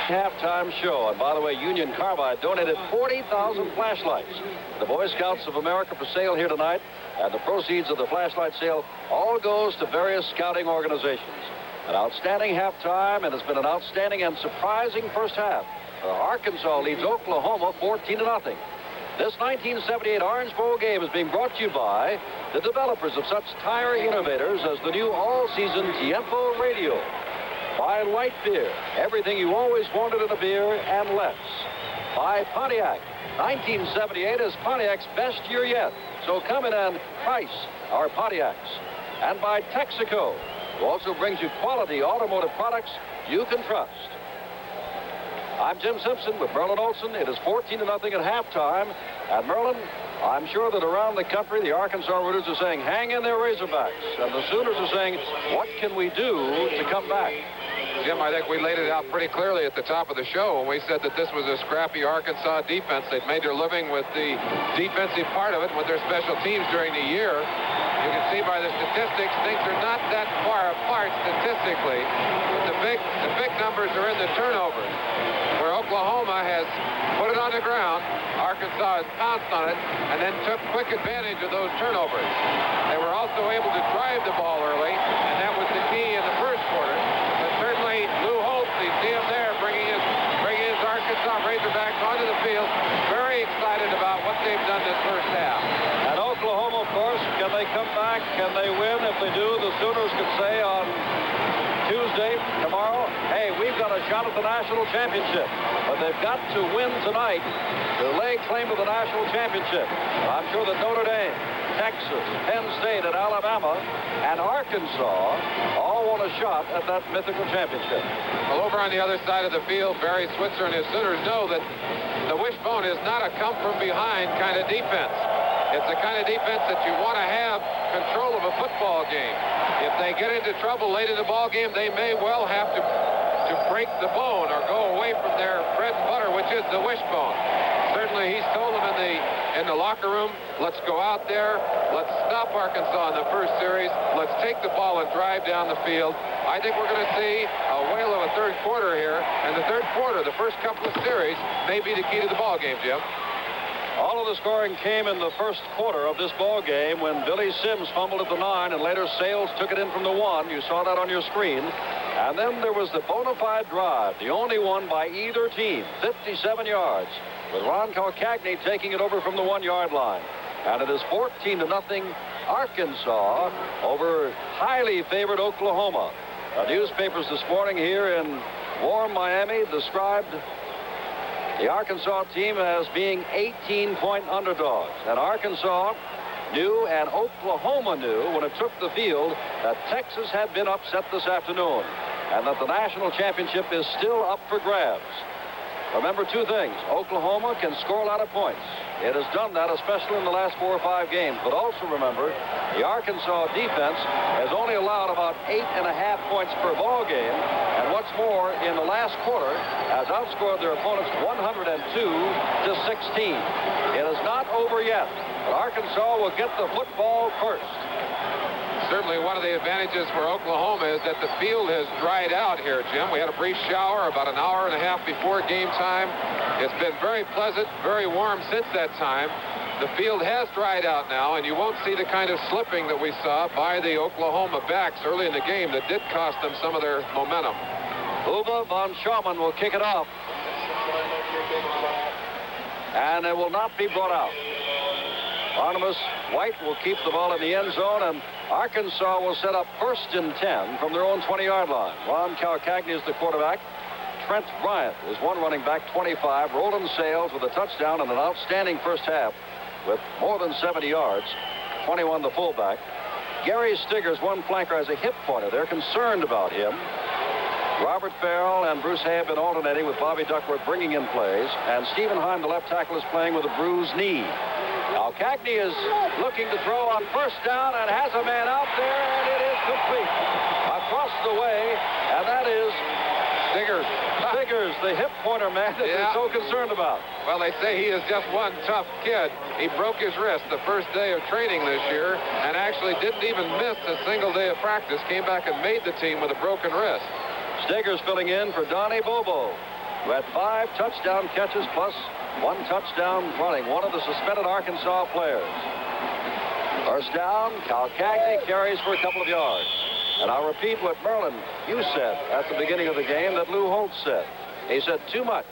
halftime show. And by the way, Union Carbide donated 40,000 flashlights. The Boy Scouts of America for sale here tonight, and the proceeds of the flashlight sale all goes to various scouting organizations. An outstanding halftime, and it's been an outstanding and surprising first half. Arkansas leads Oklahoma 14-0. This 1978 Orange Bowl game is being brought to you by the developers of such tire innovators as the new all-season Tiempo radio. By light beer, everything you always wanted in a beer and less. By Pontiac, 1978 is Pontiac's best year yet, so come in and price our Pontiacs. And by Texaco, who also brings you quality automotive products you can trust. I'm Jim Simpson with Merlin Olsen. It is 14-0 at halftime. And Merlin, I'm sure that around the country, the Arkansas Rooters are saying, hang in there, Razorbacks. And the Sooners are saying, what can we do to come back? Jim, I think we laid it out pretty clearly at the top of the show when we said that this was a scrappy Arkansas defense. They'd made their living with the defensive part of it, with their special teams during the year. You can see by the statistics, things are not that far apart statistically. But the big numbers are in the turnovers, where Oklahoma has put it on the ground. Arkansas has pounced on it and then took quick advantage of those turnovers. They were also able to drive the ball early, and that was the key in the first quarter. But certainly Lou Holtz, you see him there bringing his Arkansas Razorbacks onto the field. Very excited about what they've done this first half. And Oklahoma, of course, can they come back? Can they win? If they do, the Sooners could say on Tuesday, tomorrow, hey, we've got a shot at the national championship. But they've got to win tonight to lay claim to the national championship. I'm sure that Notre Dame, Texas, Penn State, and Alabama, and Arkansas all want a shot at that mythical championship. Well, over on the other side of the field, Barry Switzer and his Sooners know that the wishbone is not a come-from-behind kind of defense. It's the kind of defense that you want to have control of a football game. If they get into trouble late in the ball game, they may well have to break the bone or go away from their bread and butter, which is the wishbone. Certainly, he's told them in the locker room, let's go out there, let's stop Arkansas in the first series, let's take the ball and drive down the field. I think we're going to see a whale of a third quarter here, and the third quarter, the first couple of series, may be the key to the ball game, Jim. All of the scoring came in the first quarter of this ball game when Billy Sims fumbled at the 9 and later Sales took it in from the 1. You saw that on your screen. And then there was the bona fide drive, the only one by either team, 57 yards, with Ron Calcagney taking it over from the 1-yard line. And it is 14-0 Arkansas over highly favored Oklahoma. The newspapers this morning here in warm Miami described the Arkansas team as being 18-point underdogs. And Arkansas knew and Oklahoma knew when it took the field that Texas had been upset this afternoon and that the national championship is still up for grabs. Remember two things. Oklahoma can score a lot of points. It has done that, especially in the last 4 or 5 games. But also remember, the Arkansas defense has only allowed about 8.5 points per ball game. And what's more, in the last quarter, has outscored their opponents 102-16. It is not over yet, but Arkansas will get the football first. Certainly one of the advantages for Oklahoma is that the field has dried out here, Jim. We had a brief shower about an hour and a half before game time. It's been very pleasant, very warm since that time. The field has dried out now, and you won't see the kind of slipping that we saw by the Oklahoma backs early in the game that did cost them some of their momentum. Uwe von Schaumann will kick it off. And it will not be brought out. Barnabas White will keep the ball in the end zone, and Arkansas will set up 1st and 10 from their own 20-yard line. Ron Calcagney is the quarterback. Trent Bryant is one running back, 25. Roland Sales with a touchdown and an outstanding first half with more than 70 yards. 21 the fullback. Gary Stiggers, one flanker, has a hip pointer. They're concerned about him. Robert Farrell and Bruce Hay have been alternating with Bobby Duckworth bringing in plays, and Stephen Heim, the left tackle, is playing with a bruised knee. Now Cagney is looking to throw on first down and has a man out there, and it is complete across the way, and that is Stiggers, the hip pointer man that they're so concerned about. Well, they say he is just one tough kid. He broke his wrist the first day of training this year and actually didn't even miss a single day of practice. Came back and made the team with a broken wrist. Stiggers filling in for Donnie Bobo, who had 5 touchdown catches plus 1 touchdown running, one of the suspended Arkansas players. First down, Cal Cagney carries for a couple of yards. And I'll repeat what Merlin, you said at the beginning of the game that Lou Holtz said. He said too much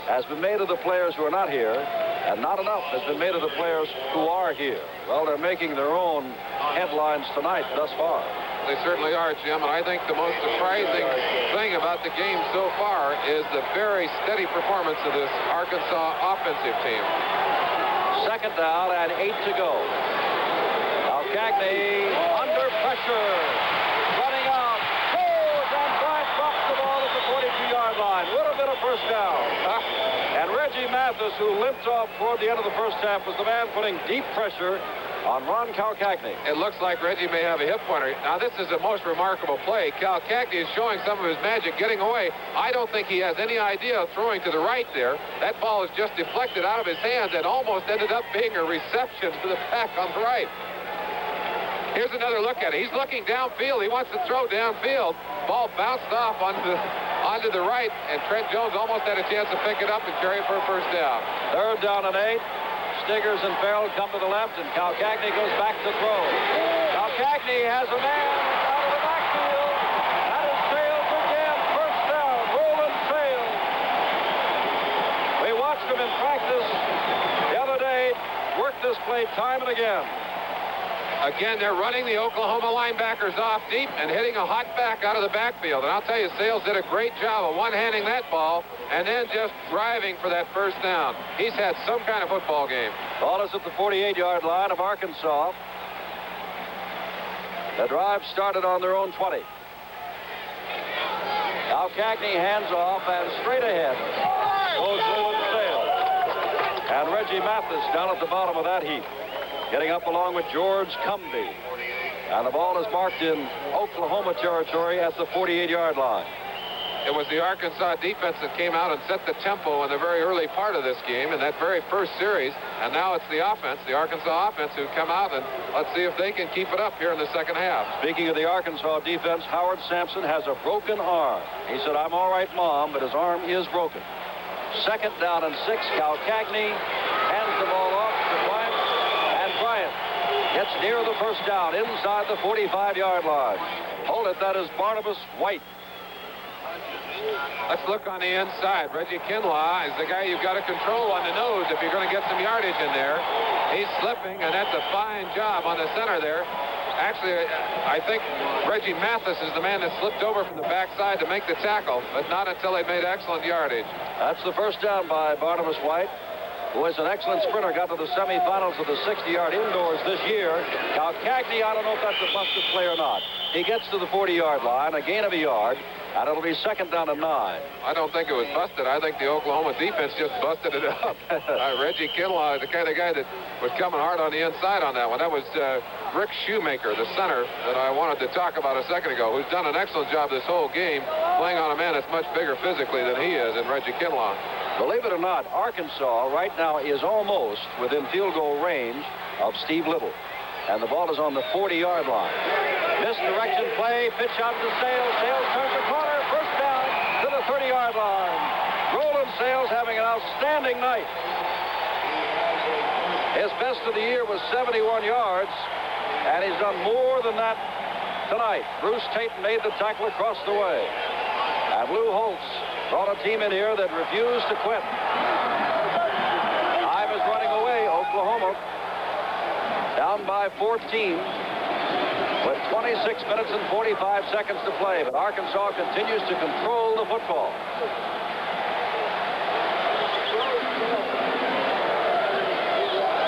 has been made of the players who are not here, and not enough has been made of the players who are here. Well, they're making their own headlines tonight thus far. They certainly are, Jim, and I think the most surprising thing about the game so far is the very steady performance of this Arkansas offensive team. Second down and 8 to go. Now Cagney under pressure. Running out. Goes, and Bryant drops the ball at the 42-yard line. Would have been a first down. And Reggie Mathis, who limped off toward the end of the first half, was the man putting deep pressure on Ron Calcagney. It looks like Reggie may have a hip pointer. Now, this is a most remarkable play. Calcagney is showing some of his magic getting away. I don't think he has any idea of throwing to the right there. That ball is just deflected out of his hands and almost ended up being a reception to the back on the right. Here's another look at it. He's looking downfield. He wants to throw downfield. Ball bounced off onto the right, and Trent Jones almost had a chance to pick it up and carry it for a first down. Third down and 8. Stiggers and Farrell come to the left, and Calcagney goes back to throw. Calcagney has a man out of the backfield. That is Sales again. First down. Roland Sales. We watched him in practice the other day. Work this play time and again. Again, they're running the Oklahoma linebackers off deep and hitting a hot back out of the backfield. And I'll tell you, Sales did a great job of one-handing that ball and then just driving for that first down. He's had some kind of football game. Ball is at the 48-yard line of Arkansas. The drive started on their own 20. Now Cagney hands off and straight ahead goes Roland Sales. And Reggie Mathis down at the bottom of that heap, getting up along with George Cumby. And the ball is marked in Oklahoma territory at the 48-yard line. It was the Arkansas defense that came out and set the tempo in the very early part of this game in that very first series. And now it's the offense, the Arkansas offense, who come out, and let's see if they can keep it up here in the second half. Speaking of the Arkansas defense, Howard Sampson has a broken arm. He said, "I'm all right, Mom," but his arm is broken. Second down and 6. Calcagney hands the ball off to Bryant, and Bryant gets near the first down inside the 45-yard line. Hold it, that is Barnabas White. Let's look on the inside. Reggie Kinlaw is the guy you've got to control on the nose if you're going to get some yardage in there. He's slipping, and that's a fine job on the center there. Actually, I think Reggie Mathis is the man that slipped over from the backside to make the tackle, but not until they made excellent yardage. That's the first down by Barnabas White, who is an excellent sprinter, got to the semifinals of the 60-yard indoors this year. Calcagney, I don't know if that's a busted play or not. He gets to the 40-yard line, a gain of a yard, and it'll be second down and 9. I don't think it was busted. I think the Oklahoma defense just busted it up. Reggie Kinlaw, the kind of guy that was coming hard on the inside on that one. That was Rick Shoemaker, the center that I wanted to talk about a second ago, who's done an excellent job this whole game playing on a man that's much bigger physically than he is, and Reggie Kinlaw. Believe it or not, Arkansas right now is almost within field goal range of Steve Little. And the ball is on the 40-yard line. Misdirection play, pitch out to Sales. Sales turns the corner, first down to the 30-yard line. Roland Sales having an outstanding night. His best of the year was 71 yards, and he's done more than that tonight. Bruce Tate made the tackle across the way. And Lou Holtz brought a team in here that refused to quit. Time is running away. Oklahoma down by 14 with 26 minutes and 45 seconds to play. But Arkansas continues to control the football.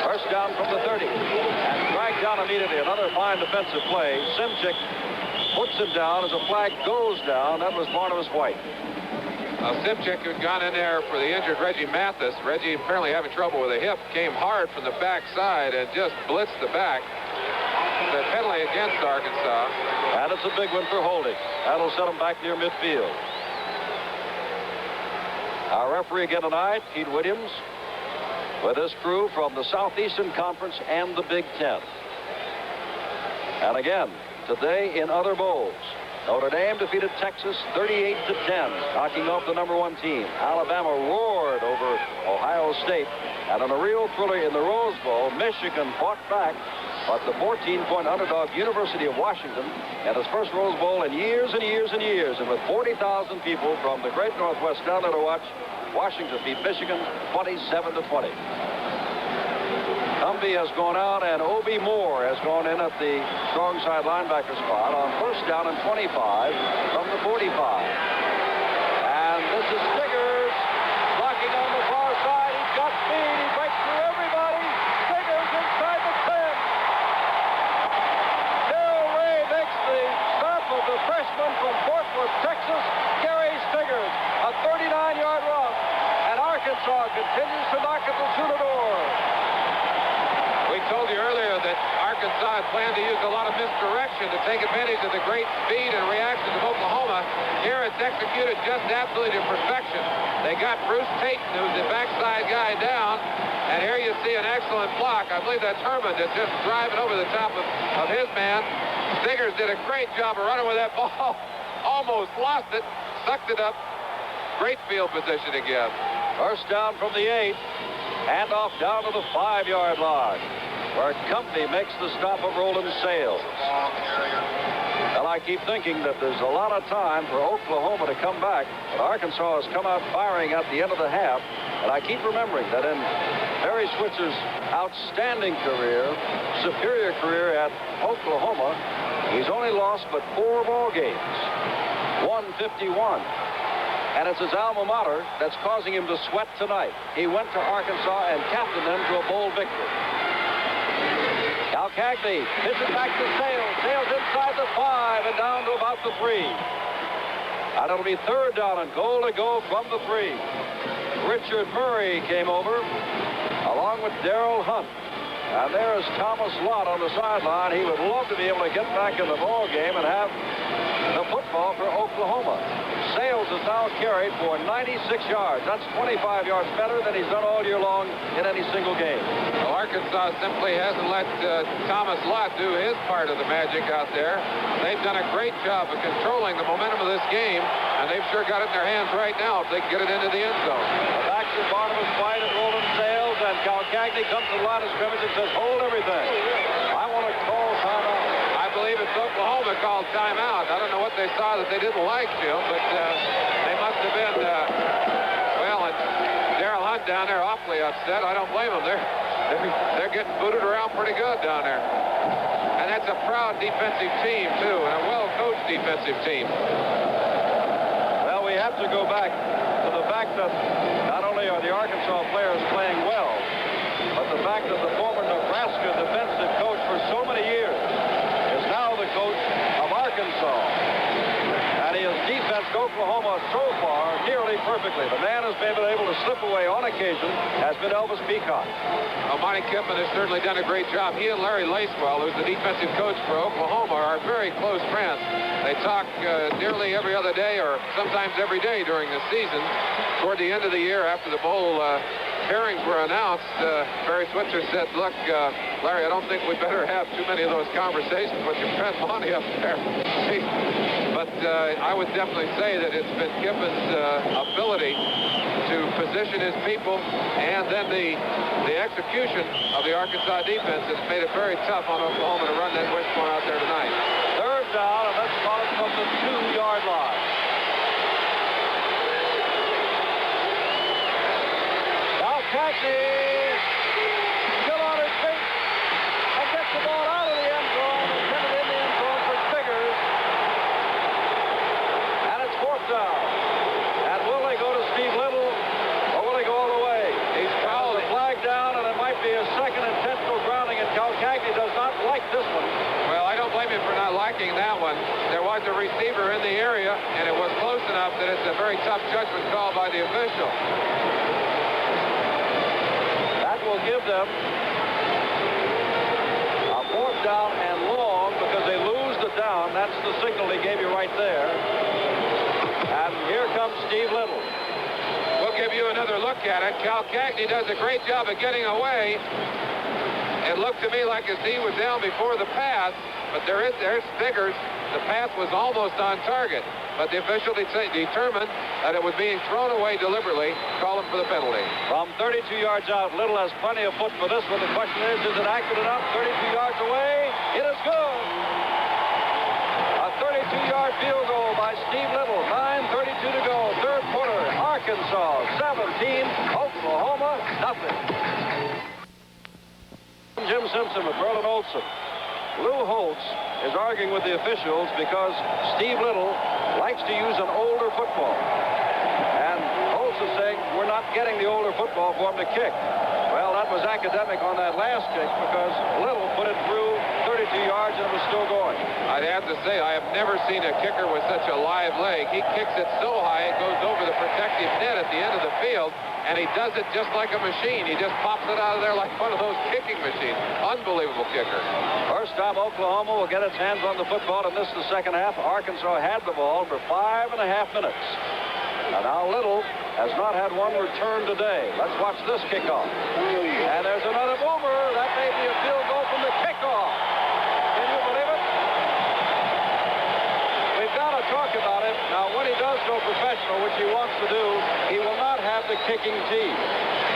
First down from the 30. And dragged down immediately. Another fine defensive play. Simchick puts him down as a flag goes down. That was Barnabas White. Simchick, who'd gone in there for the injured Reggie Mathis. Reggie apparently having trouble with a hip, came hard from the backside and just blitzed the back. The penalty against Arkansas. And it's a big one for holding. That'll set him back near midfield. Our referee again tonight, Pete Williams, with his crew from the Southeastern Conference and the Big Ten. And again, today in other bowls, Notre Dame defeated Texas 38-10, knocking off the #1 team. Alabama roared over Ohio State. And in a real thriller in the Rose Bowl, Michigan fought back. But the 14-point underdog University of Washington had its first Rose Bowl in years and years and years. And with 40,000 people from the great Northwest down there to watch, Washington beat Michigan 27-20. Humby has gone out, and O.B. Moore has gone in at the strong side linebacker spot on first down and 25 from the 45. And this is Stiggers blocking on the far side. He's got speed. He breaks through everybody. Stiggers inside the 10. Darrell Ray makes the stop of the freshman from Fort Worth, Texas, Gary Stiggers. A 39-yard run. And Arkansas continues to knock at the Tudor. We told you earlier that Arkansas had planned to use a lot of misdirection to take advantage of the great speed and reactions of Oklahoma. Here it's executed just absolutely to perfection. They got Bruce Payton, who's the backside guy, down. And here you see an excellent block. I believe that's Herman that's just driving over the top of his man. Stiggers did a great job of running with that ball. Almost lost it, sucked it up. Great field position again. First down from the 8. Handoff down to the 5-yard line, where Company makes the stop of Roland Sales. Well, I keep thinking that there's a lot of time for Oklahoma to come back, but Arkansas has come out firing at the end of the half. And I keep remembering that in Barry Switzer's outstanding career, superior career at Oklahoma, he's only lost but 4 ball games, 151. And it's his alma mater that's causing him to sweat tonight. He went to Arkansas and captained them to a bowl victory. Cagney hits it back to Sales. Sales inside the 5 and down to about the 3. And it'll be third down and goal to go from the 3. Richard Murray came over along with Darrell Hunt. And there's Thomas Lott on the sideline. He would love to be able to get back in the ball game and have the football for Oklahoma. Sales has now carried for 96 yards. That's 25 yards better than he's done all year long in any single game. Well, Arkansas simply hasn't let Thomas Lott do his part of the magic out there. They've done a great job of controlling the momentum of this game, and they've sure got it in their hands right now if they can get it into the end zone. Back to Barnabas White and Roland Sales, and Cagney comes to the line of scrimmage and says, hold everything. I want to call timeout. I believe it's Oklahoma called timeout. I don't know what they saw that they didn't like, Jim, but they must have been, well, and Darrell Hunt down there awfully upset. I don't blame them. They're getting booted around pretty good down there. And that's a proud defensive team, too, and a well-coached defensive team. Well, we have to go back to the fact that not only are the Arkansas players playing well, but the fact that the former Nebraska defensive coach for so many years is now the coach of Arkansas. And he has defensed Oklahoma so far nearly perfectly. The man has been able to slip away on occasion has been Elvis Peacock. Well, Monty Kiffin has certainly done a great job. He and Larry Lacewell, who's the defensive coach for Oklahoma, are very close friends. They talk nearly every other day or sometimes every day during the season. Toward the end of the year, after the bowl pairings were announced, Barry Switzer said, look, Larry, I don't think we better have too many of those conversations with your friend Monty up there. But I would definitely say that it's been Kiffin's ability to position his people and then the execution of the Arkansas defense that's made it very tough on Oklahoma to run that wishbone out there tonight. Third down, and that's followed from the 2-yard line. Cagney still on his feet and gets the ball out of the end zone and sent it in the end zone for Stiggers. And it's fourth down. And will they go to Steve Little or will they go all the way? He's fouled the flag down, and it might be a second intentional grounding, and Cagney does not like this for not liking that one. There was a receiver in the area, and it was close enough that it's a very tough judgment call by the official. That will give them a 4th down and long because they lose the down. That's the signal he gave you right there. And here comes Steve Little. We'll give you another look at it. Cal Cagney does a great job of getting away. It looked to me like his knee was down before the pass, but there's figures. The pass was almost on target, but the official determined that it was being thrown away deliberately, call him for the penalty. From 32 yards out, Little has plenty of foot for this one. The question is it accurate enough? 32 yards away. It is good. A 32-yard field goal by Steve Little. 9:32 to go. Third quarter. Arkansas 17, Oklahoma nothing. Jim Simpson with Merlin Olsen. Lou Holtz is arguing with the officials because Steve Little likes to use an older football. And Holtz is saying we're not getting the older football for him to kick. Well, that was academic on that last kick because Little put it through 32 yards and it was still going. I'd have to say I have never seen a kicker with such a live leg. He kicks it so high it goes over the protective net at the end of the field, and he does it just like a machine. He just pops it out of there like one of those kicking machines. Unbelievable kicker. First time Oklahoma will get its hands on the football, and this is the second half. Arkansas had the ball for 5.5 minutes. And now Little has not had one return today. Let's watch this kickoff. And there's another boomer. That may be a field goal from the kickoff. Can you believe it? We've got to talk about it. Now, when he does go professional, which he wants to do, he will not have the kicking tee.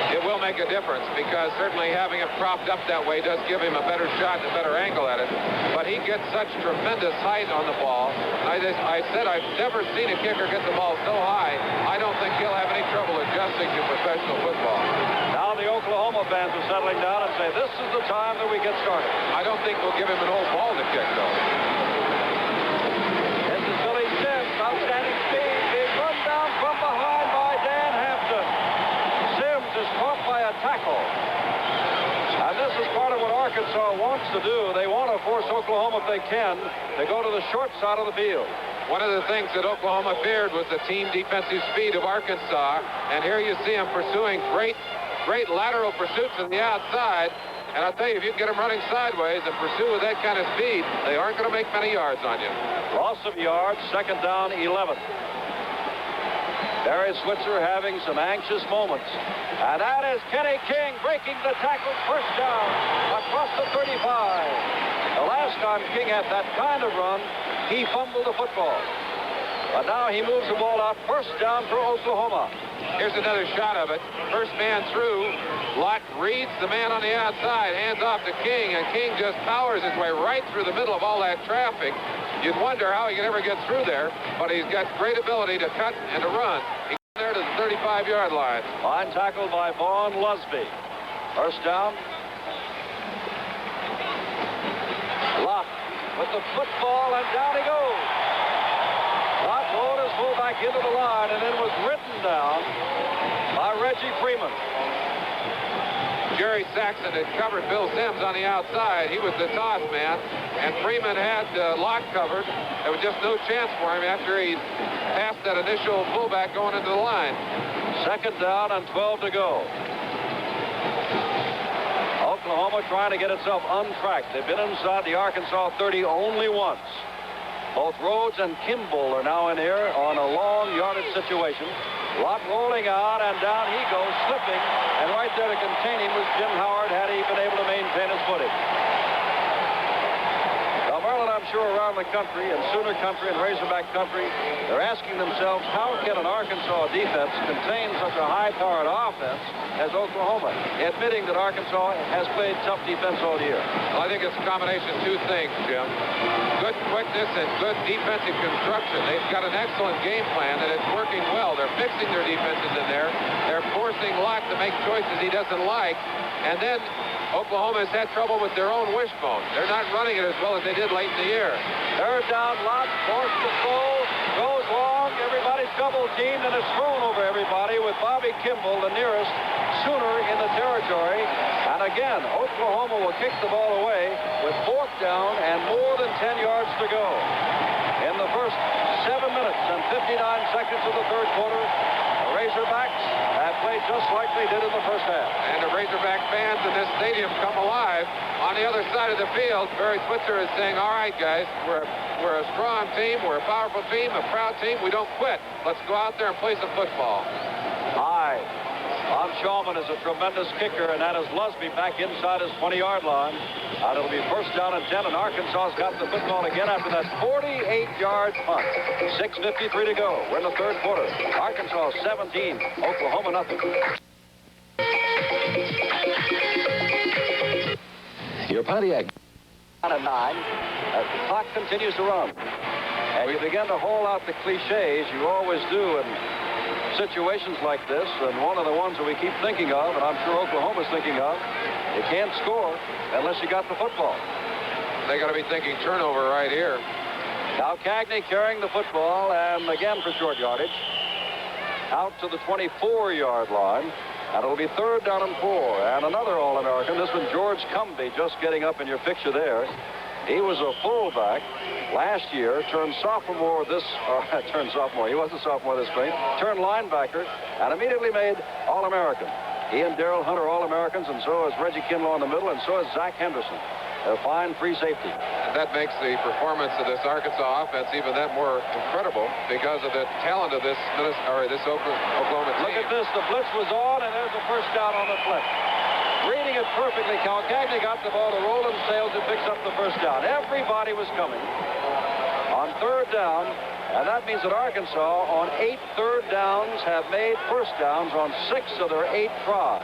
It will make a difference because certainly having it propped up that way does give him a better shot and a better angle at it. But he gets such tremendous height on the ball. I said I've never seen a kicker get the ball so high. I don't think he'll have any trouble adjusting to professional football. Now the Oklahoma fans are settling down and say, this is the time that we get started. I don't think we'll give him an old ball to kick, though. This is Billy Sims, outstanding speed, being run down from behind by Dan Hampton. Sims is caught by a tackle. And this is part of what Arkansas wants to do. They want to force Oklahoma, if they can, to go to the short side of the field. One of the things that Oklahoma feared was the team defensive speed of Arkansas. And here you see them pursuing great lateral pursuits on the outside. And I'll tell you, if you can get them running sideways and pursue with that kind of speed, they aren't going to make many yards on you. Loss of yards, second down, 11. Barry Switzer having some anxious moments. And that is Kenny King breaking the tackle, first down across the 35. The last time King had that kind of run, he fumbled the football. But now he moves the ball out, first down for Oklahoma. Here's another shot of it. First man through. Lott reads the man on the outside, hands off to King, and King just powers his way right through the middle of all that traffic. You'd wonder how he could ever get through there, but he's got great ability to cut and to run. He got there to the 35-yard line. Fine tackle by Vaughn Lusby. First down. Lott with the football, and down he goes. Lott rolled his fullback into the line and then was ridden down by Reggie Freeman. Jerry Saxon had covered Bill Sims on the outside. He was the toss man, and Freeman had Lott covered. There was just no chance for him after he passed that initial fullback going into the line. Second down and 12 to go. Oklahoma trying to get itself untracked. They've been inside the Arkansas 30 only once. Both Rhodes and Kimball are now in here on a long yardage situation. Lott rolling out, and down he goes, slipping. And right there to contain him was Jim Howard, had he been able to maintain his footing. Now, Merlin, I'm sure around the country, and Sooner country and Razorback country, they're asking themselves, how can an Arkansas defense contain such a high-powered offense as Oklahoma, admitting that Arkansas has played tough defense all year? Well, I think it's a combination of two things, Jim. Good quickness and good defensive construction. They've got an excellent game plan, and it's working well. They're fixing their defenses in there. They're forcing Lott to make choices he doesn't like. And then Oklahoma has had trouble with their own wishbone. They're not running it as well as they did late in the year. Third down, Lott forced to throw. Goes long, everybody's double-teamed, and it's thrown over everybody with Bobby Kimball, the nearest Sooner, in the territory. And again, Oklahoma will kick the ball away with 4th down and more than 10 yards to go. In the first 7 minutes and 59 seconds of the third quarter, the Razorbacks have played just like they did in the first half. And the Razorback fans in this stadium come alive. On the other side of the field, Barry Switzer is saying, all right, guys, we're a strong team, we're a powerful team, a proud team. We don't quit. Let's go out there and play some football. Hi. Bob Shulman is a tremendous kicker, and that is Lusby back inside his 20-yard line. And it'll be 1st down and 10, and Arkansas's got the football again after that 48-yard punt. 6:53 to go. We're in the third quarter. Arkansas 17, Oklahoma nothing. Your Pontiac. Out of 9 as the clock continues to run. And you begin to haul out the cliches you always do in situations like this, and one of the ones that we keep thinking of, and I'm sure Oklahoma's thinking of, you can't score unless you got the football. They got to be thinking turnover right here. Now Cagney carrying the football, and again for short yardage. Out to the 24-yard line, and it'll be 3rd down and 4. And another All-American, this one George Cumby, just getting up in your picture there. He was a fullback last year, turned sophomore he wasn't a sophomore this spring, turned linebacker, and immediately made All-American. He and Darrell Hunter All-Americans, and so is Reggie Kinlaw in the middle, and so is Zach Henderson. A fine free safety. And that makes the performance of this Arkansas offense even that more incredible because of the talent of this Oklahoma team. Look at this. The blitz was on, and there's a 1st down on the flip. Reading it perfectly, Cal Cagney got the ball to Roland Sales, who picks up the 1st down. Everybody was coming on 3rd down, and that means that Arkansas on 8 third downs have made 1st downs on 6 of their 8 tries.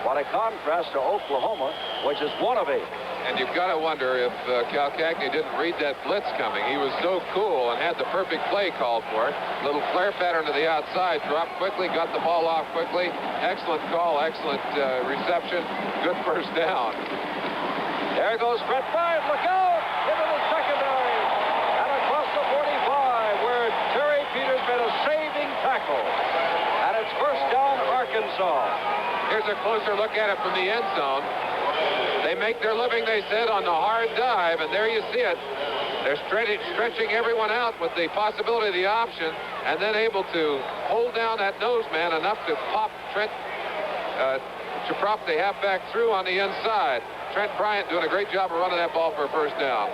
What a contrast to Oklahoma, which is 1 of 8. And you've got to wonder if Cal Cagney didn't read that blitz coming. He was so cool and had the perfect play called for it. Little flare pattern to the outside, dropped quickly, got the ball off quickly. Excellent call, excellent reception. Good 1st down. There goes Brett Bryant. Look out! Into the secondary. And across the 45, where Terry Peters made a saving tackle. And it's 1st down, Arkansas. Here's a closer look at it from the end zone. They make their living, they said, on the hard dive, and there you see it. They're stretching everyone out with the possibility of the option, and then able to hold down that nose man enough to pop Trent Chaprop, the halfback, through on the inside. Trent Bryant doing a great job of running that ball for a 1st down.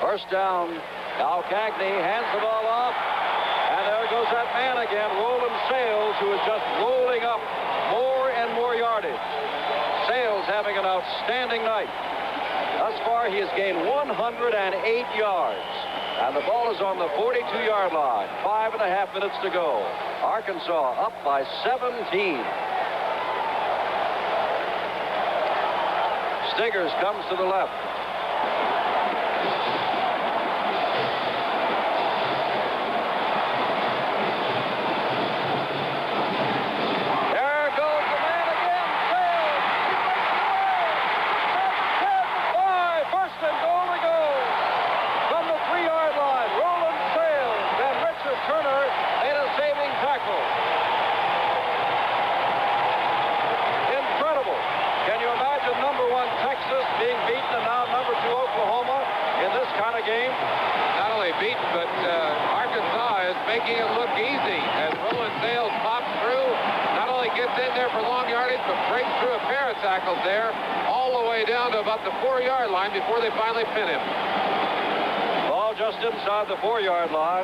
1st down. Cal Cagney hands the ball off, and there goes that man again, Roland Sales, who is just rolling up more and more yardage. Sales having an outstanding night. Thus far, he has gained 108 yards. And the ball is on the 42-yard line. 5.5 minutes to go. Arkansas up by 17. Stiggers comes to the left. Game. Not only beaten, but Arkansas is making it look easy as Roland Sales pops through. Not only gets in there for long yardage, but breaks through a pair of tackles there, all the way down to about the 4-yard line before they finally pin him. Ball just inside the 4-yard line.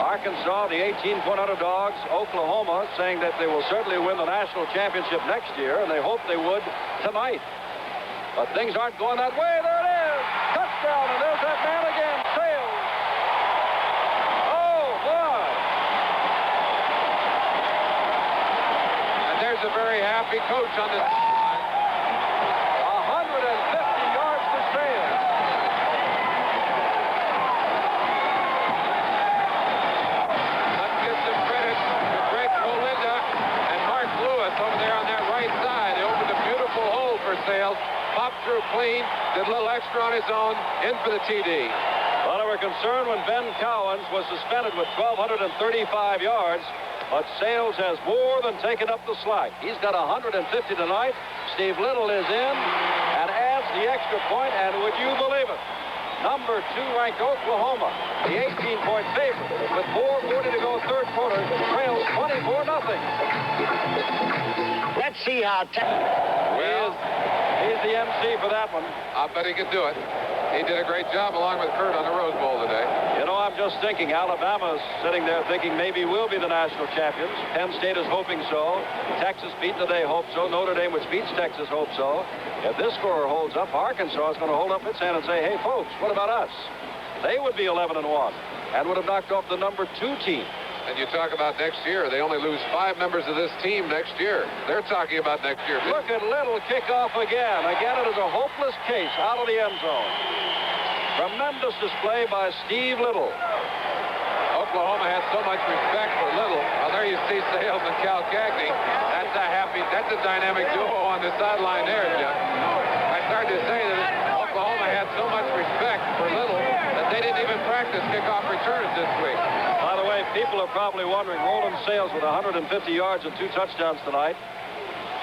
Arkansas, the 18-point underdogs. Oklahoma saying that they will certainly win the national championship next year, and they hope they would tonight. But things aren't going that way. There it is. Touchdown, and there's that man again, Sales. Oh, boy. And there's a very happy coach on the sideline. 150 yards to Sales. Let's give some credit to Greg Colinda and Mark Lewis over there on that right side. They opened a beautiful hole for Sales. Popped through clean, did a little extra on his own, in for the TD. Well, they were concerned when Ben Cowens was suspended with 1,235 yards, but Sales has more than taken up the slack. He's got 150 tonight. Steve Little is in and adds the extra point, and would you believe it? Number 2 ranked Oklahoma, the 18-point favorite, with 4:40 to go third quarter, trails 24-0. Let's see how He's the MC for that one. I bet he could do it. He did a great job along with Kurt on the Rose Bowl today. You know, I'm just thinking Alabama's sitting there thinking maybe we'll be the national champions. Penn State is hoping so. Texas beat today, hope so. Notre Dame, which beats Texas, hope so. If this score holds up, Arkansas is going to hold up its hand and say, hey, folks, what about us? They would be 11-1 and would have knocked off the number 2 team. And you talk about next year, they only lose 5 members of this team next year. They're talking about next year. Look at Little kick off again. Again, it is a hopeless case out of the end zone. Tremendous display by Steve Little. Oklahoma had so much respect for Little. Well, there you see Sales and Cal Cagney. That's a dynamic duo on the sideline there, Jim. I started to say that Oklahoma had so much respect for Little that they didn't even practice kickoff returns this week. By the way, people are probably wondering, Roland Sales with 150 yards and 2 touchdowns tonight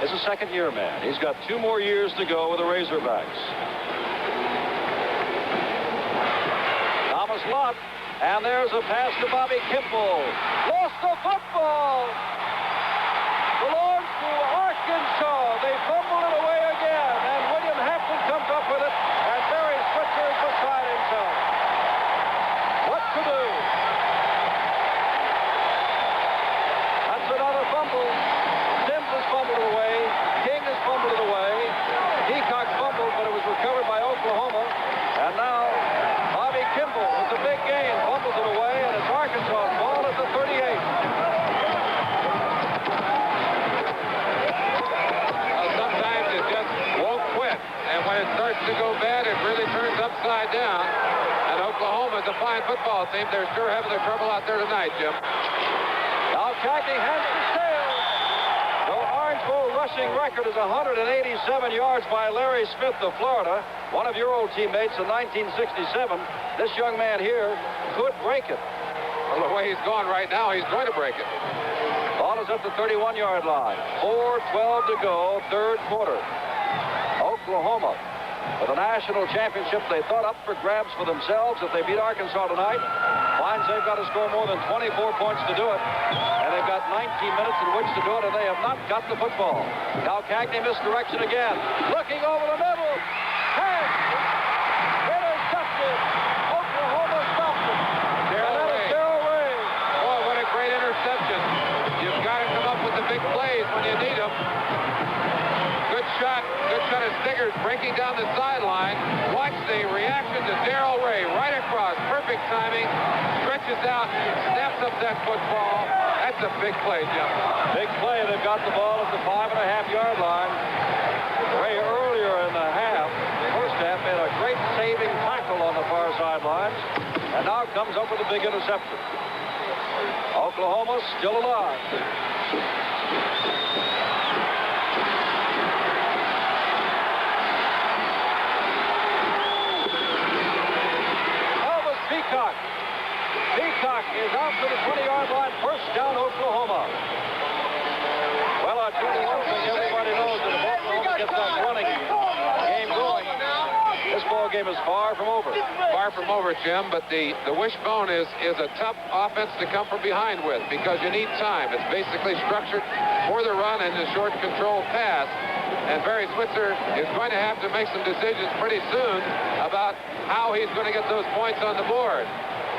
is a second-year man. He's got 2 more years to go with the Razorbacks. Thomas Lott, and there's a pass to Bobby Kimball. Lost the football. Belongs to Arkansas. They fumble it away again, and William Hampton comes up with it, and Barry Switzer is beside himself. What to do? That's another fumble. Sims has fumbled it away. King has fumbled it away. Peacock fumbled, but it was recovered by Oklahoma. And now Bobby Kimball with the big gain fumbles it away, and it's Arkansas' ball at the 38. Sometimes it just won't quit. And when it starts to go bad, it really turns upside down. And Oklahoma's a fine football team. They're sure having their trouble out there tonight, Jim. Now Cagney hands to Sales. The Orange Bowl rushing record is 187 yards by Larry Smith of Florida, one of your old teammates in 1967. This young man here could break it. Well, the way he's going right now, he's going to break it. Ball is at the 31-yard line. 4:12 to go, third quarter. Oklahoma, for the national championship they thought up for grabs for themselves if they beat Arkansas tonight, finds they've got to score more than 24 points to do it. And they've got 19 minutes in which to do it, and they have not got the football. Now Cagney misdirection again. Looking over the middle. Pass. Intercepted. Oklahoma stopped it. And that is Darrell Ray. Boy, what a great interception. You've got to come up with the big plays when you need them. Good shot of Stiggers breaking down the sideline. Watch the reaction to Darrell Ray right across. Perfect timing. Stretches out, snaps up that football. That's a big play, Jim. Big play. They've got the ball at the 5.5-yard line. Ray earlier in the half, first half, made a great saving tackle on the far sidelines. And now comes up with a big interception. Oklahoma still alive. Peacock is out to the 20-yard line. First down, Oklahoma. Well, I tell you one thing, everybody knows that if Oklahoma gets that running game going, this ball game is far from over. Far from over, Jim, but the wishbone is a tough offense to come from behind with because you need time. It's basically structured for the run and the short control pass. And Barry Switzer is going to have to make some decisions pretty soon about how he's going to get those points on the board.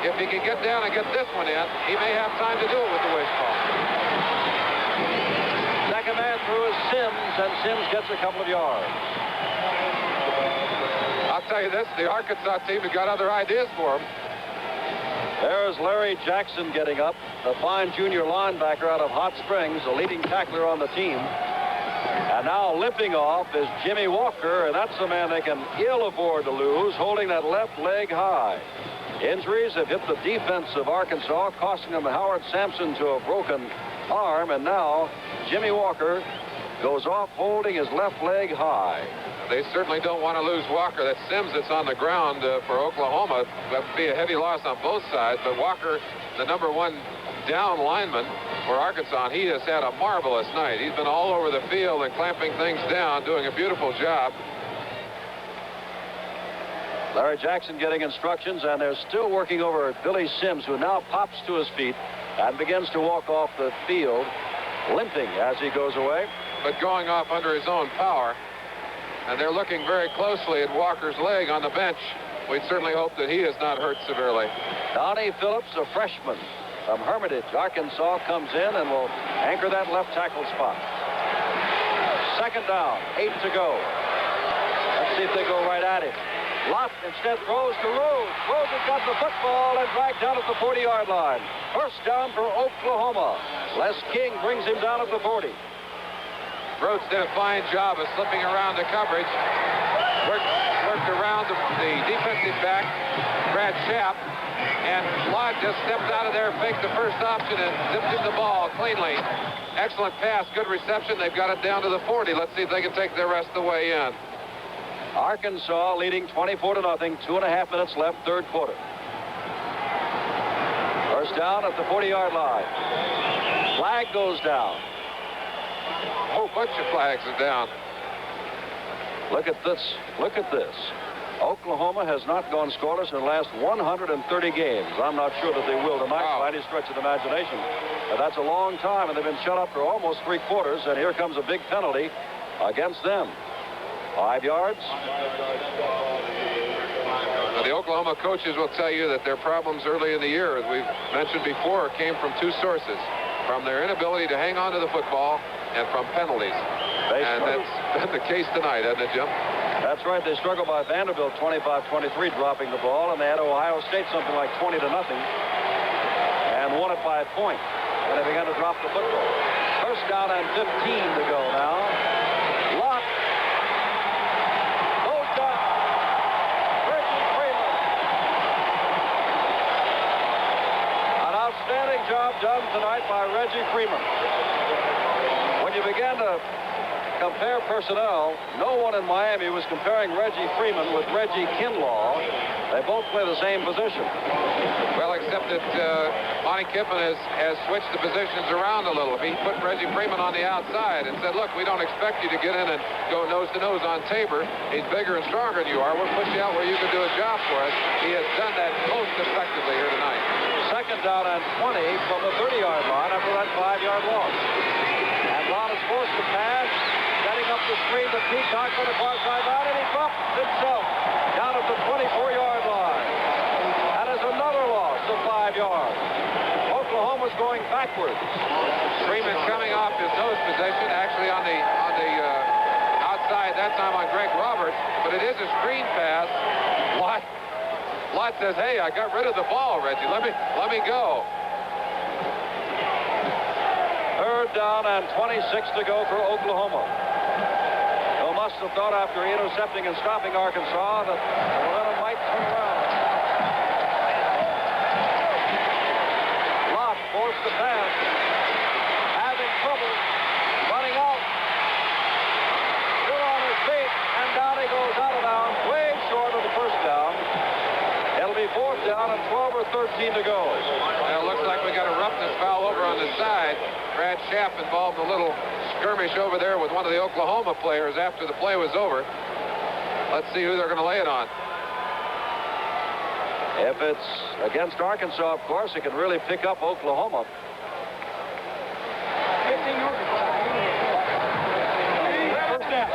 If he can get down and get this one in, he may have time to do it with the wishbone. Second man through is Sims, and Sims gets a couple of yards. I'll tell you this, the Arkansas team has got other ideas for him. There's Larry Jackson getting up, the fine junior linebacker out of Hot Springs, the leading tackler on the team. And now limping off is Jimmy Walker, and that's the man they can ill afford to lose, holding that left leg high. Injuries have hit the defense of Arkansas, costing them Howard Sampson to a broken arm, and now Jimmy Walker goes off holding his left leg high. They certainly don't want to lose Walker. That's Sims that's on the ground for Oklahoma. That would be a heavy loss on both sides. But Walker, the number 1 down lineman for Arkansas, he has had a marvelous night. He's been all over the field and clamping things down, doing a beautiful job. Larry Jackson getting instructions, and they're still working over Billy Sims, who now pops to his feet and begins to walk off the field, limping as he goes away. But going off under his own power. And they're looking very closely at Walker's leg on the bench. We certainly hope that he is not hurt severely. Donnie Phillips, a freshman from Hermitage, Arkansas, comes in and will anchor that left tackle spot. Second down, 8 to go. Let's see if they go right at it. Lott instead throws to Rhodes. Rhodes has got the football and dragged down at the 40-yard line. First down for Oklahoma. Les King brings him down at the 40. Rhodes did a fine job of slipping around the coverage. Worked around the defensive back, Brad Schaap, and Lott just stepped out of there, faked the first option, and zipped him the ball cleanly. Excellent pass, good reception. They've got it down to the 40. Let's see if they can take the rest of the way in. Arkansas leading 24-0. 2.5 minutes left, third quarter. First down at the 40-yard line. Flag goes down. A whole bunch of flags are down. Look at this. Look at this. Oklahoma has not gone scoreless in the last 130 games. I'm not sure that they will tonight by any stretch of the imagination. But that's a long time, and they've been shut up for almost 3 quarters, and here comes a big penalty against them. 5 yards. Now, the Oklahoma coaches will tell you that their problems early in the year, as we've mentioned before, came from 2 sources. From their inability to hang on to the football and from penalties. And that's been the case tonight, hasn't it, Jim? That's right. They struggled by Vanderbilt 25-23, dropping the ball, and they had Ohio State something like 20-0 and won it by a point. And they began to drop the football. First down and 15 to go now. Lott goes down. Reggie Freeman. An outstanding job done tonight by Reggie Freeman. When you began to compare personnel, no one in Miami was comparing Reggie Freeman with Reggie Kinlaw. They both play the same position. Well, except that Monty Kiffin has switched the positions around a little. He put Reggie Freeman on the outside and said, look, we don't expect you to get in and go nose-to-nose on Tabor. He's bigger and stronger than you are. We'll put you out where you can do a job for us. He has done that most effectively here tonight. Second down and 20 from the 30-yard line after that 5-yard loss. And Lott is forced to pass, setting up the screen to Peacock on the far sideline, and he drops himself down at the 24-yard line. That is another loss of 5 yards. Oklahoma's going backwards. Freeman coming off his nose position, actually on the outside that time on Greg Roberts, but it is a screen pass. Lott says, hey, I got rid of the ball, Reggie. Let me go. Third down and 26 to go for Oklahoma. They must have thought after intercepting and stopping Arkansas that the momentum might turn around. Lott forced the pass. Having trouble. Running out. Still on his feet. And down he goes out of bounds. Way short of the first down. It'll be fourth down and 12 or 13 to go. Well, it looks like we got a roughness foul over on the side. Brad Schaap involved in a little skirmish over there with one of the Oklahoma players after the play was over. Let's see who they're going to lay it on. If it's against Arkansas, of course, it can really pick up Oklahoma. 15 yards. First down.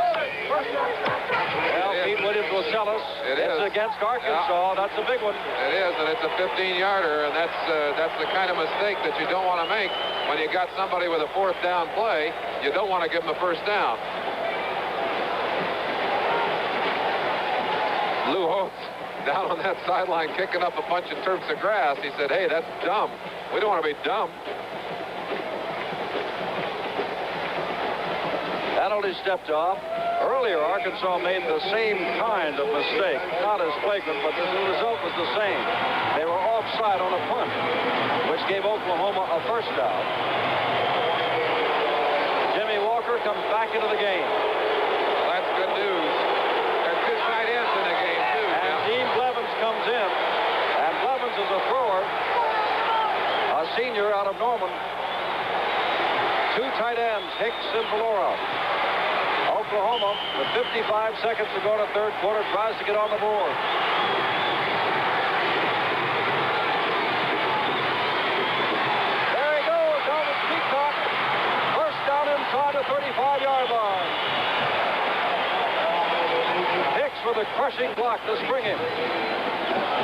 Well, Pete Williams will tell us it's against Arkansas. That's a big one. It is, and it's a 15-yarder, and that's the kind of mistake that you don't want to make when you got somebody with a fourth down play. You don't want to give them a first down. Lou Holtz down on that sideline kicking up a bunch of turfs of grass. He said, hey, that's dumb. We don't want to be dumb. Penalty stepped off. Earlier, Arkansas made the same kind of mistake. Not as flagrant, but the result was the same. They were offside on a punt, which gave Oklahoma a first down. Jimmy Walker comes back into the game. Well, that's good news. comes in, and Blevins is a thrower, a senior out of Norman. Two tight ends, Hicks and Valora. Oklahoma, with 55 seconds to go in the third quarter, tries to get on the board. There he goes, Elvis Peacock. First down inside the 35-yard line. Hicks with a crushing block to spring him.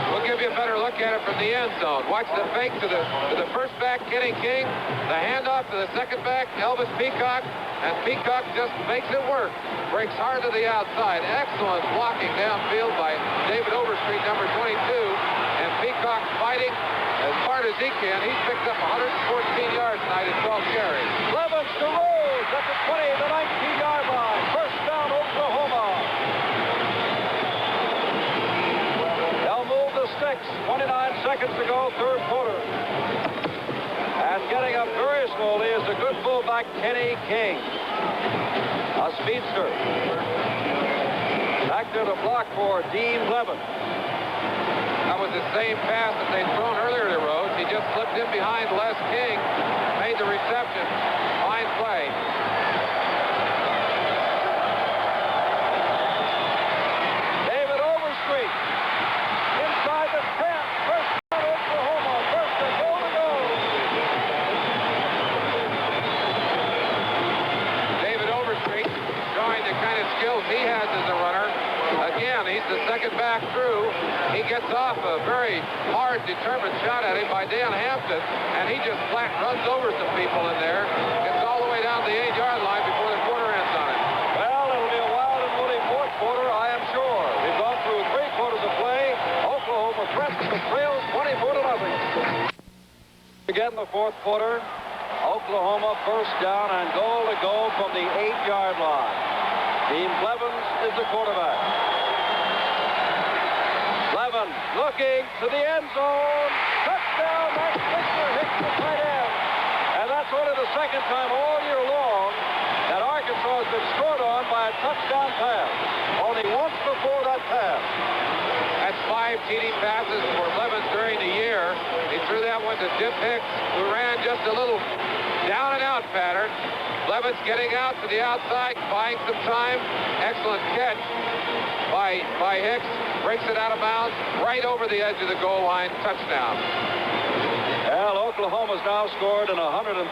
We'll give you a better look at it from the end zone. Watch the fake to the first back, Kenny King. The handoff to the second back, Elvis Peacock. And Peacock just makes it work. Breaks hard to the outside. Excellent blocking downfield by David Overstreet, number 22. And Peacock fighting as hard as he can. He's picked up 114 yards tonight in 12 carries. Blevins to Rose at the 20, the 19-yard line. First down, Oklahoma. They'll move the sticks. 29 seconds to go, third quarter. And getting up very slowly is the good fullback, Kenny King. A speedster. Back there to block for Dean Blevins. That was the same pass that they'd thrown earlier to Rhodes. He just slipped in behind Les King, made the reception. Fine play. David Overstreet. Inside the 10. First down, Oklahoma. First and goal to go. David Overstreet showing the kind of skills he has as a runner. Again, he's the second back through. He gets off a very hard, determined shot at him by Dan Hampton, and he just flat runs over some people in there. Gets all the way down the 8-yard line before the quarter ends on it. Well, it'll be a wild and woolly fourth quarter, I am sure. We've gone through 3 quarters of play. Oklahoma threatens the trails 24-0. Again, the fourth quarter. Oklahoma first down and goal to go from the 8-yard line. Dean Blevins is the quarterback. Blevins looking to the end zone. Touchdown, that's Mr. Hicks, the tight end. And that's only the second time all year long that Arkansas has been scored on by a touchdown pass. Only once before that pass. That's 5 TD passes for Blevins during the year. He threw that one to Dip Hicks, who ran just a little down-and-out pattern. Blevins getting out to the outside, buying some time. Excellent catch by Hicks. Breaks it out of bounds, right over the edge of the goal line. Touchdown. Well, Oklahoma's now scored in 131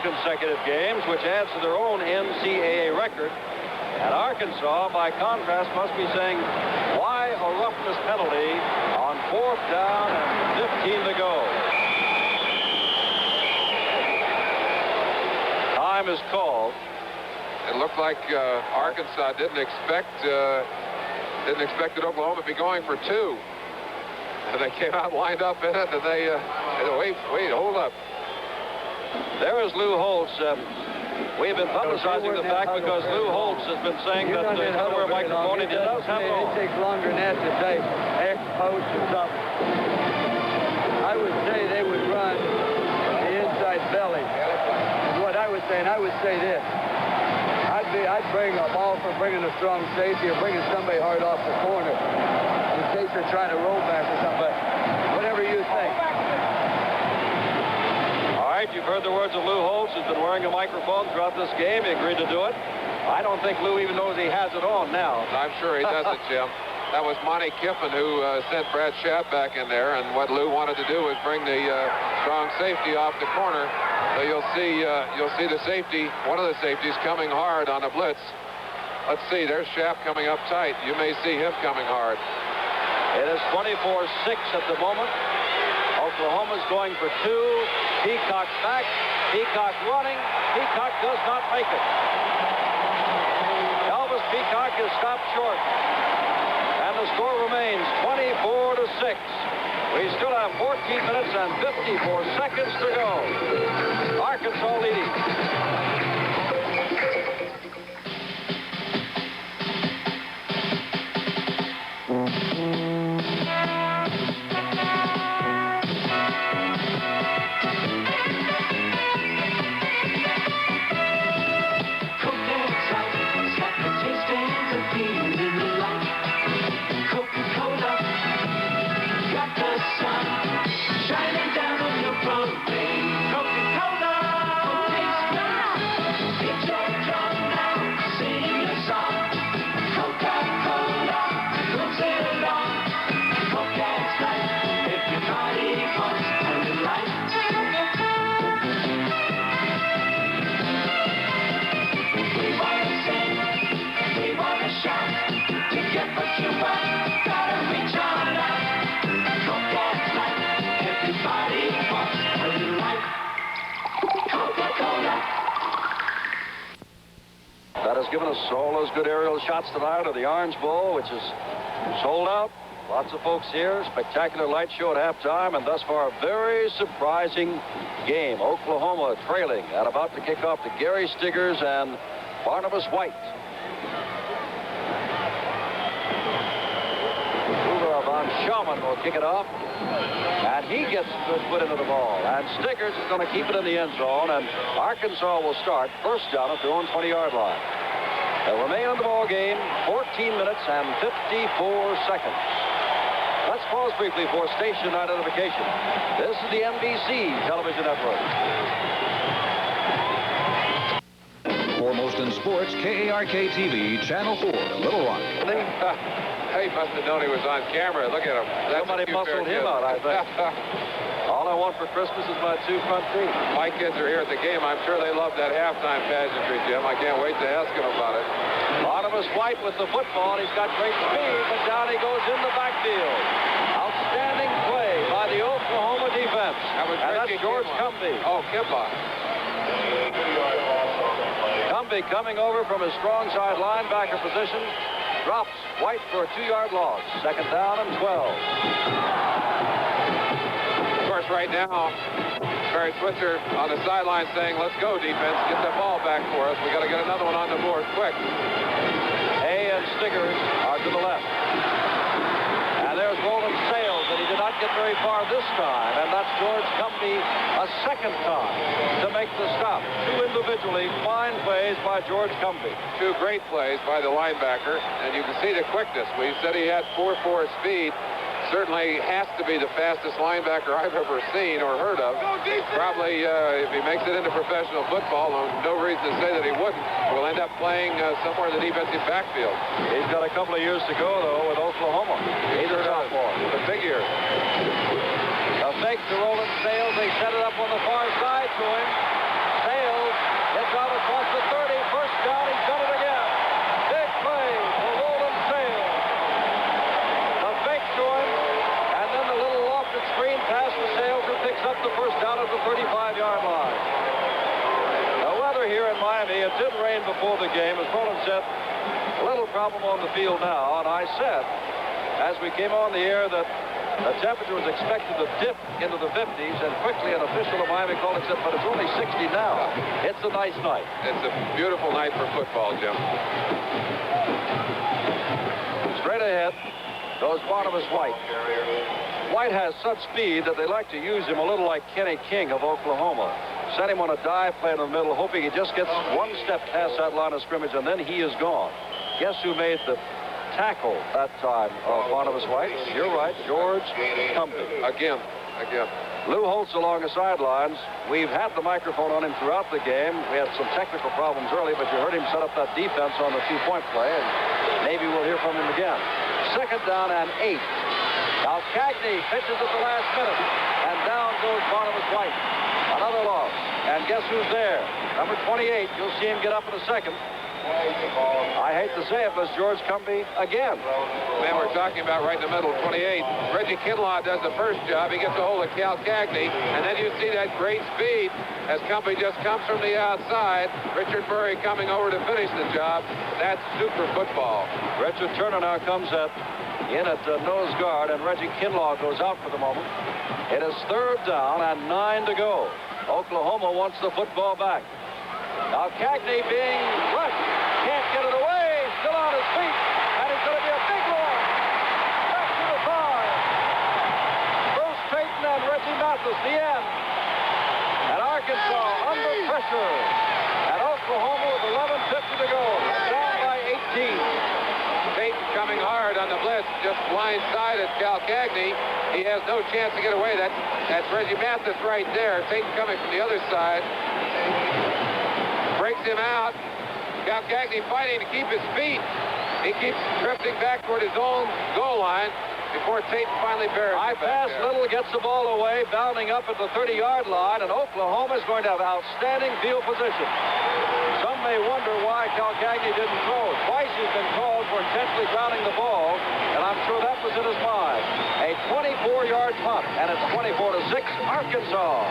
consecutive games, which adds to their own NCAA record. And Arkansas, by contrast, must be saying, why a roughness penalty on fourth down and 15 to go? Time is called. It looked like Arkansas didn't expect that Oklahoma would be going for 2. And they came out lined up in it, and they wait, hold up. There is Lou Holtz. We've been publicizing the fact because Lou Holtz has been saying that he's going to wear a microphone. He does have it on. It takes longer than that to say X-post or something. I would say they would run the inside belly. What I was saying, I would say this. I'd bring a ball for bringing a strong safety or bringing somebody hard off the corner in case they're trying to roll back or something. But whatever you think. All right, you've heard the words of Lou Holtz, who's been wearing a microphone throughout this game. He agreed to do it. I don't think Lou even knows he has it on now. I'm sure he doesn't, Jim. That was Monty Kiffin who sent Brad Schaap back in there, and what Lou wanted to do was bring the strong safety off the corner. So you'll see the safety, one of the safeties, coming hard on a blitz. Let's see, there's Schaap coming up tight. You may see him coming hard. It is 24-6 at the moment. Oklahoma's going for 2. Peacock's back. Peacock running. Peacock does not make it. Elvis Peacock is stopped short. And the score remains 24-6. We still have 14 minutes and 54 seconds to go. Arkansas leading. given us all those good aerial shots tonight of the Orange Bowl, which is sold out. Lots of folks here. Spectacular light show at halftime, and thus far a very surprising game. Oklahoma trailing and about to kick off to Gary Stiggers and Barnabas White. Von Schaumann will kick it off, and he gets a good foot into the ball, and Stiggers is going to keep it in the end zone, and Arkansas will start first down at their own 20-yard line. They remain in the ball game 14 minutes and 54 seconds. Let's pause briefly for station identification. This is the NBC television network. Foremost in sports, KARK-TV, Channel 4, Little Rock. He must have known he was on camera. Look at him. Somebody muscled him out, I think. All I want for Christmas is my 2 front feet. My kids are here at the game. I'm sure they love that halftime pageantry, Jim. I can't wait to ask them about it. Barnabas White with the football. He's got great speed, but down he goes in the backfield. Outstanding play by the Oklahoma defense. And that's George Cumbie. Oh, Kimba. Cumbie coming over from his strong side linebacker position. Drops White for a 2-yard loss. Second down and 12. Of course, right now, Barry Switzer on the sideline saying, let's go, defense. Get the ball back for us. We got to get another one on the board quick. Hay and Stiggers are to the left. And there's Roland Sales, and he did not get very far this time. And that's George Cumbie a second time to make the stop. 2 individually fine plays by George Cumbie. 2 great plays by the linebacker, and you can see the quickness. We said he had 4.4 speed. Certainly has to be the fastest linebacker I've ever seen or heard of. Probably, if he makes it into professional football, no reason to say that he wouldn't. Will end up playing somewhere in the defensive backfield. He's got a couple of years to go, though, with Oklahoma. He's a sophomore. A big year. A fake to Roland Sales. They set it up on the far side to him. Sales gets out across the 30. First down, he's done it again. Big play for Roland Sales. The fake to him, and then the little lofted screen pass to Sales, who picks up the first down at the 35-yard line. The weather here in Miami, it did rain before the game, as Roland said. A little problem on the field now, and I said, as we came on the air, that the temperature was expected to dip into the 50s, and quickly an official of Miami called and said, but it's only 60 now. It's a nice night. It's a beautiful night for football, Jim. Straight ahead goes Barnabas White. White has such speed that they like to use him a little like Kenny King of Oklahoma. Set him on a dive play in the middle, hoping he just gets one step past that line of scrimmage, and then he is gone. Guess who made the tackle that time of Barnabas White? You're right, George Cumbie. Again. Lou Holtz along the sidelines. We've had the microphone on him throughout the game. We had some technical problems early, but you heard him set up that defense on the 2-point play, and maybe we'll hear from him again. Second down and 8. Now Cagney pitches at the last minute, and down goes Barnabas White. Another loss. And guess who's there? Number 28. You'll see him get up in a second. I hate to say it, but it's George Cumbie again. Man, we're talking about right in the middle, 28. Reggie Kinlaw does the first job. He gets a hold of Cal Cagney, and then you see that great speed as Cumbie just comes from the outside. Richard Murray coming over to finish the job. That's super football. Richard Turner now comes in at nose guard, and Reggie Kinlaw goes out for the moment. It is third down and 9 to go. Oklahoma wants the football back. Now Cagney being rushed. Can't get it away. Still on his feet. And it's going to be a big loss. Back to the 5. Bruce Payton and Reggie Mathis, the end. And Arkansas under pressure. And Oklahoma with 11:50 to go. Down by 18. Payton coming hard on the blitz, just blindsided Cal Cagney. He has no chance to get away. That's Reggie Mathis right there. Payton coming from the other side. Breaks him out. Cal Cagney fighting to keep his feet. He keeps drifting back toward his own goal line before Payton finally bears high pass, Little gets the ball away, bounding up at the 30-yard line, and Oklahoma is going to have outstanding field position. Some may wonder why Cal Cagney didn't throw. Twice he's been called for intentionally grounding the ball, and I'm sure that was in his mind. A 24-yard punt, and it's 24-6, Arkansas.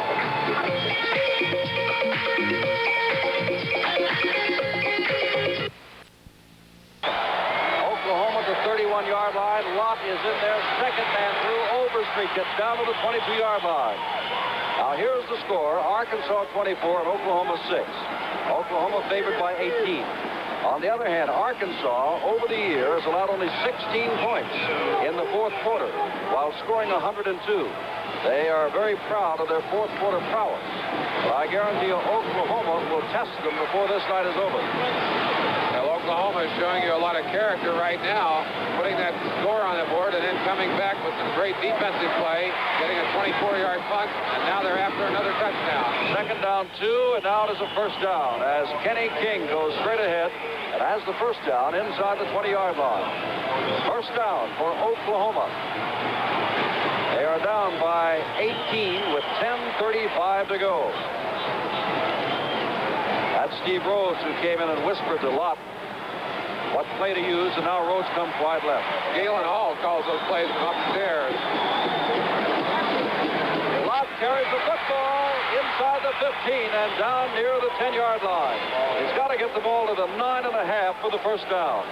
Patrick gets down to the 22-yard line. Now here's the score. Arkansas 24 and Oklahoma 6. Oklahoma favored by 18. On the other hand, Arkansas over the year has allowed only 16 points in the fourth quarter while scoring 102. They are very proud of their fourth quarter prowess. But I guarantee you Oklahoma will test them before this night is over. Well, Oklahoma is showing you a lot of character right now, putting that score on the board and then coming back with some great defensive play, getting a 24-yard punt, and now they're after another touchdown. Second down 2, and now it is a first down as Kenny King goes straight ahead and has the first down inside the 20-yard line. First down for Oklahoma. They are down by 18 with 10:35 to go. That's Steve Rhodes who came in and whispered to Lott what play to use, and now Rhodes comes wide left. Galen Hall calls those plays from upstairs. Lott carries the football inside the 15 and down near the 10-yard line. He's got to get the ball to the 9.5 for the first down.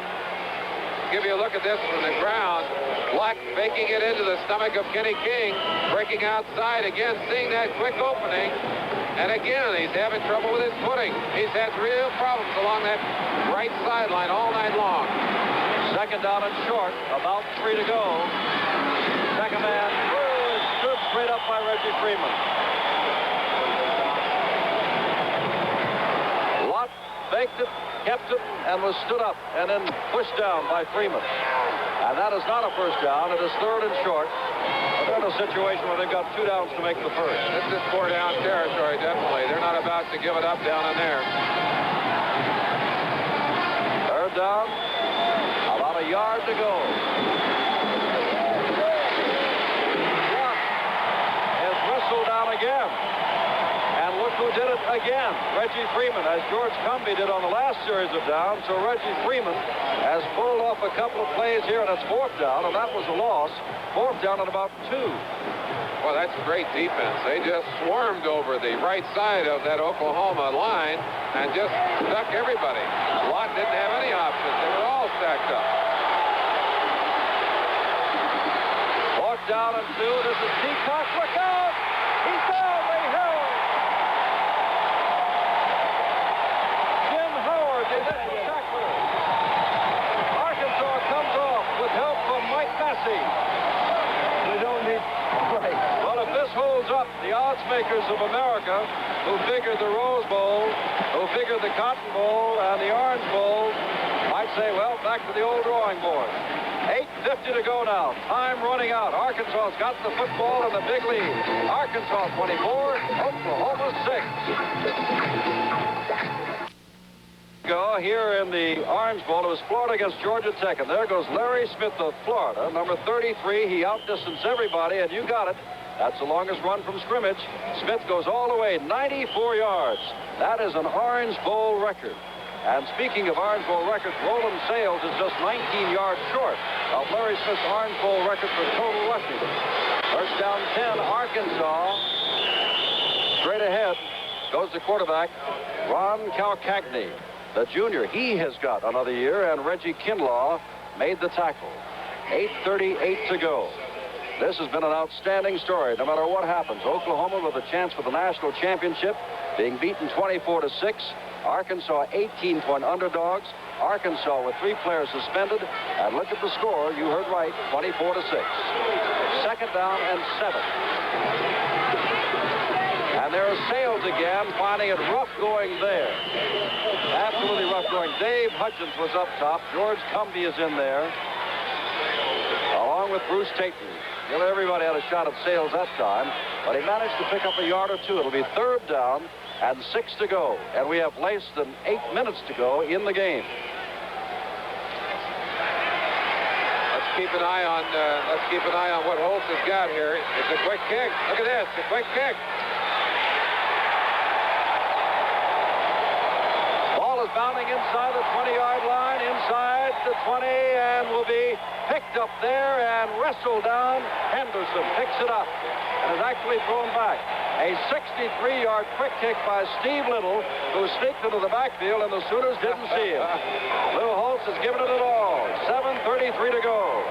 Give you a look at this from the ground. Black faking it into the stomach of Kenny King, breaking outside again, seeing that quick opening. And again, he's having trouble with his footing. He's had real problems along that right sideline all night long. Second down and short, about 3 to go. Second man, stood straight up by Reggie Freeman. Lott faked it, kept it, and was stood up and then pushed down by Freeman. And that is not a first down. It is third and short. But they're in a situation where they've got 2 downs to make the first. This is 4-down territory, definitely. They're not about to give it up down in there. Third down, about a yard to go. Lott is whistled down again. And look who did it again. Reggie Freeman, as George Cumbie did on the last series of downs. So Reggie Freeman has pulled off a couple of plays here, and it's fourth down, and that was a loss. Fourth down at about 2. Well, that's great defense. They just swarmed over the right side of that Oklahoma line and just stuck everybody. Lott didn't have any options. They were all stacked up. Fourth down and 2. This is Peacock. Look out! He's down. They held. Jim Howard is at the tackler. Arkansas comes off with help from Mike Massey. We don't need play. Well, if this holds up, the odds makers of America, who figured the Rose Bowl, who figured the Cotton Bowl and the Orange Bowl, might say, well, back to the old drawing board. 8:50 to go now. Time running out. Arkansas's got the football in the big lead. Arkansas 24, Oklahoma 6. Go here in the Orange Bowl. It was Florida against Georgia Tech, and there goes Larry Smith of Florida, number 33. He outdistanced everybody, and you got it. That's the longest run from scrimmage. Smith goes all the way 94 yards. That is an Orange Bowl record. And speaking of Orange Bowl records, Roland Sales is just 19 yards short of Larry Smith's Orange Bowl record for total rushing. First down 10, Arkansas. Straight ahead goes the quarterback, Ron Calcagney. The junior, he has got another year, and Reggie Kinlaw made the tackle. 8:38 to go. This has been an outstanding story, no matter what happens. Oklahoma with a chance for the national championship, being beaten 24-6. Arkansas 18-point underdogs. Arkansas with 3 players suspended. And look at the score. You heard right, 24-6. Second down and 7. And there's Sales again, finding it rough going there. Absolutely rough going. Dave Hudgens was up top. George Cumbie is in there, along with Bruce Tatum. You know, everybody had a shot at Sales that time, but he managed to pick up a yard or 2. It'll be third down and 6 to go, and we have less than 8 minutes to go in the game. Let's keep an eye on what Holtz has got here. It's a quick kick. Look at this, a quick kick. Bounding inside the 20-yard line, inside the 20, and will be picked up there and wrestled down. Henderson picks it up and is actually thrown back. A 63-yard quick kick by Steve Little, who sneaked into the backfield, and the Sooners didn't see him. Lou Holtz has given it all. 7:33 to go.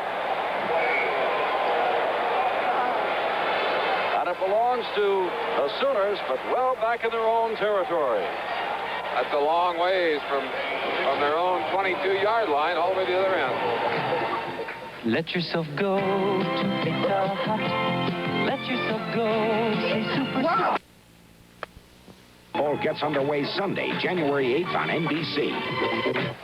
belongs to the Sooners, but well back in their own territory. That's a long ways from their own 22-yard line all the way to the other end. Let yourself go to Pizza Hut. Let yourself go, say super. Wow. Ball gets underway Sunday, January 8th on NBC.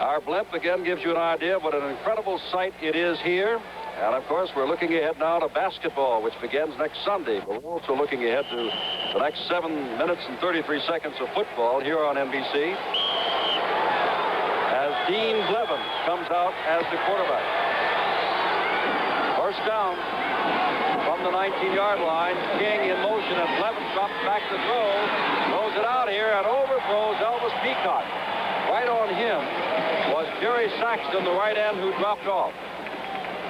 Our blimp again gives you an idea of what an incredible sight it is here. And, of course, we're looking ahead now to basketball, which begins next Sunday. But we're also looking ahead to the next 7 minutes and 33 seconds of football here on NBC. As Dean Blevins comes out as the quarterback. First down from the 19-yard line. King in motion, and Blevins drops back to throw. Throws it out here and overthrows Elvis Peacock. Right on him was Jerry Saxton, the right end, who dropped off.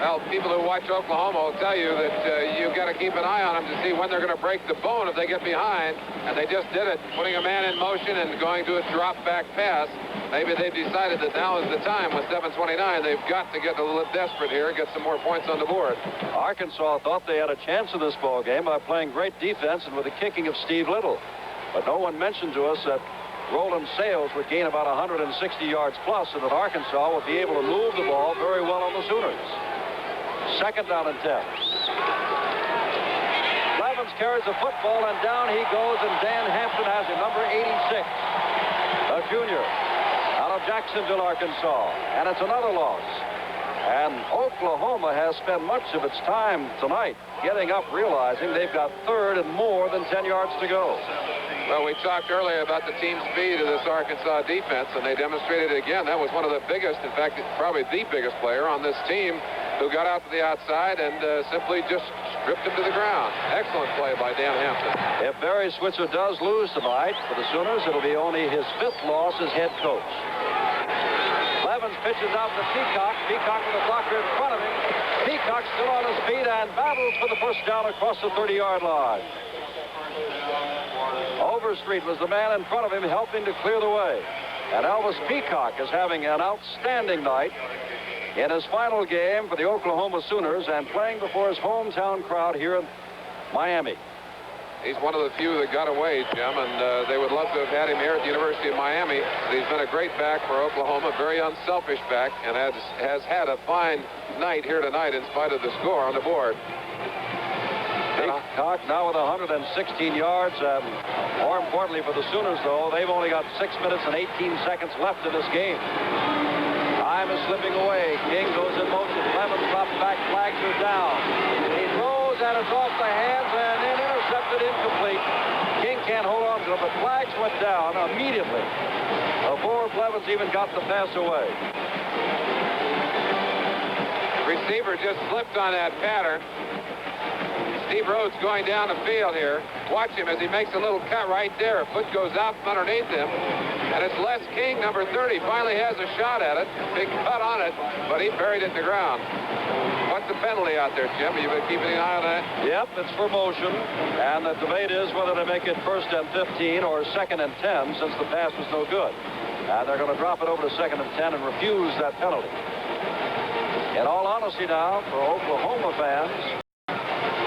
Well, people who watch Oklahoma will tell you that you've got to keep an eye on them to see when they're going to break the bone if they get behind. And they just did it, putting a man in motion and going to a drop-back pass. Maybe they've decided that now is the time with 7:29. They've got to get a little desperate here and get some more points on the board. Arkansas thought they had a chance in this ball game by playing great defense and with the kicking of Steve Little. But no one mentioned to us that Roland Sales would gain about 160 yards plus, and that Arkansas would be able to move the ball very well on the Sooners. Second down and 10. Blevins carries the football, and down he goes, and Dan Hampton has him, number 86, a junior out of Jacksonville, Arkansas. And it's another loss. And Oklahoma has spent much of its time tonight getting up, realizing they've got third and more than 10 yards to go. Well, we talked earlier about the team speed of this Arkansas defense, and they demonstrated it again. That was one of the biggest, in fact, probably the biggest player on this team, who got out to the outside and simply just stripped him to the ground. Excellent play by Dan Hampton. If Barry Switzer does lose tonight for the Sooners, it'll be only his 5th loss as head coach. Blevins pitches out to Peacock. Peacock with a blocker in front of him. Peacock still on his feet and battles for the first down across the 30-yard line. Overstreet was the man in front of him, helping to clear the way. And Elvis Peacock is having an outstanding night in his final game for the Oklahoma Sooners and playing before his hometown crowd here in Miami. He's one of the few that got away, Jim, and they would love to have had him here at the University of Miami. He's been a great back for Oklahoma, very unselfish back, and has had a fine night here tonight in spite of the score on the board. Peacock now with 116 yards, and more importantly for the Sooners, though, they've only got 6 minutes and 18 seconds left in this game. Time is slipping away. King goes in motion. Blevins drops back. Flags are down. He throws, and it's off the hands, and then intercepted, incomplete. King can't hold on to it, but flags went down immediately before Blevins even got the pass away. Receiver just slipped on that pattern. Steve Rhodes going down the field here. Watch him as he makes a little cut right there. A foot goes out from underneath him. And it's Les King, number 30, finally has a shot at it. Big cut on it, but he buried it in the ground. What's the penalty out there, Jim? You've been keeping an eye on that? Yep, it's for motion. And the debate is whether to make it 1st and 15 or 2nd and 10, since the pass was no good. And they're going to drop it over to 2nd and 10 and refuse that penalty. In all honesty now, for Oklahoma fans,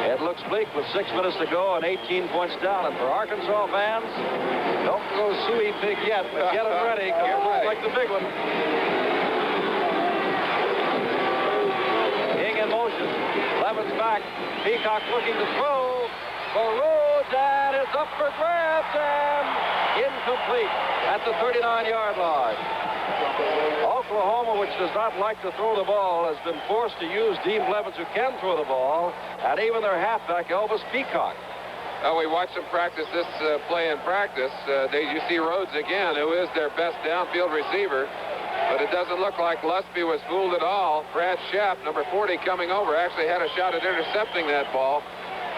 it looks bleak with 6 minutes to go and 18 points down. And for Arkansas fans, don't go suey pig yet, but get them ready, because it looks like the big one. King in motion. Blevins back. Peacock looking to throw for Rhodes, and it's up for grabs, and incomplete at the 39-yard line. Oklahoma, which does not like to throw the ball, has been forced to use Dean Blevins, who can throw the ball, and even their halfback, Elvis Peacock. Well, we watched them practice this play in practice. You see Rhodes again, who is their best downfield receiver, but it doesn't look like Lusby was fooled at all. Brad Schaap, number 40, coming over, actually had a shot at intercepting that ball,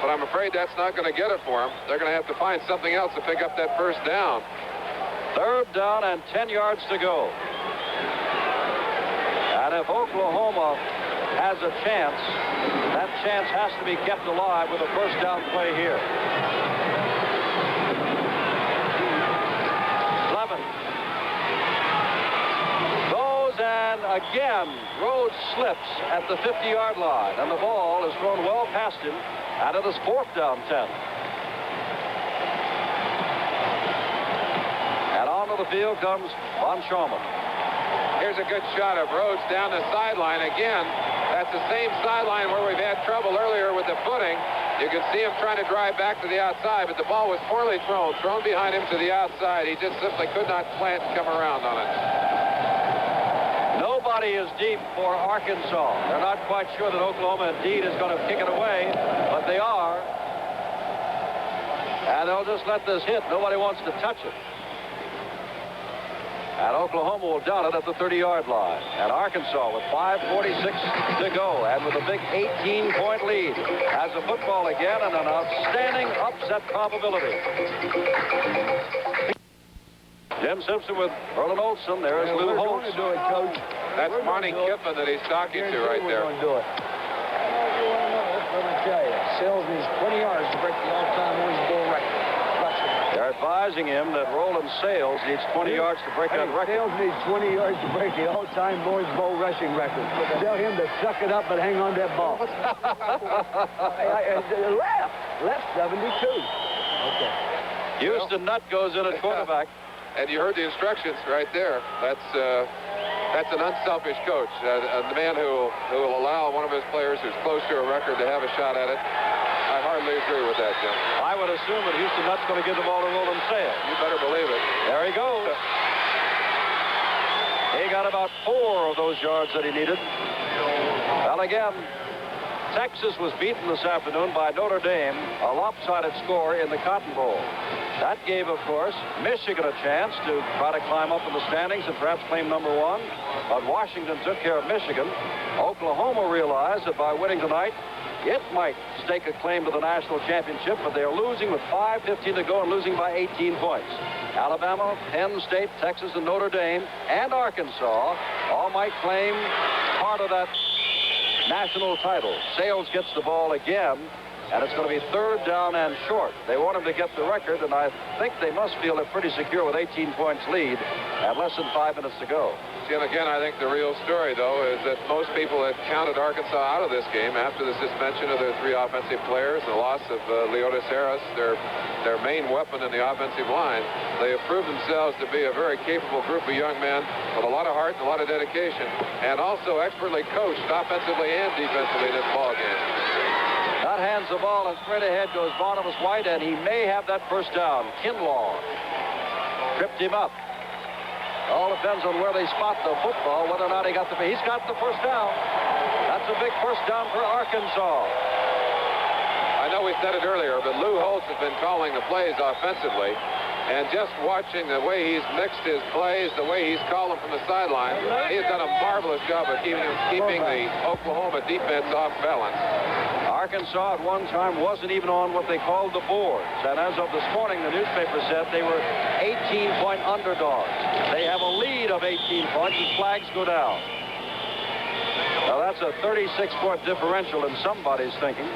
but I'm afraid that's not going to get it for him. They're going to have to find something else to pick up that first down. 3rd down and 10 yards to go. And if Oklahoma has a chance, that chance has to be kept alive with a first down play here. Blevins goes, and again, Rhodes slips at the 50-yard line, and the ball is thrown well past him And it is 4th down 10. And onto the field comes Von Schaumann. Here's a good shot of Rhodes down the sideline again. That's the same sideline where we've had trouble earlier with the footing. You can see him trying to drive back to the outside, but the ball was poorly thrown behind him to the outside. He just simply could not plant and come around on it. Nobody is deep for Arkansas. They're not quite sure that Oklahoma indeed is going to kick it away, but they are. And they'll just let this hit. Nobody wants to touch it. And Oklahoma will down it at the 30-yard line. And Arkansas, with 5:46 to go, and with a big 18-point lead, has the football again and an outstanding upset probability. Jim Simpson with Erlen Olson. There's Lou Holtz. Do it, Coach. That's Monty Kiffin that he's talking to right there. We're going to do it. Let me tell you, Sales needs 20 yards to break the all-time Orange Bowl record. They're advising him that Roland Sales needs 20 yards to break that record. Sales needs 20 yards to break the all-time Orange Bowl rushing record. Tell him to suck it up and hang on to that ball. Left 72. Okay. Houston Nutt goes in at quarterback. And you heard the instructions right there. That's an unselfish coach, the man who will allow one of his players who's close to a record to have a shot at it. I hardly agree with that, Jim. I would assume that Houston Nutt's going to give the ball to Roland Sales. You better believe it. There he goes. He got about 4 of those yards that he needed. Well, again, Texas was beaten this afternoon by Notre Dame, a lopsided score in the Cotton Bowl. That gave, of course, Michigan a chance to try to climb up in the standings and perhaps claim #1. But Washington took care of Michigan. Oklahoma realized that by winning tonight, it might stake a claim to the national championship, but they are losing with 5:15 to go and losing by 18 points. Alabama, Penn State, Texas, and Notre Dame, and Arkansas all might claim part of that national title. Sales gets the ball again, and it's going to be 3rd down and short. They want him to get the record, and I think they must feel they're pretty secure with 18 points lead and less than 5 minutes to go. And again, I think the real story, though, is that most people had counted Arkansas out of this game after the suspension of their 3 offensive players, the loss of Leotis Harris, their main weapon in the offensive line. They have proved themselves to be a very capable group of young men with a lot of heart and a lot of dedication, and also expertly coached offensively and defensively in this ball game. That hands the ball, and straight ahead goes Barnabas White, and he may have that first down. Kinlaw tripped him up. All depends on where they spot the football, whether or not he's got the first down. That's a big first down for Arkansas. I know we said it earlier, but Lou Holtz has been calling the plays offensively. And just watching the way he's mixed his plays, the way he's called them from the sideline, he has done a marvelous job of keeping the Oklahoma defense off balance. Arkansas at one time wasn't even on what they called the boards. And as of this morning, the newspaper said they were 18-point underdogs. They have a lead of 18 points as flags go down. Now that's a 36-point differential in somebody's thinking.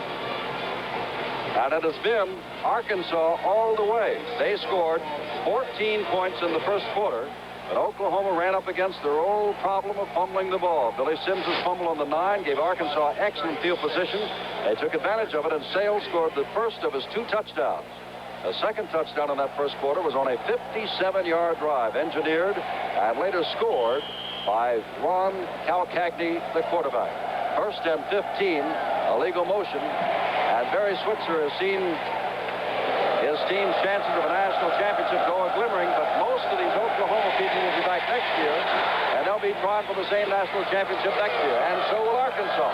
And it has been Arkansas all the way. They scored 14 points in the first quarter, but Oklahoma ran up against their old problem of fumbling the ball. Billy Sims' fumble on the 9 gave Arkansas excellent field position. They took advantage of it, and Sales scored the first of his 2 touchdowns. The second touchdown in that first quarter was on a 57-yard drive, engineered and later scored by Ron Calcagney, the quarterback. 1st and 15, a legal motion, and Barry Switzer has seen his team's chances of a national championship go a-glimmering, but most of these Oklahoma people will be back next year, and they'll be trying for the same national championship next year, and so will Arkansas.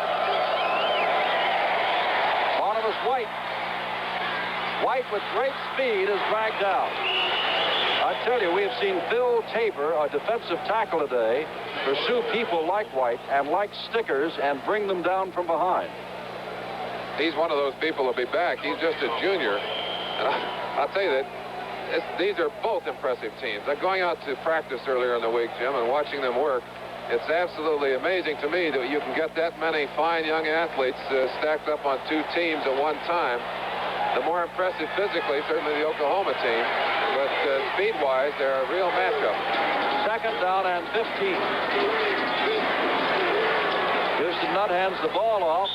Barnabas White. White, with great speed, is dragged down. I tell you, we have seen Phil Tabor, a defensive tackle today, pursue people like White and like Stickers and bring them down from behind. He's one of those people who'll be back. He's just a junior. And I'll tell you that these are both impressive teams. I'm going out to practice earlier in the week, Jim, and watching them work. It's absolutely amazing to me that you can get that many fine young athletes stacked up on 2 teams at one time. The more impressive physically, certainly the Oklahoma team, but speed-wise, they're a real matchup. 2nd down and 15. Houston Nutt hands the ball off.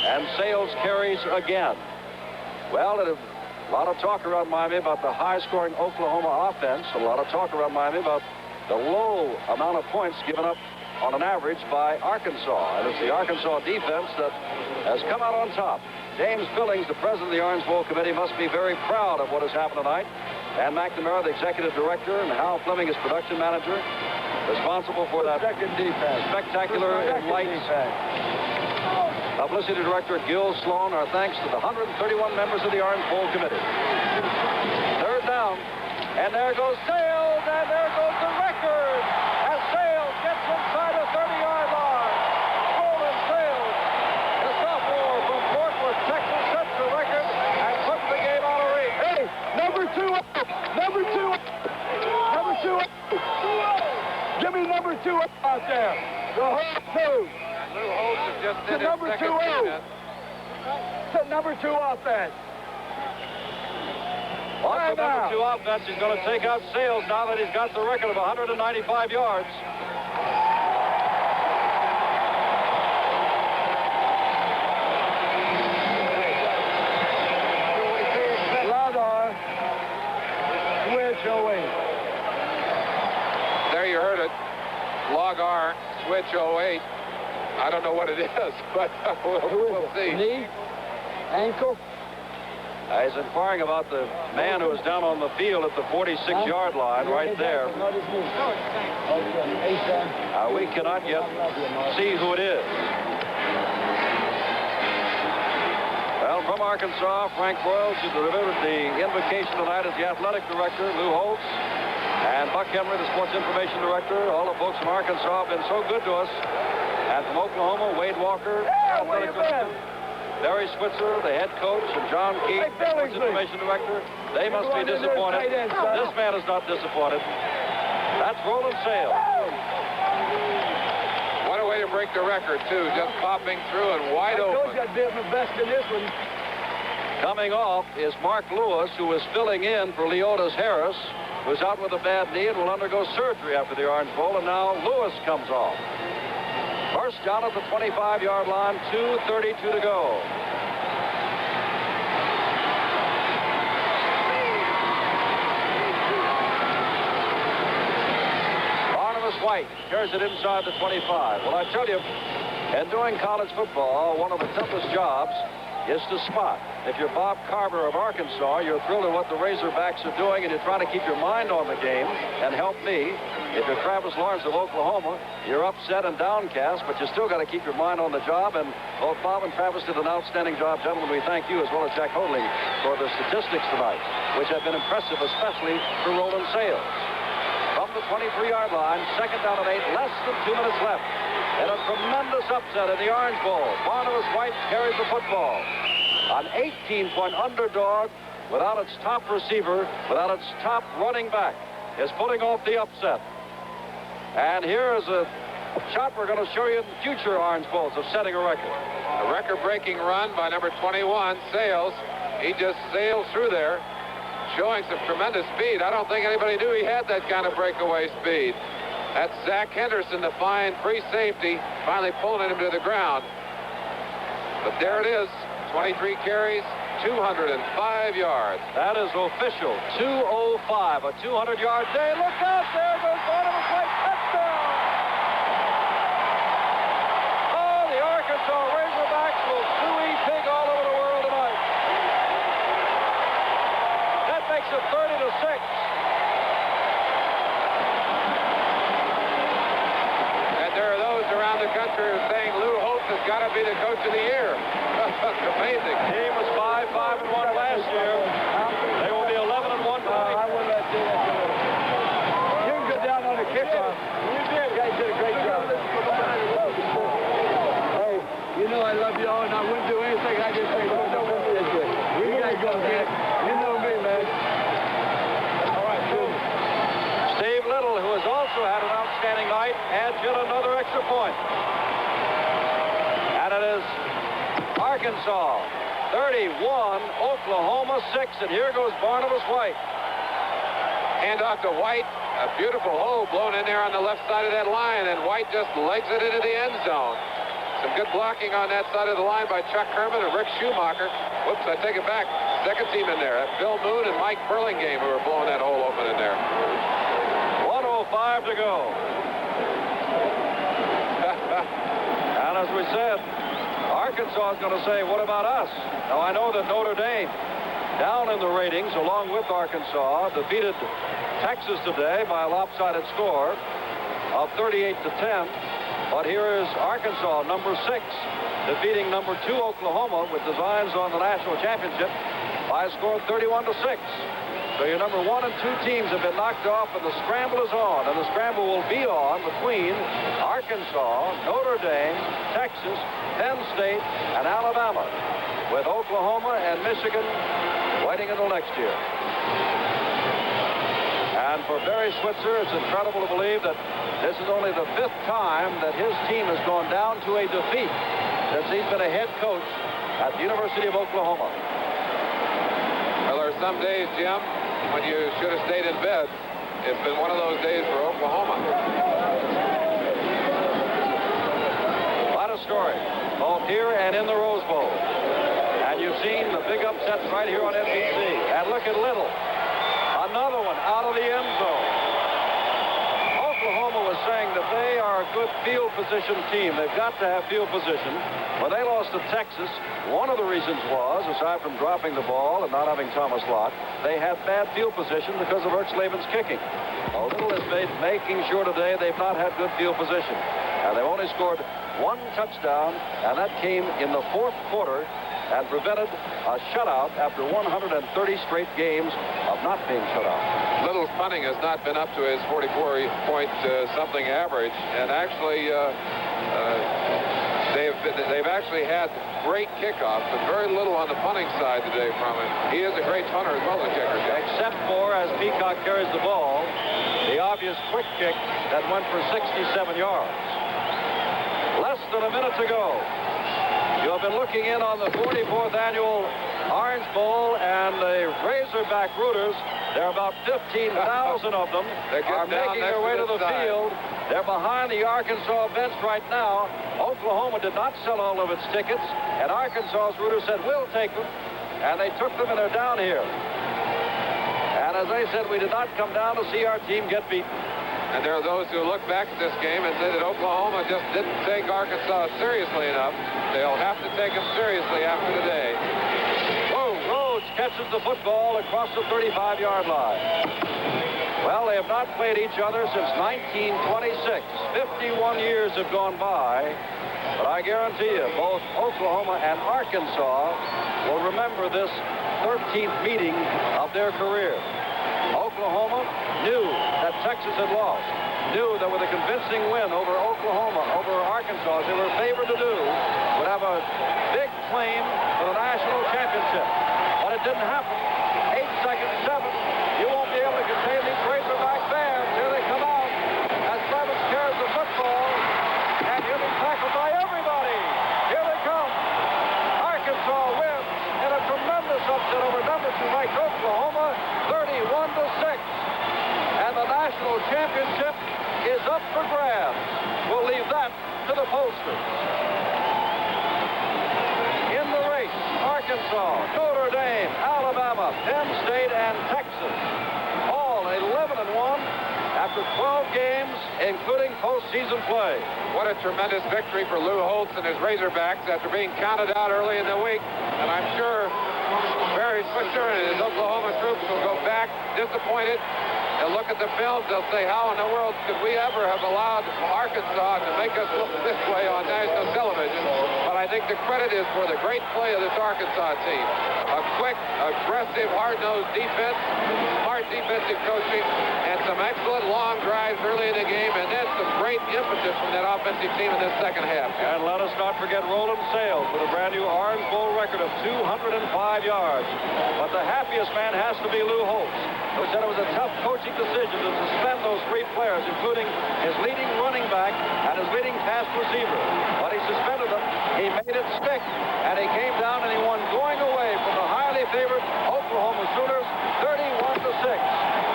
And Sales carries again. Well, a lot of talk around Miami about the high-scoring Oklahoma offense. A lot of talk around Miami about the low amount of points given up on an average by Arkansas. And it's the Arkansas defense that has come out on top. James Billings, the president of the Orange Bowl Committee, must be very proud of what has happened tonight. Dan McNamara, the executive director, and Hal Fleming, his production manager, responsible for that spectacular lights. Publicity director Gil Sloan, our thanks to the 131 members of the Orange Bowl Committee. Third down, and there goes Sales, and there goes the record, as Sales gets inside the 30-yard line. Roland Sales, the sophomore from Fort Worth, Texas, sets the record and puts the game out of reach. Hey, number 2 out. Number 2 out. Number 2 out. Give me number 2 out there. The whole 2. Lou Holtz has just did his number second 2 unit. To number 2 offense. Watch the number 2 offense. He's going to take out Sales now that he's got the record of 195 yards. Ladar, switch away. There you heard it. Log R, switch 08. I don't know what it is, but we'll see. Knee, ankle. He's inquiring about the man who is down on the field at the 46-yard line right there. We cannot yet see who it is. Well, from Arkansas, Frank Broyles, who delivered the invocation tonight, is the athletic director, Lou Holtz, and Buck Henry, the sports information director. All the folks from Arkansas have been so good to us. And from Oklahoma, Wade Walker, athletic director, Barry Switzer, the head coach, and John Keith, sports information director. They must be disappointed. This man is not disappointed. That's Roland Sales. What a way to break the record, too. Just popping through and wide open. I did my best in this one. Coming off is Mark Lewis, who was filling in for Leotis Harris, who's out with a bad knee and will undergo surgery after the Orange Bowl, and now Lewis comes off. First down at the 25-yard line, 2:32 to go. Barnabas White carries it inside the 25. Well, I tell you, in doing college football, one of the toughest jobs is to spot. If you're Bob Carver of Arkansas, you're thrilled at what the Razorbacks are doing, and you're trying to keep your mind on the game and help me. If you're Travis Lawrence of Oklahoma, you're upset and downcast, but you still got to keep your mind on the job. And both Bob and Travis did an outstanding job. Gentlemen, we thank you as well as Jack Hoadley for the statistics tonight, which have been impressive, especially for Roland Sales. From the 23-yard line, second down and 8, less than 2 minutes left. And a tremendous upset in the Orange Bowl. Barnabas White carries the football. An 18-point underdog without its top receiver, without its top running back, is pulling off the upset. And here is a shot we're going to show you in future Orange Bowls of setting a record. A record-breaking run by number 21, Sales. He just sailed through there, showing some tremendous speed. I don't think anybody knew he had that kind of breakaway speed. That's Zach Henderson, the fine free safety, finally pulling him to the ground. But there it is, 23 carries, 205 yards. That is official, 205, a 200-yard day. Look out, there goes Barnabas White, touchdown! Oh, the Arkansas Razorbacks will suey pig all over the world tonight. That makes it 30-6. There are those around the country who are saying Lou Holtz has got to be the coach of the year. Amazing. Team was 5-1 last year. They will be 11-1 tonight. I wouldn't let you do that. You can go down on the kickoff. You did. You guys did a great job. Hey, you know I love you all, and I wouldn't do anything I just say. You guys go get it. You know me, man. All right, cool. Steve Little, who has also had an outstanding night, adds yet another extra point. And it is Arkansas 31, Oklahoma 6, and here goes Barnabas White. Hand off to White. A beautiful hole blown in there on the left side of that line, and White just legs it into the end zone. Some good blocking on that side of the line by Chuck Herman and Rick Schumacher. Whoops, I take it back. Second team in there. That's Bill Moon and Mike Burlingame who are blowing that hole open in there. 1:05 to go. And as we said, Arkansas is going to say, what about us? Now, I know that Notre Dame, down in the ratings, along with Arkansas, defeated Texas today by a lopsided score of 38-10. But here is Arkansas, number 6, defeating number 2 Oklahoma with designs on the national championship by a score of 31-6. So your number 1 and 2 teams have been knocked off, and the scramble is on. And the scramble will be on between Arkansas, Notre Dame, Texas, Penn State, and Alabama, with Oklahoma and Michigan waiting until next year. And for Barry Switzer, it's incredible to believe that this is only the 5th time that his team has gone down to a defeat since he's been a head coach at the University of Oklahoma. Well, there are some days, Jim, when you should have stayed in bed. It's been one of those days for Oklahoma. A lot of story, both here and in the Rose Bowl. And you've seen the big upsets right here on NBC. And look at Little. Another one out of the end zone. Oklahoma was saying that they are a good field position team. They've got to have field position. When they lost to Texas, one of the reasons was, aside from dropping the ball and not having Thomas Lott, they had bad field position because of Ertzleven's kicking. A little is making sure today they've not had good field position. And they've only scored 1 touchdown, and that came in the 4th quarter and prevented a shutout after 130 straight games of not being shut out. Little's punting has not been up to his 44-point something average, and actually they've actually had great kickoffs, but very little on the punting side today from him. He is a great punter as well as a kicker. Except for, as Peacock carries the ball, the obvious quick kick that went for 67 yards. Less than a minute to go. You have been looking in on the 44th annual Orange Bowl, and the Razorback Rooters, there are about 15,000 of them, are making their way to the field. They're behind the Arkansas bench right now. Oklahoma did not sell all of its tickets, and Arkansas's Rooters said, we'll take them. And they took them, and they're down here. And as I said, we did not come down to see our team get beaten. And there are those who look back at this game and say that Oklahoma just didn't take Arkansas seriously enough. They'll have to take them seriously after today. Whoa, Rhodes catches the football across the 35-yard line. Well, they have not played each other since 1926. 51 years have gone by. But I guarantee you, both Oklahoma and Arkansas will remember this 13th meeting of their career. Oklahoma knew that Texas had lost, knew that with a convincing win over Oklahoma, over Arkansas, as they were favored to do, would have a big claim for the national championship. But it didn't happen. 8 seconds, 7. You won't be able to contain these Razorback fans. Here they come out as Clemens carries the football, and he'll be tackled by everybody. Here they come. Arkansas wins in a tremendous upset over number 2 ranked Oklahoma, 31-6. And the national championship is up for grabs. We'll leave that to the posters. In the race, Arkansas, Notre Dame, Alabama, Penn State, and Texas. All 11-1 after 12 games, including postseason play. What a tremendous victory for Lou Holtz and his Razorbacks after being counted out early in the week. And I'm sure Barry Switzer and his Oklahoma troops will go back disappointed. They'll look at the films. They'll say, how in the world could we ever have allowed Arkansas to make us look this way on national television? But I think the credit is for the great play of this Arkansas team. A quick, aggressive, hard-nosed defense, smart defensive coaching, and some excellent long drives early in the game, and then some great impetus from that offensive team in this second half. And let us not forget Roland Sales with a brand new Orange Bowl record of 205 yards. But the happiest man has to be Lou Holtz, who said it was a tough coaching decision to suspend those 3 players, including his leading running back and his leading pass receiver. But he suspended them. He made it stick, and he came down and he won going away from the highly favored Oklahoma Sooners, 31-6.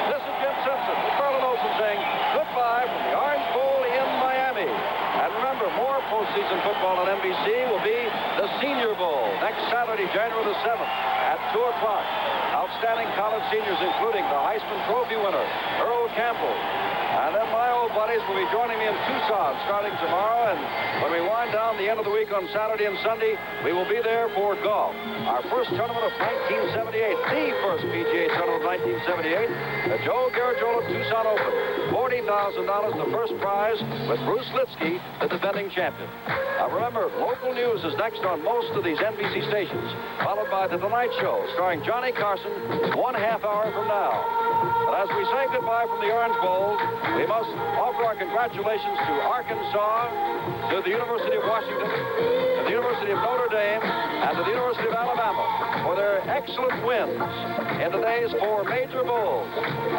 This is Jim Simpson with Merlin Olsen saying goodbye from the Orange Bowl in Miami. And remember, more postseason football on NBC. Saturday, January the 7th at 2 o'clock. Outstanding college seniors, including the Heisman Trophy winner, Earl Campbell. And then my old buddies will be joining me in Tucson starting tomorrow. And when we wind down the end of the week on Saturday and Sunday, we will be there for golf. Our first tournament of 1978, the first PGA tournament of 1978, the Joe Garagiola Tucson Open. $40,000 the first prize with Bruce Litsky, the defending champion. Now remember, local news is next on most of these NBC stations, followed by The Tonight Show, starring Johnny Carson, 1/2 hour from now. But as we say goodbye from the Orange Bowl, we must offer our congratulations to Arkansas, to the University of Washington, to the University of Notre Dame, and to the University of Alabama for their excellent wins in today's 4 major bowls.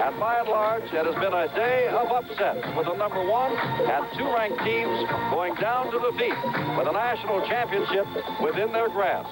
And by and large, it has been a day of upsets with the number 1 and 2 ranked teams going down to defeat with a national championship within their grasp.